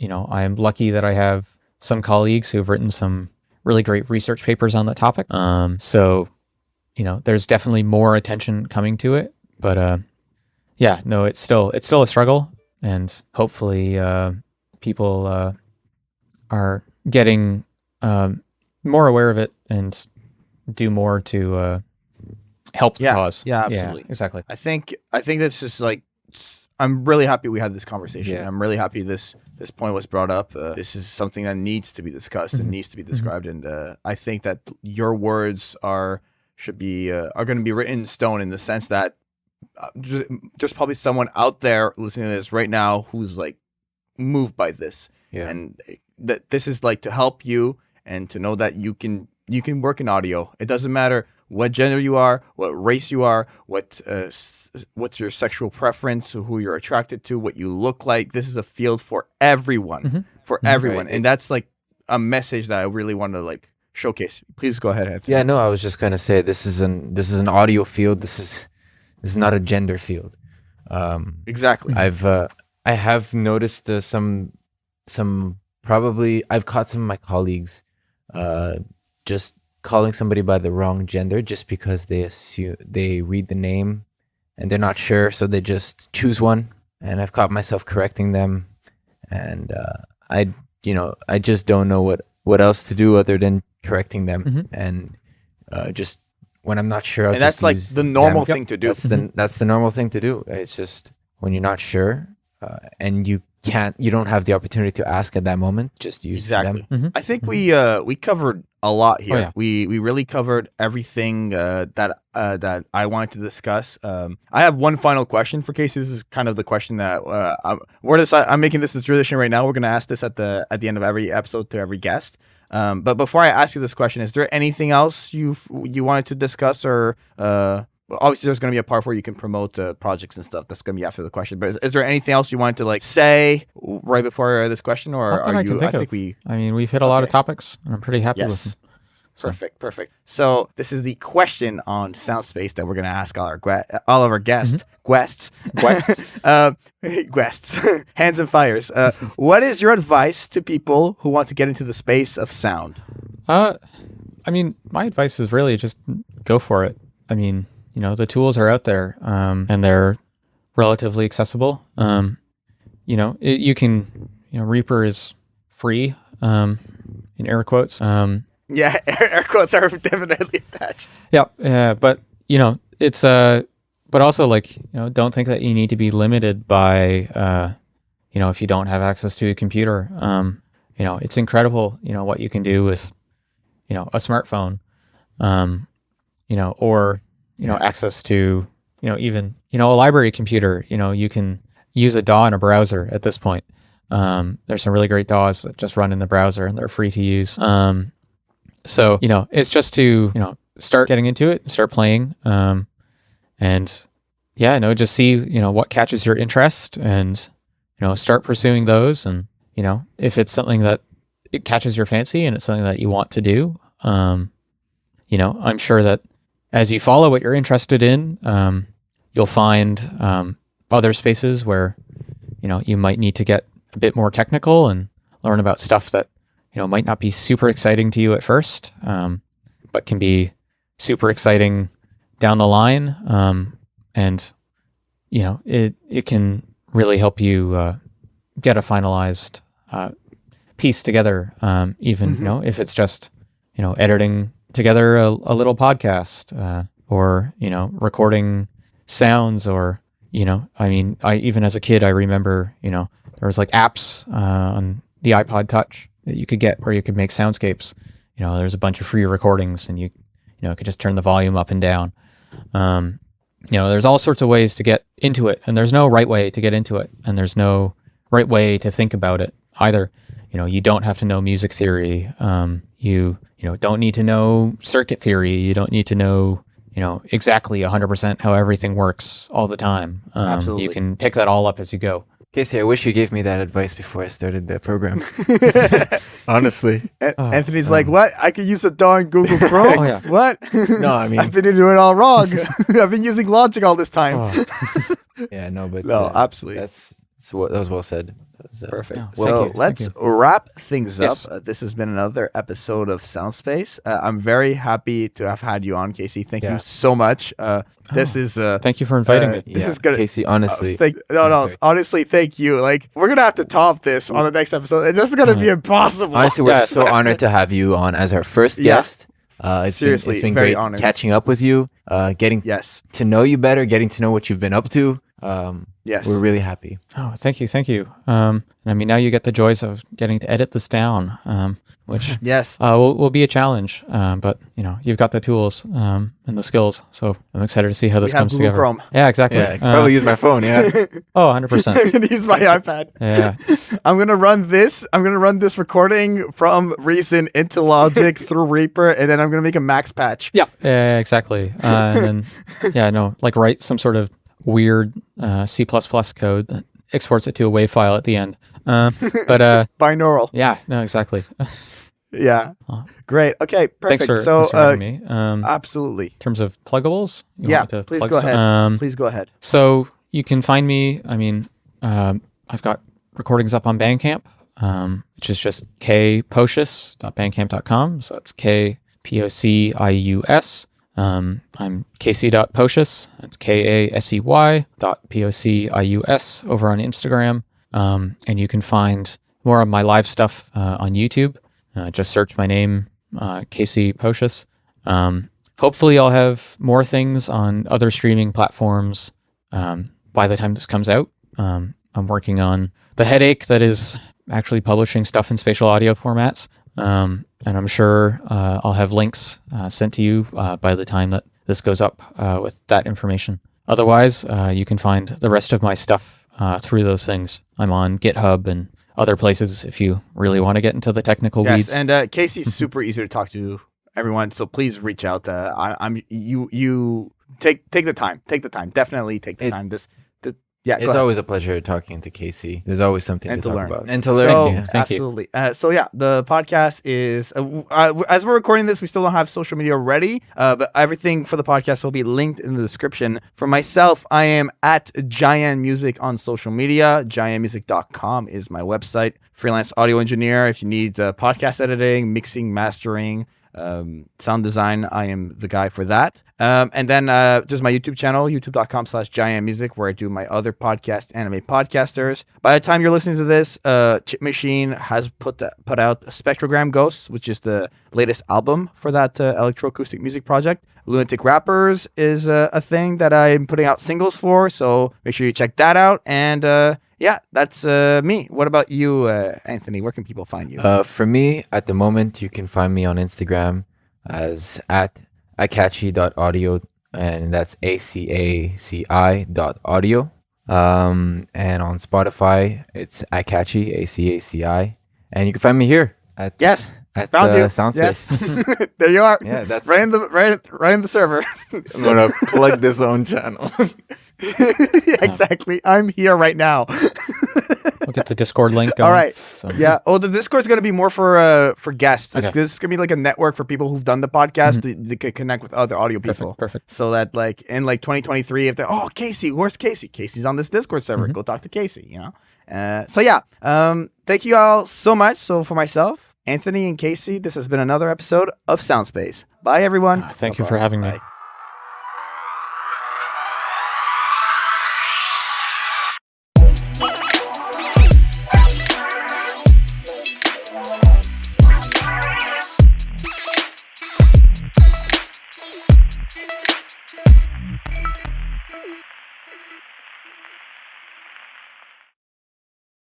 I'm lucky that I have some colleagues who've written some really great research papers on the topic. So, there's definitely more attention coming to it. But, it's still a struggle. And hopefully people are getting more aware of it and do more to help the cause. Yeah, absolutely. Yeah, exactly. I think that's just like, I'm really happy we had this conversation. Yeah. I'm really happy this point was brought up. This is something that needs to be discussed and needs to be described. And I think that your words are going to be written in stone, in the sense that there's probably someone out there listening to this right now who's like moved by this, and that this is like to help you and to know that you can work in audio. It doesn't matter what gender you are, what race you are, what's your sexual preference, who you're attracted to, what you look like. This is a field for everyone, everyone. Right. And that's like a message that I really want to like showcase. Please go ahead, Anthony. Yeah, no, I was just going to say this is an audio field. This is not a gender field. Exactly. I have noticed some probably I've caught some of my colleagues just calling somebody by the wrong gender just because they read the name and they're not sure, so they just choose one. And I've caught myself correcting them, and I just don't know what else to do other than correcting them. And just when I'm not sure, and that's like the normal thing to do. That's the normal thing to do. It's just when you're not sure and you don't have the opportunity to ask at that moment, just use them. I think we covered a lot here. Oh, yeah. We really covered everything that I wanted to discuss. I have one final question for Kasey. This is kind of the question that I'm making this a tradition right now. We're going to ask this at the end of every episode to every guest. But before I ask you this question, is there anything else you wanted to discuss, or obviously there's going to be a part where you can promote projects and stuff. That's going to be after the question. But is there anything else you wanted to like say right before this question, or are you? We've hit a lot of topics, and I'm pretty happy with them. So. Perfect. So this is the question on Soundspace that we're going to ask all of our guests. Guests. Hands and fires. What is your advice to people who want to get into the space of sound? My advice is really just go for it. The tools are out there, and they're relatively accessible. You can, Reaper is free, in air quotes. Yeah, air quotes are definitely attached. Yeah, but it's but also like don't think that you need to be limited by if you don't have access to a computer. It's incredible what you can do with a smartphone, or access to even a library computer. You can use a DAW in a browser at this point. There's some really great DAWs that just run in the browser and they're free to use. So, it's just to, start getting into it, start playing, and just see, what catches your interest, and, start pursuing those. And, if it's something that it catches your fancy and it's something that you want to do, I'm sure that as you follow what you're interested in, you'll find other spaces where, you might need to get a bit more technical and learn about stuff that, might not be super exciting to you at first, but can be super exciting down the line. And, it can really help you get a finalized piece together, even, if it's just, editing together a little podcast, or, recording sounds, or, I even as a kid, I remember, there was like apps on the iPod Touch that you could get where you could make soundscapes. There's a bunch of free recordings, and you could just turn the volume up and down. There's all sorts of ways to get into it, and there's no right way to get into it, and there's no right way to think about it either. You don't have to know music theory. You don't need to know circuit theory. You don't need to know, exactly 100% how everything works all the time. Absolutely. You can pick that all up as you go. Casey, I wish you gave me that advice before I started the program. Honestly. Anthony's like, what? I could use a darn Google Chrome? Oh, yeah. What? No, I mean- I've been doing it all wrong. I've been using Logic all this time. Oh. Yeah, no, but No, absolutely. that was well said. That was, Perfect. Oh, So thank you, let's thank wrap things Yes. up. This has been another episode of Soundspace. I'm very happy to have had you on, Casey. Thank Yeah. you so much. This is Thank you for inviting me. This is gonna. Casey, honestly. No, sorry. honestly, thank you. Like, we're gonna have to top this on the next episode. And this is gonna be impossible. Honestly, we're Yeah. so honored to have you on as our first Yeah. guest. Seriously, it's been very great honored. catching up with you, getting Yes. to know you better, getting to know what you've been up to. Yes. We're really happy. Oh, thank you. And I mean, now you get the joys of getting to edit this down, which Yes. will be a challenge. But you've got the tools and the skills, so I'm excited to see how this have comes Google together. Chrome. Yeah, exactly. Yeah, I could probably use my phone. Yeah. Oh, 100%. I'm gonna use my iPad. Yeah. I'm gonna run this recording from Reason into Logic through Reaper, and then I'm gonna make a max patch. Yeah, exactly. And then, write some sort of weird C++ code that exports it to a WAV file at the end. Binaural. Yeah, no, exactly. Yeah. Oh. Great. Okay. Perfect. Thanks So, for having me. In absolutely. terms of pluggables, you Yeah. want me to Please plug go stuff? ahead. Please go ahead. So you can find me. I mean, I've got recordings up on Bandcamp, which is just kpocius.bandcamp.com. So that's KPOCIUS. I'm Kasey.Pocius. That's KASEY.POCIUS over on Instagram. And you can find more of my live stuff on YouTube. Just search my name, Kasey Pocius. Hopefully I'll have more things on other streaming platforms by the time this comes out. I'm working on the headache that is actually publishing stuff in spatial audio formats. And I'm sure I'll have links sent to you by the time that this goes up with that information. Otherwise, you can find the rest of my stuff through those things. I'm on GitHub and other places if you really want to get into the technical weeds. Yes, and Casey's super easy to talk to, everyone. So please reach out. You take the time. Take the time. Definitely take the time. It's always a pleasure talking to Casey. There's always something to talk learn. about. And to learn. So, Thank you. absolutely. So yeah, the podcast is, as we're recording this, we still don't have social media ready, but everything for the podcast will be linked in the description. For myself, I am at JaianMusic on social media. JaianMusic.com is my website. Freelance audio engineer. If you need podcast editing, mixing, mastering, sound design, I am the guy for that. And then just my YouTube channel, youtube.com/JaianMusic, where I do my other podcast, Anime Podcasters. By the time you're listening to this, Chip Machine has put out Spectrogram Ghosts, which is the latest album for that electroacoustic music project. Lunatic Rappers is a thing that I'm putting out singles for, so make sure you check that out. And yeah, that's me. What about you, Anthony? Where can people find you? For me, at the moment, you can find me on Instagram as at Caci.audio, and that's ACACI.audio. And on Spotify, it's Caci, ACACI. And you can find me here at Yes, at found you. Soundspace. Yes, there you are. Yeah, that's right in the server. I'm gonna plug this own channel. Exactly. I'm here right now. We'll get the Discord link going. All right. So, Yeah. Oh, the Discord's gonna be more for guests. Okay. This is gonna be like a network for people who've done the podcast. They can connect with other audio people. Perfect. So that like in like 2023, if they're Casey, where's Casey? Casey's on this Discord server. Go talk to Casey. You know. So yeah. Thank you all so much. So for myself, Anthony, and Casey, this has been another episode of Soundspace. Bye, everyone. Thank you for having me. Bye.